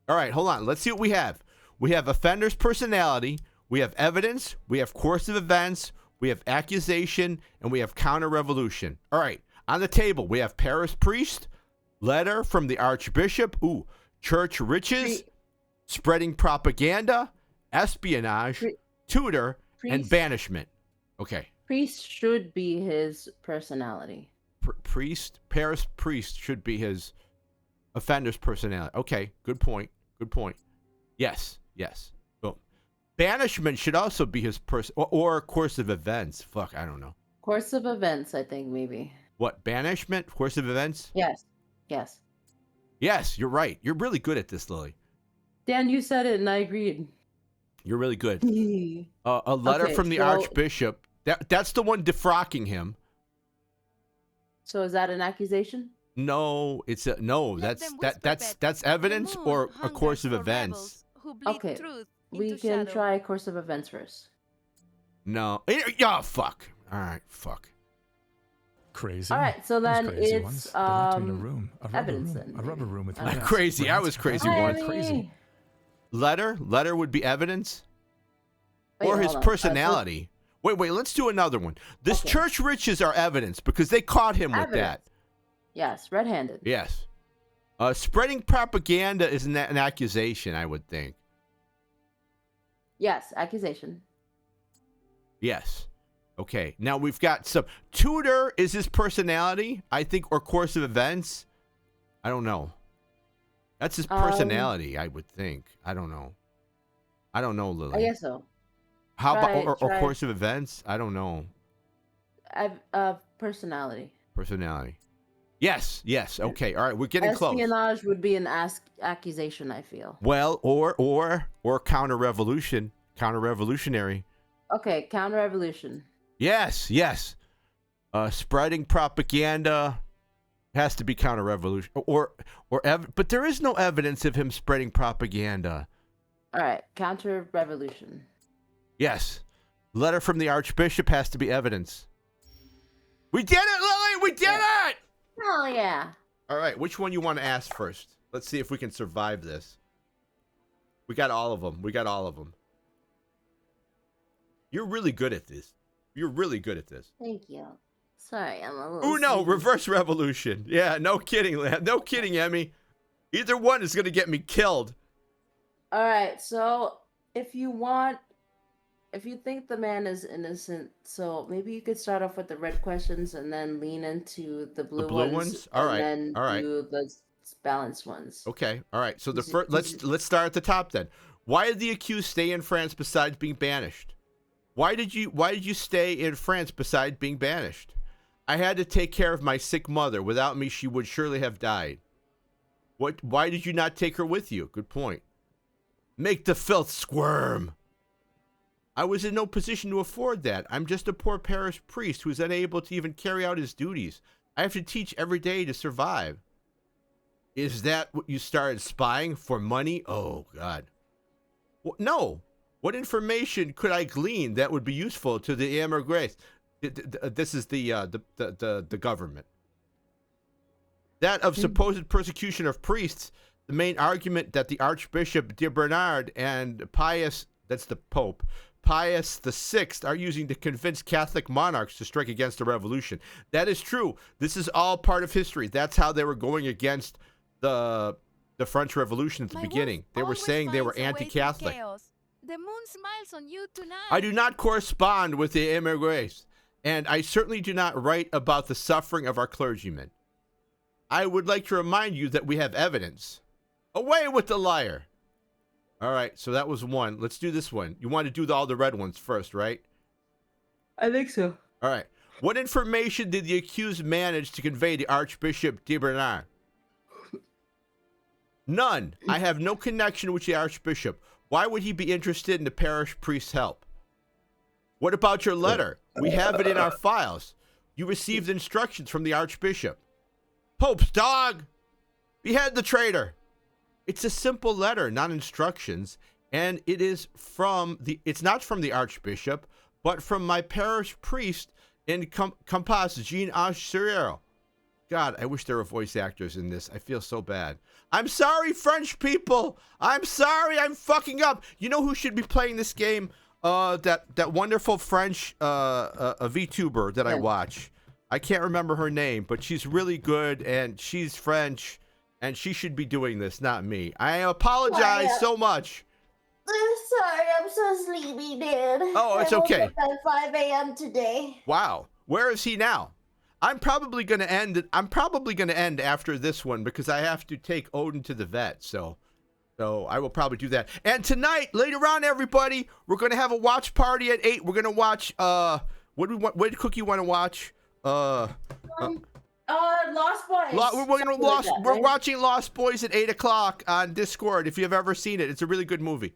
All right, hold on. Let's see what we have. We have offender's personality. We have evidence. We have course of events. We have accusation, and we have counter-revolution. All right, on the table, we have Paris priest, letter from the archbishop, church riches, spreading propaganda, espionage, tutor, and banishment. Okay. Priest should be his personality. Paris priest should be his offender's personality. Okay, good point. Good point. Yes. Boom. Banishment should also be his or course of events. Fuck, I don't know. Course of events, I think, maybe. What, banishment? Course of events? Yes, you're right. You're really good at this, Lily. Dan, you said it and I agreed. You're really good. A letter from the archbishop. That's the one defrocking him. So is that an accusation? No, it's that's evidence or a course of events. Okay, we can try course of events first. No, yeah, fuck. All right, fuck. Crazy. All right, so then it's ones. A evidence. rubber room with I'm crazy. I was crazy once. Crazy. Letter would be evidence, Wait, or his hold on. personality. Wait. Let's do another one. This church riches are evidence because they caught him with that. Yes, red-handed. Yes. Spreading propaganda is an accusation, I would think. Yes, accusation. Yes. Okay. Now we've got some. Tutor is his personality, I think, or course of events. I don't know. That's his personality, I would think. I don't know. Lily. I guess so. How about or course of events? I don't know. Personality. Personality. Yes. Okay. All right. We're getting close. Espionage would be an accusation, I feel. Well, or counter-revolutionary. Okay, counter-revolution. Yes. Spreading propaganda has to be counter-revolution, but there is no evidence of him spreading propaganda. All right, counter-revolution. Yes. Letter from the archbishop has to be evidence. We did it, Lily! We did it! Oh, yeah. All right, which one you want to ask first? Let's see if we can survive this. We got all of them. You're really good at this. You're really good at this. Thank you. Sorry, I'm a little. Uno, sleepy. reverse revolution. Yeah, no kidding, no kidding, Emmy. Either one is gonna get me killed. All right, so if you think the man is innocent, so maybe you could start off with the red questions and then lean into the blue, ones? All right, and then all right. do the balanced ones. Okay, all right. So the first, let's start at the top then. Why did the accused stay in France besides being banished? Why did you stay in France besides being banished? I had to take care of my sick mother. Without me, she would surely have died. Why did you not take her with you? Good point. Make the filth squirm. I was in no position to afford that. I'm just a poor parish priest who is unable to even carry out his duties. I have to teach every day to survive. Is that what you started spying for money? Oh, God. No. What information could I glean that would be useful to the émigrés? This is the government. That of supposed persecution of priests, the main argument that the Archbishop de Bernard and Pius, that's the Pope, Pius VI are using to convince Catholic monarchs to strike against the revolution. That is true. This is all part of history. That's how they were going against the French Revolution at the beginning. They were saying they were anti-Catholic. The moon smiles on you tonight. I do not correspond with the émigrés, and I certainly do not write about the suffering of our clergymen. I would like to remind you that we have evidence. Away with the liar. All right, so that was one. Let's do this one. You want to do all the red ones first, right? I think so. All right. What information did the accused manage to convey to Archbishop de Bernard? None. I have no connection with the Archbishop. Why would he be interested in the parish priest's help? What about your letter? We have it in our files. You received instructions from the Archbishop. Pope's dog! Behead the traitor! It's a simple letter, not instructions, and it's not from the Archbishop, but from my parish priest in Campas, Jean Serrero. God, I wish there were voice actors in this. I feel so bad. I'm sorry, French people. I'm sorry. I'm fucking up. You know who should be playing this game? That wonderful French VTuber that I watch. I can't remember her name, but she's really good, and she's French, and she should be doing this, not me. I apologize so much. I'm sorry. I'm so sleepy, dude. Oh, it's okay. I woke up at 5 a.m. today. Wow. Where is he now? I'm probably going to end after this one because I have to take Odin to the vet. So I will probably do that. And tonight, later on, everybody, we're going to have a watch party at 8. We're going to watch what did Cookie want to watch? Lost Boys. We're watching Lost Boys at 8 o'clock on Discord. If you've ever seen it, it's a really good movie.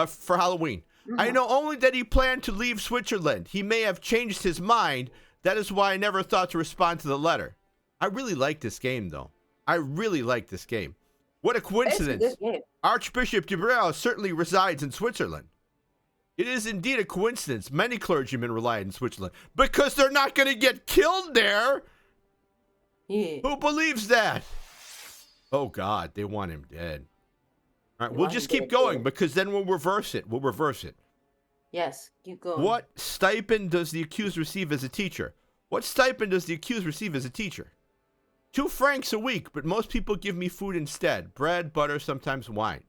For Halloween. Mm-hmm. I know only that he planned to leave Switzerland. He may have changed his mind. That is why I never thought to respond to the letter. I really like this game, though. I really like this game. What a coincidence. It's a good game. Archbishop de Bernard certainly resides in Switzerland. It is indeed a coincidence. Many clergymen reside in Switzerland because they're not going to get killed there. Yeah. Who believes that? Oh, God, they want him dead. All right, we'll just keep going because then we'll reverse it. Yes, keep going. What stipend does the accused receive as a teacher? 2 francs a week, but most people give me food instead. Bread, butter, sometimes wine.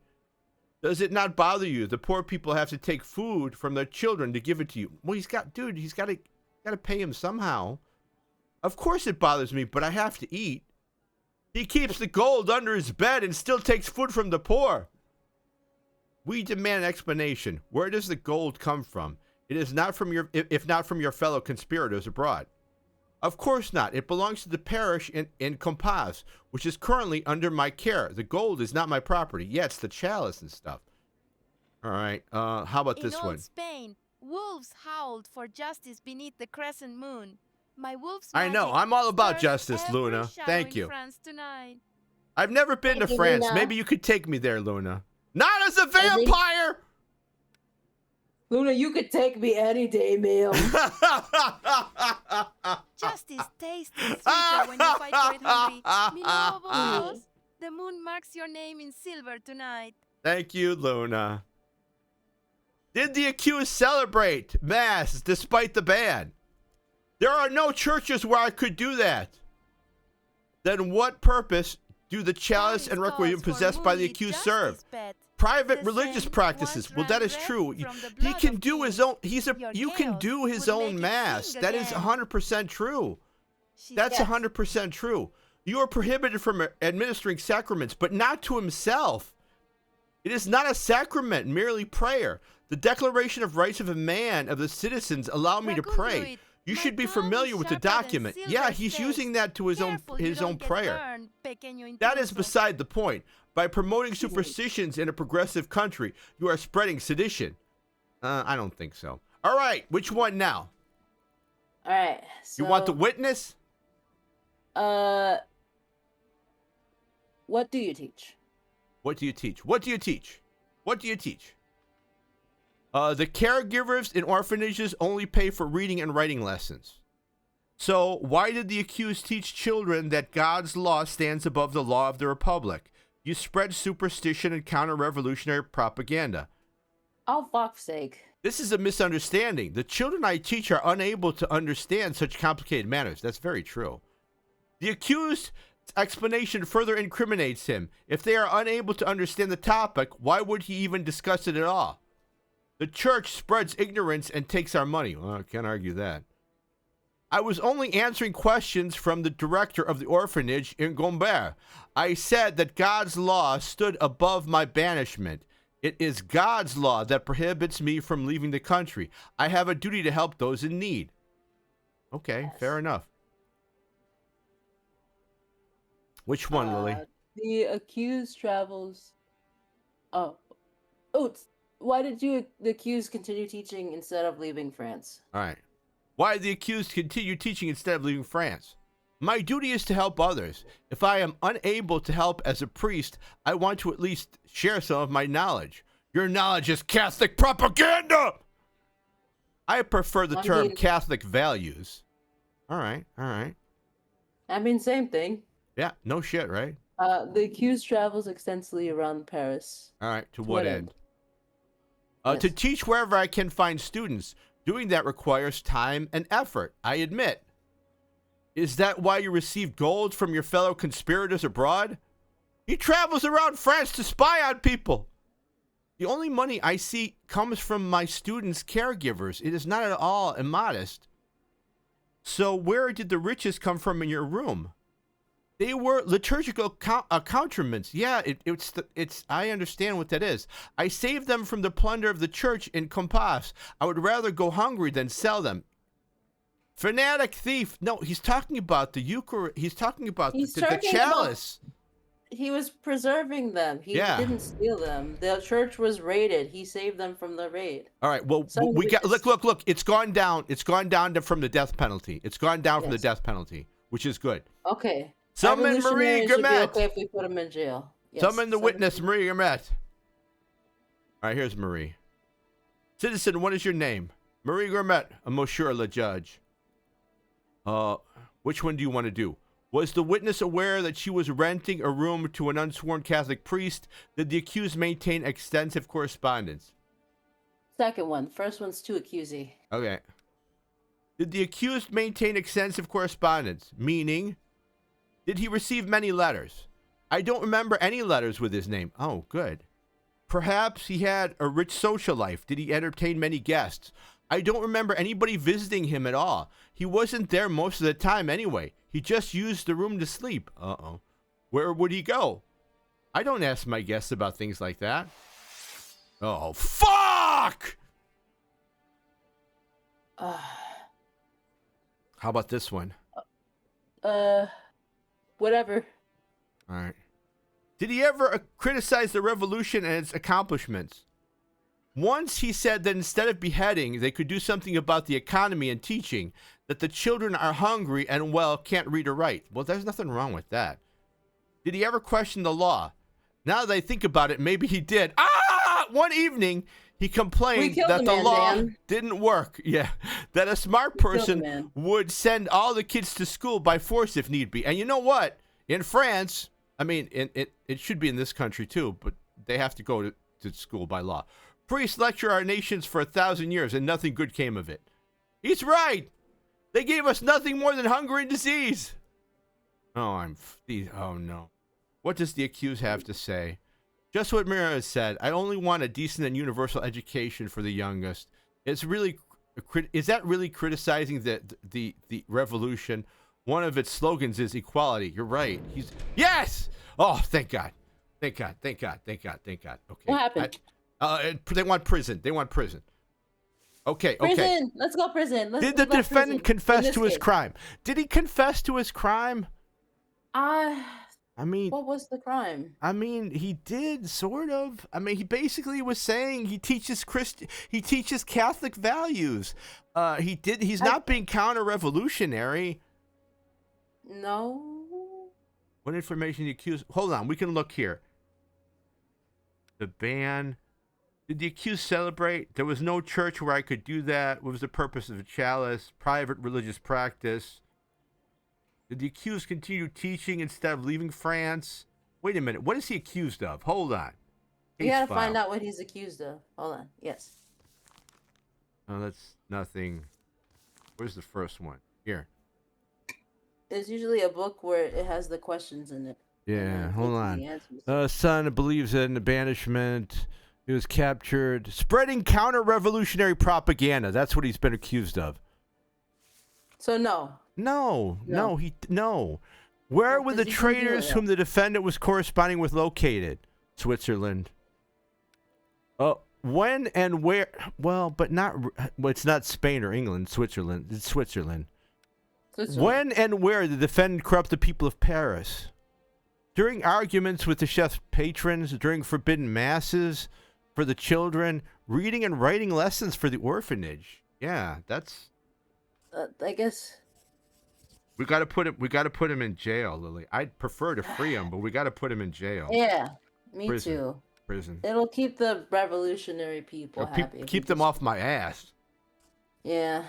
Does it not bother you? The poor people have to take food from their children to give it to you. Well, he's got to pay him somehow. Of course it bothers me, but I have to eat. He keeps the gold under his bed and still takes food from the poor. We demand an explanation. Where does the gold come from? It is not from if not from your fellow conspirators abroad. Of course not. It belongs to the parish in Campas, which is currently under my care. The gold is not my property. Yeah, it's the chalice and stuff. All right. How about this one? In old Spain, wolves howled for justice beneath the crescent moon. My wolf's I know. I'm all about justice, Luna. Thank you. I've never been to France. Luna. Maybe you could take me there, Luna. Not as a vampire! Luna, you could take me any day, ma'am. Justice tastes sweeter when you fight for it hungry. Mi nuevo boss, the moon marks your name in silver tonight. Thank you, Luna. Did the accused celebrate Mass despite the ban? There are no churches where I could do that. Then what purpose do the chalice and requiem possessed by the accused serve? Private religious practices. Well, that is true. He can do his own. You can do his own Mass. That is 100% true. That's 100% true. You are prohibited from administering sacraments, but not to himself. It is not a sacrament, merely prayer. The Declaration of Rights of a Man, of the citizens, allow me to pray. You should be familiar with the document. Yeah, he's using that to his own prayer. That is beside the point. By promoting superstitions in a progressive country, you are spreading sedition. I don't think so. All right, which one now? All right. So, you want the witness? What do you teach? What do you teach? What do you teach? What do you teach? The caregivers in orphanages only pay for reading and writing lessons. So why did the accused teach children that God's law stands above the law of the Republic? You spread superstition and counter-revolutionary propaganda. Oh, fuck's sake. This is a misunderstanding. The children I teach are unable to understand such complicated matters. That's very true. The accused's explanation further incriminates him. If they are unable to understand the topic, why would he even discuss it at all? The church spreads ignorance and takes our money. Well, I can't argue that. I was only answering questions from the director of the orphanage in Gombert. I said that God's law stood above my banishment. It is God's law that prohibits me from leaving the country. I have a duty to help those in need. Okay, fair enough. Which one, Lily? The accused travels. Why did the accused continue teaching instead of leaving France? All right. Why did the accused continue teaching instead of leaving France? My duty is to help others. If I am unable to help as a priest, I want to at least share some of my knowledge. Your knowledge is Catholic propaganda! I prefer the term Catholic values. All right, all right. I mean, same thing. Yeah, no shit, right? The accused travels extensively around Paris. All right, to what end? To teach wherever I can find students. Doing that requires time and effort, I admit. Is that why you receive gold from your fellow conspirators abroad? He travels around France to spy on people. The only money I see comes from my students' caregivers. It is not at all immodest. So where did the riches come from in your room? They were liturgical accoutrements. Yeah, it's. I understand what that is. I saved them from the plunder of the church in Compas. I would rather go hungry than sell them. Fanatic thief. No, he's talking about the Eucharist. He's talking about the chalice. He was preserving them. He didn't steal them. The church was raided. He saved them from the raid. All right. Well, we got look. It's gone down. It's gone down from the death penalty. It's gone down from the death penalty, which is good. Okay. Summon Marie Gourmet. Okay, if we put him in jail. Yes. Summon the witness, Marie Gourmet. All right, here's Marie. Citizen, what is your name? Marie Gourmet, Monsieur le Judge. Which one do you want to do? Was the witness aware that she was renting a room to an unsworn Catholic priest? Did the accused maintain extensive correspondence? Second one. First one's too accusey. Okay. Did the accused maintain extensive correspondence? Meaning, did he receive many letters? I don't remember any letters with his name. Oh, good. Perhaps he had a rich social life. Did he entertain many guests? I don't remember anybody visiting him at all. He wasn't there most of the time anyway. He just used the room to sleep. Uh-oh. Where would he go? I don't ask my guests about things like that. Oh, fuck! How about this one? Whatever. All right. Did he ever criticize the revolution and its accomplishments? Once he said that instead of beheading, they could do something about the economy and teaching, that the children are hungry and, well, can't read or write. Well, there's nothing wrong with that. Did he ever question the law? Now that I think about it, maybe he did. One evening, he complained that the law didn't work. Yeah, that a smart person would send all the kids to school by force if need be. And you know what? In France, I mean, it should be in this country too, but they have to go to school by law. Priests lecture our nations for 1,000 years and nothing good came of it. He's right. They gave us nothing more than hunger and disease. Oh, oh no. What does the accused have to say? Just what Mira has said. I only want a decent and universal education for the youngest. Is that really criticizing the revolution? One of its slogans is equality. You're right. Yes! Oh, thank God. Thank God. Thank God. Thank God. Thank God. Okay. What happened? They want prison. They want prison. Okay. Prison. Okay. Let's go prison. Did the defendant confess to his crime? Did he confess to his crime? I mean, what was the crime? I mean, he did sort of. I mean, he basically was saying he teaches Catholic values. He's not being counter-revolutionary. No. What information the accused? Hold on, we can look here. The ban. Did the accused celebrate? There was no church where I could do that. What was the purpose of a chalice? Private religious practice. Did the accused continue teaching instead of leaving France? Wait a minute. What is he accused of? Hold on. You gotta find out what he's accused of. Hold on. Yes. Oh, that's nothing. Where's the first one? Here. There's usually a book where it has the questions in it. Yeah, hold on. Son believes in banishment. He was captured. Spreading counter-revolutionary propaganda. That's what he's been accused of. So no. No. Where were the traitors whom the defendant was corresponding with located? Switzerland. When and where? Well, but not. Well, it's not Spain or England. Switzerland. It's Switzerland. When and where the defendant corrupt the people of Paris? During arguments with the chef's patrons, during forbidden masses for the children, reading and writing lessons for the orphanage. Yeah, that's. I guess. We got to put him in jail, Lily. I'd prefer to free him, but we got to put him in jail. Yeah, me too. Prison. It'll keep the revolutionary people happy. Keep them off my ass. Yeah.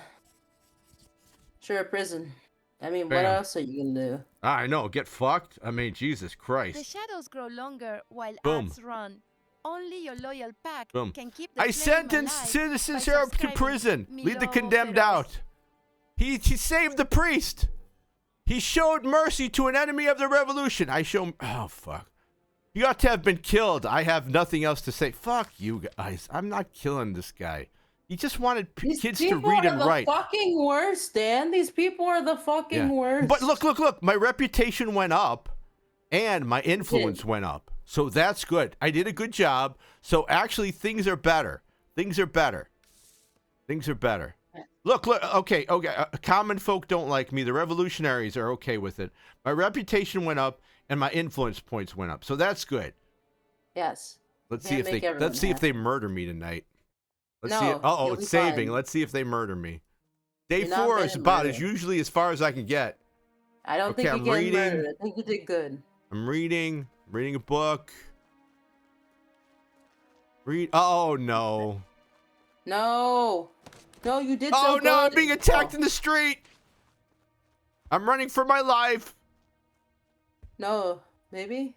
Sure, prison. I mean, what else are you gonna do? I know, get fucked. I mean, Jesus Christ. The shadows grow longer while Boom. Ads run. Only your loyal pack Boom. can keep the I sentenced citizens here to prison. Lead the condemned out. He saved the priest. He showed mercy to an enemy of the revolution. Oh, fuck. You ought to have been killed. I have nothing else to say. Fuck you guys. I'm not killing this guy. He just wanted kids to read and write. These people are the fucking worst, Dan. These people are the fucking worst. But look. My reputation went up and my influence went up. So that's good. I did a good job. So actually, things are better. Look. Okay. Common folk don't like me. The revolutionaries are okay with it. My reputation went up and my influence points went up. So that's good. Yes. Let's see if they murder me tonight. Let's see. It's saving. Fine. Let's see if they murder me. Day 4 is about usually as far as I can get. I don't think you're getting murdered. I think you did good. I'm reading a book. Oh no. No, you did so Oh good. no, I'm being attacked in the street. I'm running for my life. No, maybe.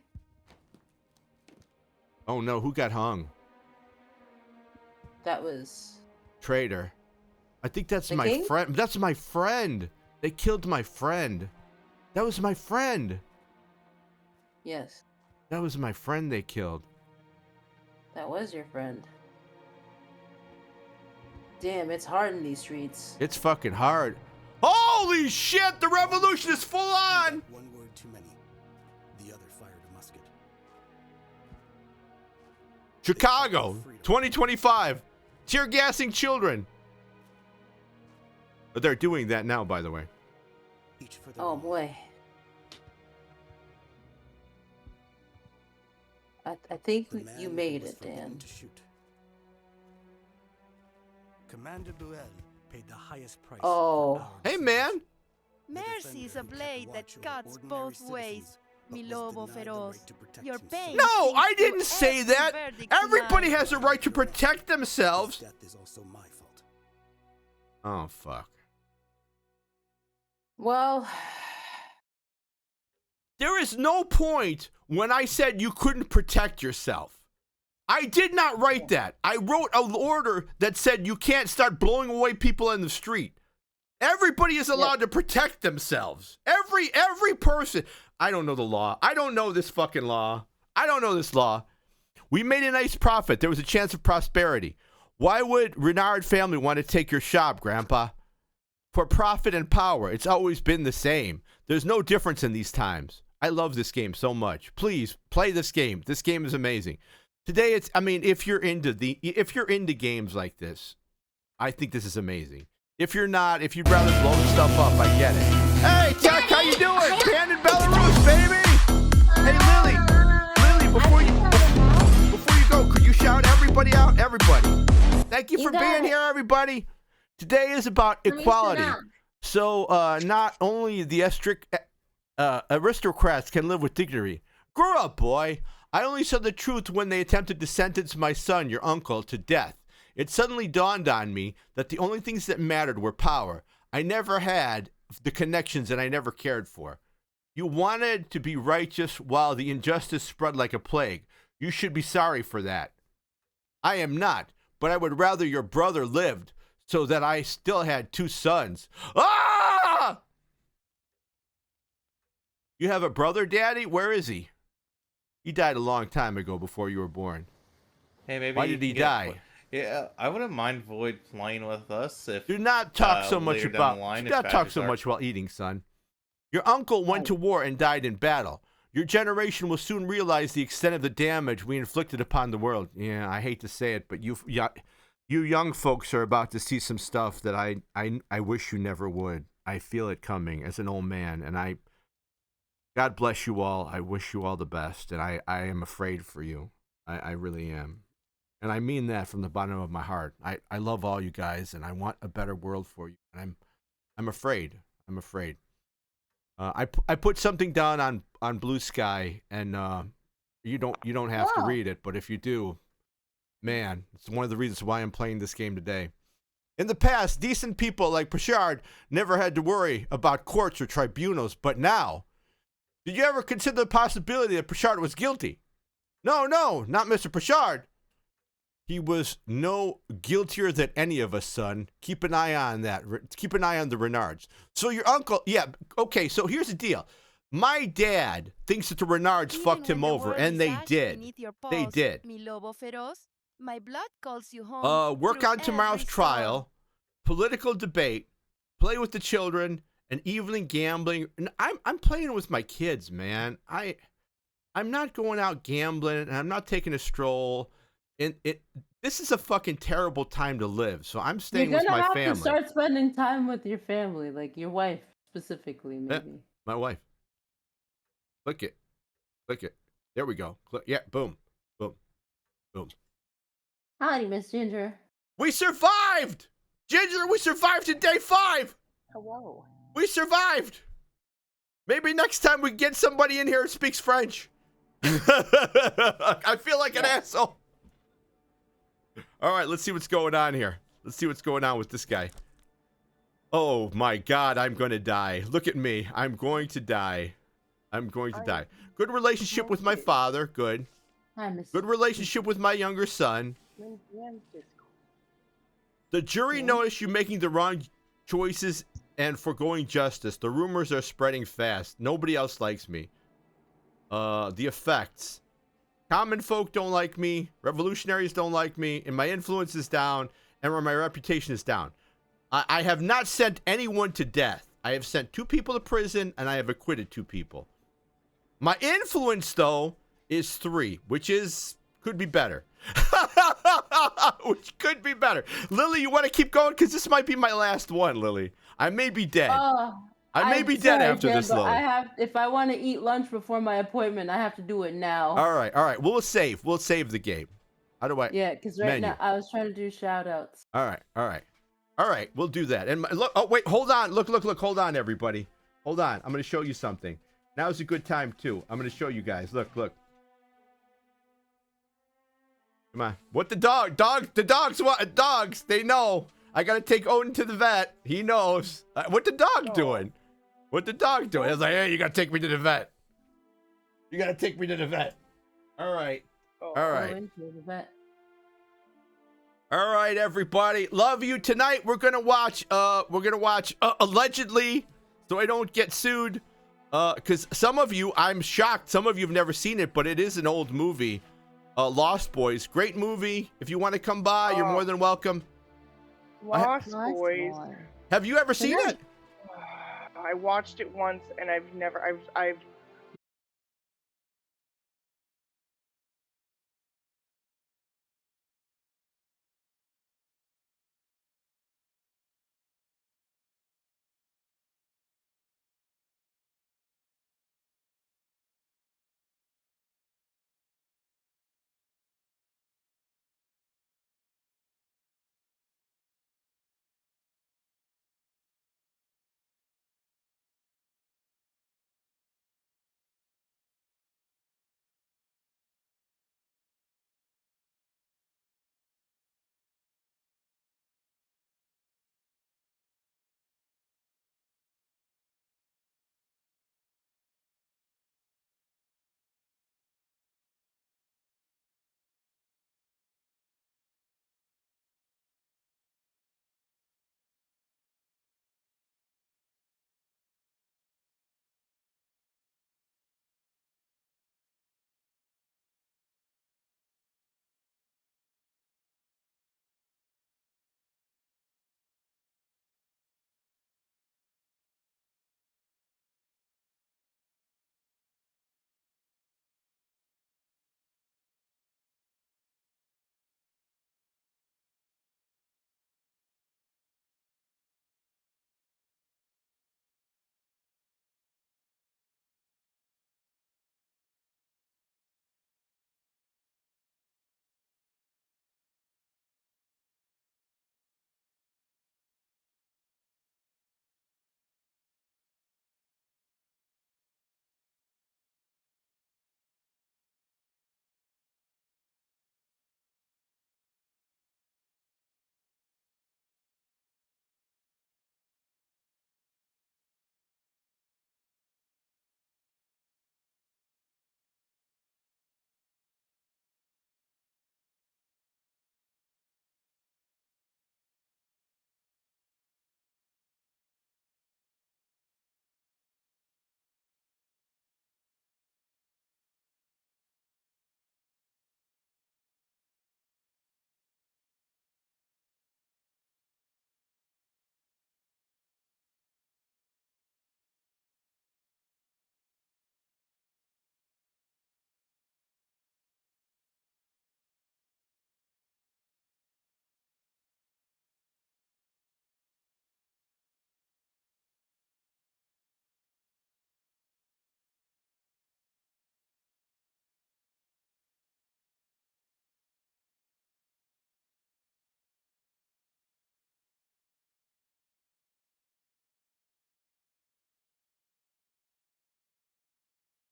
Oh no, who got hung? That was traitor. I think that's the my king? friend. That's my friend. They killed my friend. That was my friend. Yes. That was my friend they killed. That was your friend. Damn, it's hard in these streets. It's fucking hard. Holy shit, the revolution is full on! One word too many. The other fired a musket. Chicago, 2025. Tear gassing children. But they're doing that now, by the way. Oh boy. I think you made it, Dan. Commander Buell paid the highest price. Oh. Hey, man. Mercy is a blade that cuts both ways. Mi lobo feroz. Your pain. No, seems I to didn't say every that. verdict Everybody tonight. has a right to protect themselves. Death is also my fault. Oh, fuck. Well, there is no point when I said you couldn't protect yourself. I did not write that. I wrote an order that said you can't start blowing away people in the street. Everybody is allowed to protect themselves. Every person. I don't know the law. I don't know this fucking law. I don't know this law. We made a nice profit. There was a chance of prosperity. Why would Renard family want to take your shop, Grandpa? For profit and power. It's always been the same. There's no difference in these times. I love this game so much. Please play this game. This game is amazing. Today it's, I mean, if you're into games like this, I think this is amazing. If you're not, if you'd rather blow stuff up, I get it. Hey, Jack, how you doing? Band in Belarus, baby. Hey, Lily, before you go, could you shout everybody out? Everybody. Thank you for being here, everybody. Today is about equality. So not only the aristocrats can live with dignity. Grow up, boy. I only said the truth when they attempted to sentence my son, your uncle, to death. It suddenly dawned on me that the only things that mattered were power. I never had the connections that I never cared for. You wanted to be righteous while the injustice spread like a plague. You should be sorry for that. I am not, but I would rather your brother lived so that I still had 2 sons. Ah! You have a brother, Daddy? Where is he? He died a long time ago before you were born. Hey, maybe why did he die? Yeah, I wouldn't mind Void playing with us if. Do not talk so much about. Do not talk so much while eating, son. Your uncle went to war and died in battle. Your generation will soon realize the extent of the damage we inflicted upon the world. Yeah, I hate to say it, but you young folks are about to see some stuff that I wish you never would. I feel it coming as an old man, and God bless you all. I wish you all the best, and I am afraid for you. I really am. And I mean that from the bottom of my heart. I love all you guys, and I want a better world for you. And I'm afraid. I'm afraid. I put something down on Blue Sky, and you don't have to read it, but if you do, man, it's one of the reasons why I'm playing this game today. In the past, decent people like Pritchard never had to worry about courts or tribunals, but now, did you ever consider the possibility that Pritchard was guilty? No, not Mr. Pritchard. He was no guiltier than any of us, son. Keep an eye on that. Keep an eye on the Renards. So your uncle, yeah, okay, so here's the deal. My dad thinks that the Renards fucked him over, and they did. They did. Mi lobo feroz, my blood calls you home. Work on tomorrow's trial, political debate, play with the children, and evening gambling. And I'm playing with my kids, man. I'm not going out gambling, and I'm not taking a stroll. This is a fucking terrible time to live, so I'm staying with my family. You're gonna have to start spending time with your family, like your wife specifically, maybe. Yeah, my wife. Click it. There we go. Yeah, boom. Howdy, Miss Ginger. We survived! Ginger, we survived to day 5! Hello. We survived! Maybe next time we get somebody in here who speaks French. I feel like an asshole. All right, let's see what's going on here. Let's see what's going on with this guy. Oh my God, I'm going to die. Look at me. I'm going to die. Good relationship with my father. Good. Good relationship with my younger son. The jury noticed you making the wrong choices and foregoing justice. The rumors are spreading fast. Nobody else likes me. The effects. Common folk don't like me. Revolutionaries don't like me. And my influence is down. And my reputation is down. I have not sent anyone to death. I have sent 2 people to prison, and I have acquitted 2 people. My influence, though, is 3, which could be better. Which could be better. Lily, you want to keep going? Because this might be my last one, Lily. I may be dead. I may be dead after this, Lily. If I want to eat lunch before my appointment, I have to do it now. All right. We'll save the game. How do I? Yeah, because now I was trying to do shout outs. All right. We'll do that. And look, oh wait, hold on. Look, hold on, everybody. Hold on. I'm going to show you something. Now's a good time too. I'm going to show you guys. Look. Come on. What the dogs want? Dogs, they know. I got to take Odin to the vet. He knows. What the dog doing? I was like, hey, you got to take me to the vet. All right. Oh, All right. All right, everybody. Love you. Tonight we're gonna watch allegedly, so I don't get sued. Because some of you, I'm shocked, some of you have never seen it, but it is an old movie. Lost Boys, great movie. If you want to come by, you're more than welcome. Lost Boys. Have you ever seen it? I watched it once, and I've